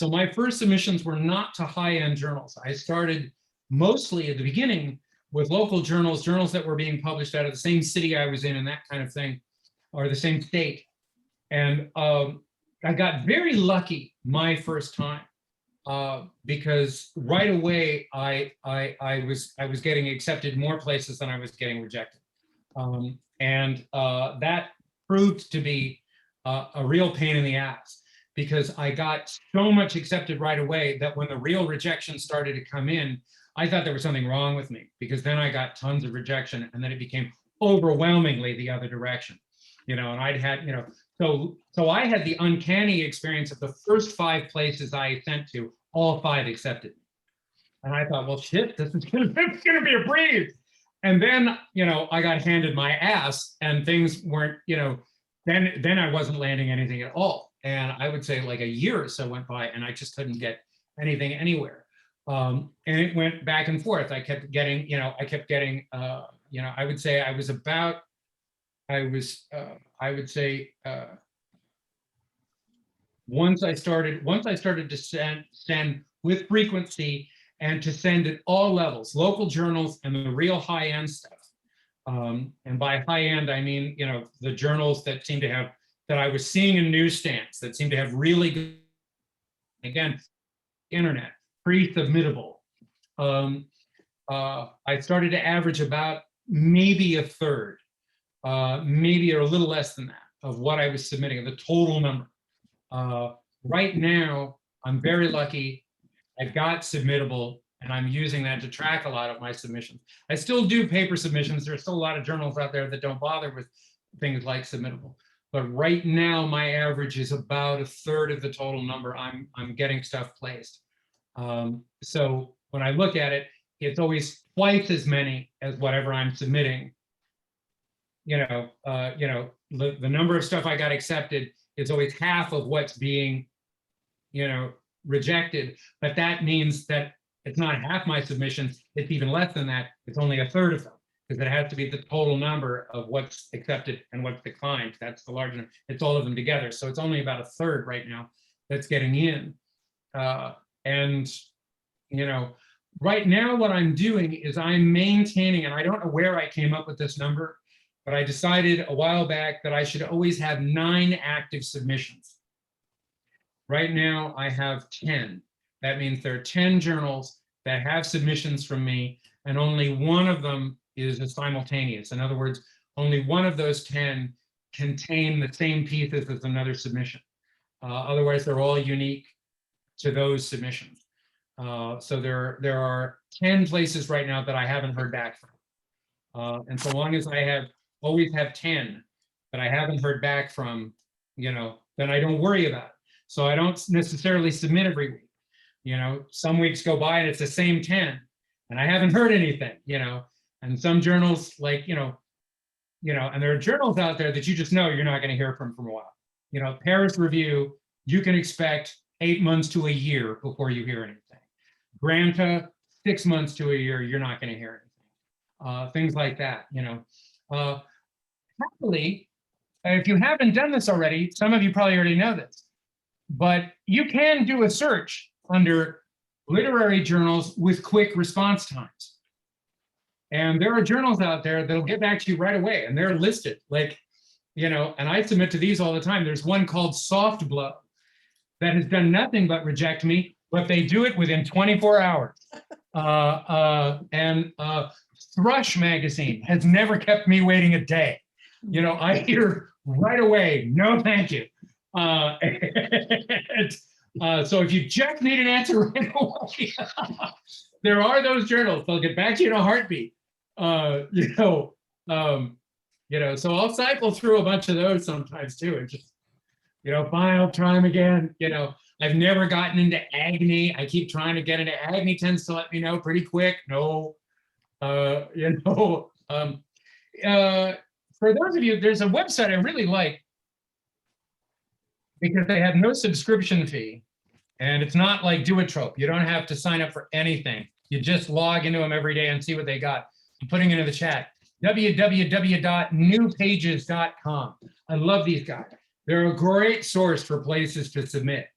my first submissions were not to high-end journals. I started mostly at the beginning with local journals that were being published out of the same city I was in and that kind of thing, or the same state. And I got very lucky my first time because right away I was getting accepted more places than I was getting rejected. That proved to be a real pain in the ass, because I got so much accepted right away that when the real rejection started to come in, I thought there was something wrong with me, because then I got tons of rejection, and then it became overwhelmingly the other direction, and I'd had, so I had the uncanny experience of the first 5 places I sent to, all 5 accepted me. And I thought, well, shit, this is gonna be a breeze. And then, I got handed my ass, and things weren't, then I wasn't landing anything at all. And I would say like a year or so went by, and I just couldn't get anything anywhere. And it went back and forth. I kept getting, I would say I was about, I would say, once I started to send with frequency, and to send at all levels, local journals and the real high-end stuff. And by high-end, I mean, the journals that seem to have, that I was seeing in newsstands, that seem to have really good, again, internet, pre-submittable. I started to average about maybe a third, maybe a little less than that, of what I was submitting, of the total number. Right now, I'm very lucky. I've got submittable, and I'm using that to track a lot of my submissions. I still do paper submissions. There's still a lot of journals out there that don't bother with things like submittable. But right now, my average is about a third of the total number I'm getting stuff placed. So when I look at it, it's always twice as many as whatever I'm submitting. The number of stuff I got accepted is always half of what's being, rejected. But that means that it's not half my submissions, it's even less than that. It's only a third of them, because it has to be the total number of what's accepted and what's declined. That's the large number. It's all of them together. So it's only about a third right now that's getting in. Right now what I'm doing is I'm maintaining, and I don't know where I came up with this number, but I decided a while back that I should always have 9 active submissions. Right now I have 10. That means there are 10 journals that have submissions from me, and only one of them is a simultaneous. In other words, only one of those 10 contain the same pieces as another submission. Otherwise, they're all unique to those submissions. So there are 10 places right now that I haven't heard back from. And so long as I always have 10 that I haven't heard back from, then I don't worry about it. So I don't necessarily submit every week. Some weeks go by and it's the same 10 and I haven't heard anything, and some journals like, and there are journals out there that you just know you're not going to hear from for a while. Paris Review, you can expect 8 months to a year before you hear anything. Granta, 6 months to a year, you're not going to hear anything. Things like that, Happily, If you haven't done this already, some of you probably already know this, but you can do a search under literary journals with quick response times. And there are journals out there that'll get back to you right away, and they're listed. Like, you know, and I submit to these all the time. There's one called Soft Blow that has done nothing but reject me, but they do it within 24 hours. Thrush magazine has never kept me waiting a day. You know, I hear right away, no, thank you. So if you just need an answer right away, there are those journals. They'll get back to you in a heartbeat. So I'll cycle through a bunch of those sometimes too. And just, fine, I'll try them again. I've never gotten into Agni. I keep trying to get into Agni, tends to let me know pretty quick. No, for those of you, there's a website I really like because they have no subscription fee, and it's not like Duotrope. You don't have to sign up for anything. You just log into them every day and see what they got. I'm putting it in the chat. www.newpages.com. I love these guys. They're a great source for places to submit.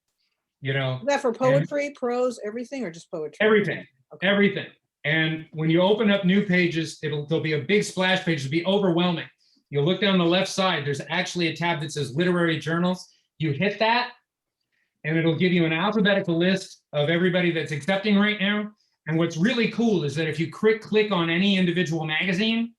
Is that for poetry, prose, everything, or just poetry? Everything, okay. Everything. And when you open up New Pages, there'll be a big splash page. It'll be overwhelming. You'll look down the left side. There's actually a tab that says literary journals. You hit that, and it'll give you an alphabetical list of everybody that's accepting right now. And what's really cool is that if you click on any individual magazine,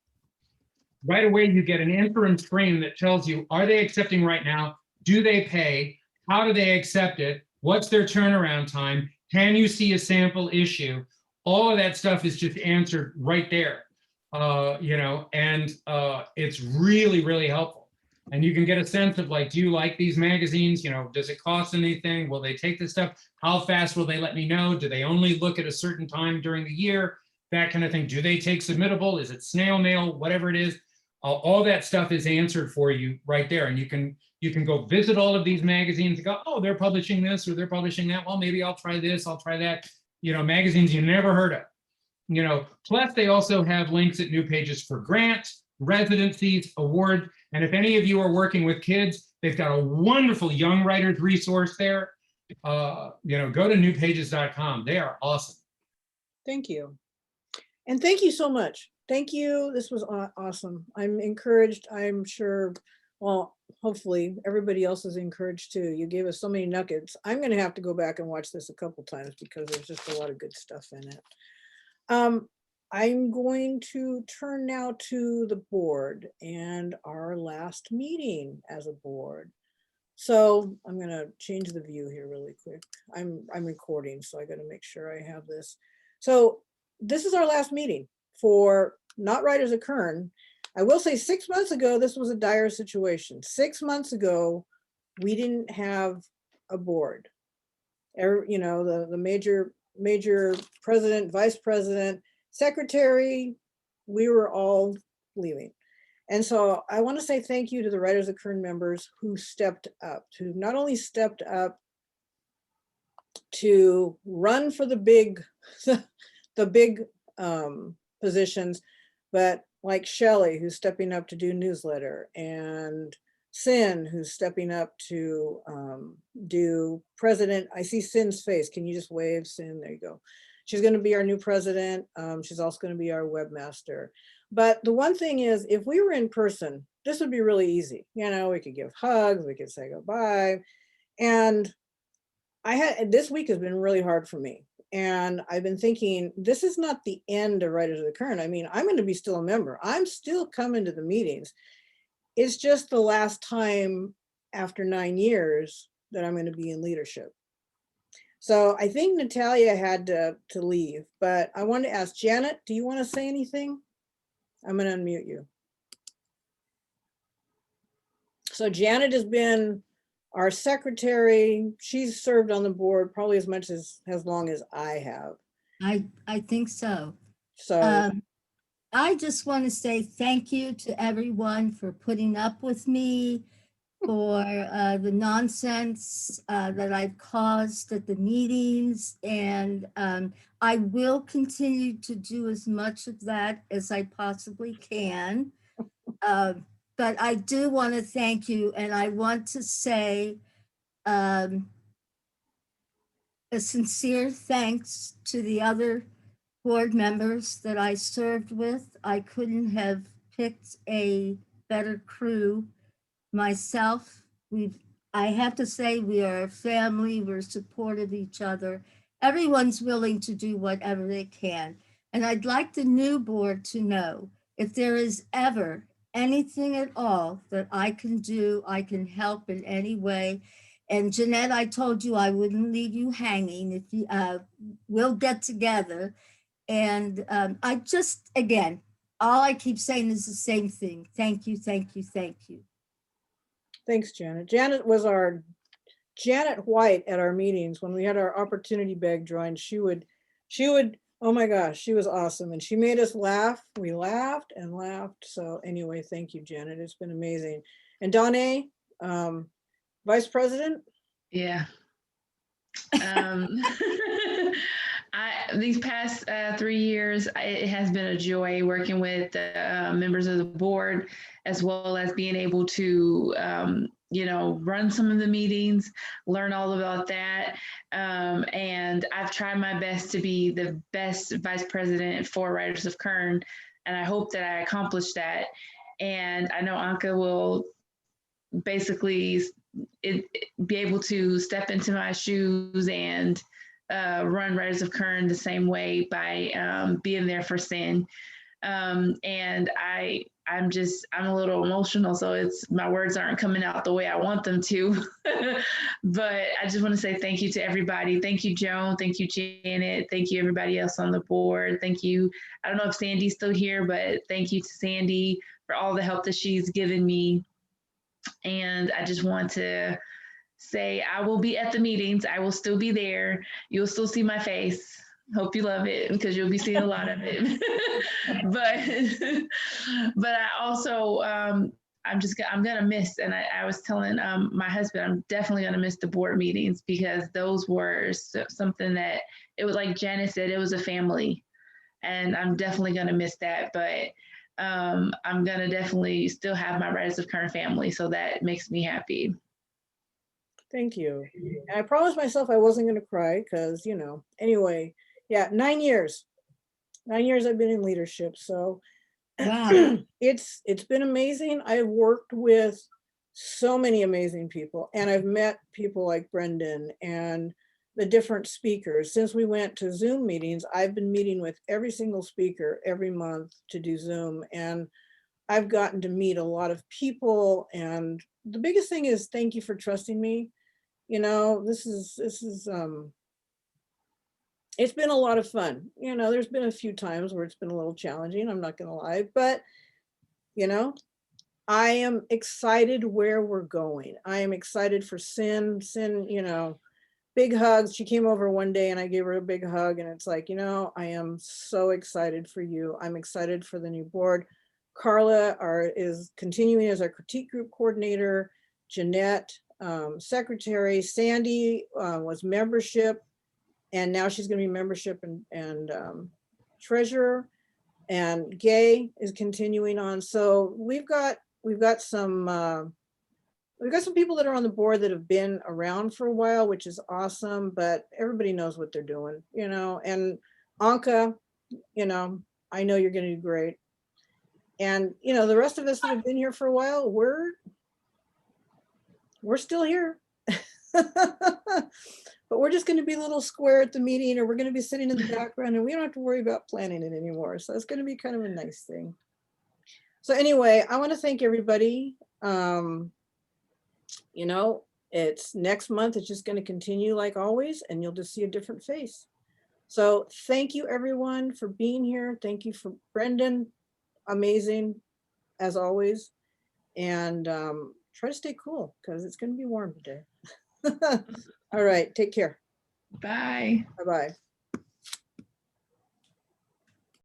right away you get an interim screen that tells you, are they accepting right now? Do they pay? How do they accept it? What's their turnaround time? Can you see a sample issue? All of that stuff is just answered right there, it's really, really helpful. And you can get a sense of like, do you like these magazines? Does it cost anything? Will they take this stuff? How fast will they let me know? Do they only look at a certain time during the year? That kind of thing. Do they take submittable? Is it snail mail? Whatever it is, all that stuff is answered for you right there. And you can go visit all of these magazines and go, oh, they're publishing this or they're publishing that. Well, maybe I'll try this, I'll try that. Magazines you never heard of. Plus they also have links at New Pages for grants, residencies, awards. And if any of you are working with kids, they've got a wonderful young writers resource there. Go to newpages.com. They are awesome. Thank you. And thank you so much. Thank you. This was awesome. I'm encouraged. I'm sure, well, hopefully everybody else is encouraged too. You gave us so many nuggets. I'm going to have to go back and watch this a couple times because there's just a lot of good stuff in it. I'm going to turn now to the board and our last meeting as a board. So I'm going to change the view here really quick. I'm recording, so I got to make sure I have this. So this is our last meeting for not Writers of Kern. I will say 6 months ago, this was a dire situation. 6 months ago, we didn't have a board. The major president, vice president, secretary, we were all leaving. And so I want to say thank you to the Writers of Kern members who stepped up, who not only stepped up to run for the big positions, but like Shelley, who's stepping up to do newsletter, and Sin, who's stepping up to do president. I see Sin's face. Can you just wave, Sin? There you go. She's going to be our new president. She's also going to be our webmaster. But the one thing is, if we were in person, this would be really easy. We could give hugs, we could say goodbye. And this week has been really hard for me. And I've been thinking, this is not the end of Writers of the Kern. I mean, I'm going to be still a member. I'm still coming to the meetings. It's just the last time after 9 years that I'm going to be in leadership. So I think Natalia had to leave, but I want to ask Janet, do you want to say anything? I'm going to unmute you. So Janet has been our secretary. She's served on the board probably as long as I have. I think so. So I just want to say thank you to everyone for putting up with me, for the nonsense that I've caused at the meetings. And I will continue to do as much of that as I possibly can. but I do want to thank you, and I want to say a sincere thanks to the other board members that I served with. I couldn't have picked a better crew myself. I have to say, we are a family, we're supportive of each other. Everyone's willing to do whatever they can. And I'd like the new board to know if there is ever anything at all that I can do, I can help in any way. And Jeanette, I told you I wouldn't leave you hanging. If you, we'll get together. And I just, again, all I keep saying is the same thing. Thank you, thank you, thank you. Thanks, Janet. Janet was our Janet White at our meetings when we had our opportunity bag drawing. She would, oh my gosh, she was awesome. And she made us laugh. We laughed and laughed. So anyway, thank you, Janet. It's been amazing. And Donna, Vice President. Yeah. These past 3 years, it has been a joy working with members of the board, as well as being able to, run some of the meetings, learn all about that. And I've tried my best to be the best vice president for Writers of Kern, and I hope that I accomplished that. And I know Anka will basically be able to step into my shoes and run Writers of Kern the same way by being there for Sin. And I'm a little emotional, so my words aren't coming out the way I want them to. But I just want to say thank you to everybody. Thank you, Joan. Thank you, Janet. Thank you, everybody else on the board. Thank you. I don't know if Sandy's still here, but thank you to Sandy for all the help that she's given me. And I just want to say I will be at the meetings. I will still be there. You'll still see my face. Hope you love it, because you'll be seeing a lot of it. but I also I'm gonna miss, and I was telling my husband, I'm definitely gonna miss the board meetings, because those were something that, it was like Janice said, it was a family, and I'm definitely gonna miss that. But I'm gonna definitely still have my Writers of Kern family, so that makes me happy. Thank you. And I promised myself I wasn't going to cry because, anyway, yeah, 9 years. 9 years I've been in leadership. So Wow. it's been amazing. I've worked with so many amazing people, and I've met people like Brendan and the different speakers. Since we went to Zoom meetings, I've been meeting with every single speaker every month to do Zoom. And I've gotten to meet a lot of people. And the biggest thing is, thank you for trusting me. This is it's been a lot of fun. There's been a few times where it's been a little challenging, I'm not gonna lie, but I am excited where we're going. I am excited for Sin, big hugs. She came over one day and I gave her a big hug, and it's like, I am so excited for you. I'm excited for the new board. Carla is continuing as our critique group coordinator. Jeanette, secretary. Sandy was membership, and now she's going to be membership and treasurer. And Gay is continuing on. So we've got some people that are on the board that have been around for a while, which is awesome. But everybody knows what they're doing, And Anka, I know you're going to do great. And the rest of us that have been here for a while, we're still here. But we're just going to be a little square at the meeting, or we're going to be sitting in the background, and we don't have to worry about planning it anymore. So it's going to be kind of a nice thing. So anyway, I want to thank everybody. It's next month. It's just going to continue like always, and you'll just see a different face. So thank you, everyone, for being here. Thank you for Brendan. Amazing, as always. And try to stay cool, because it's going to be warm today. All right, take care. Bye. Bye-bye.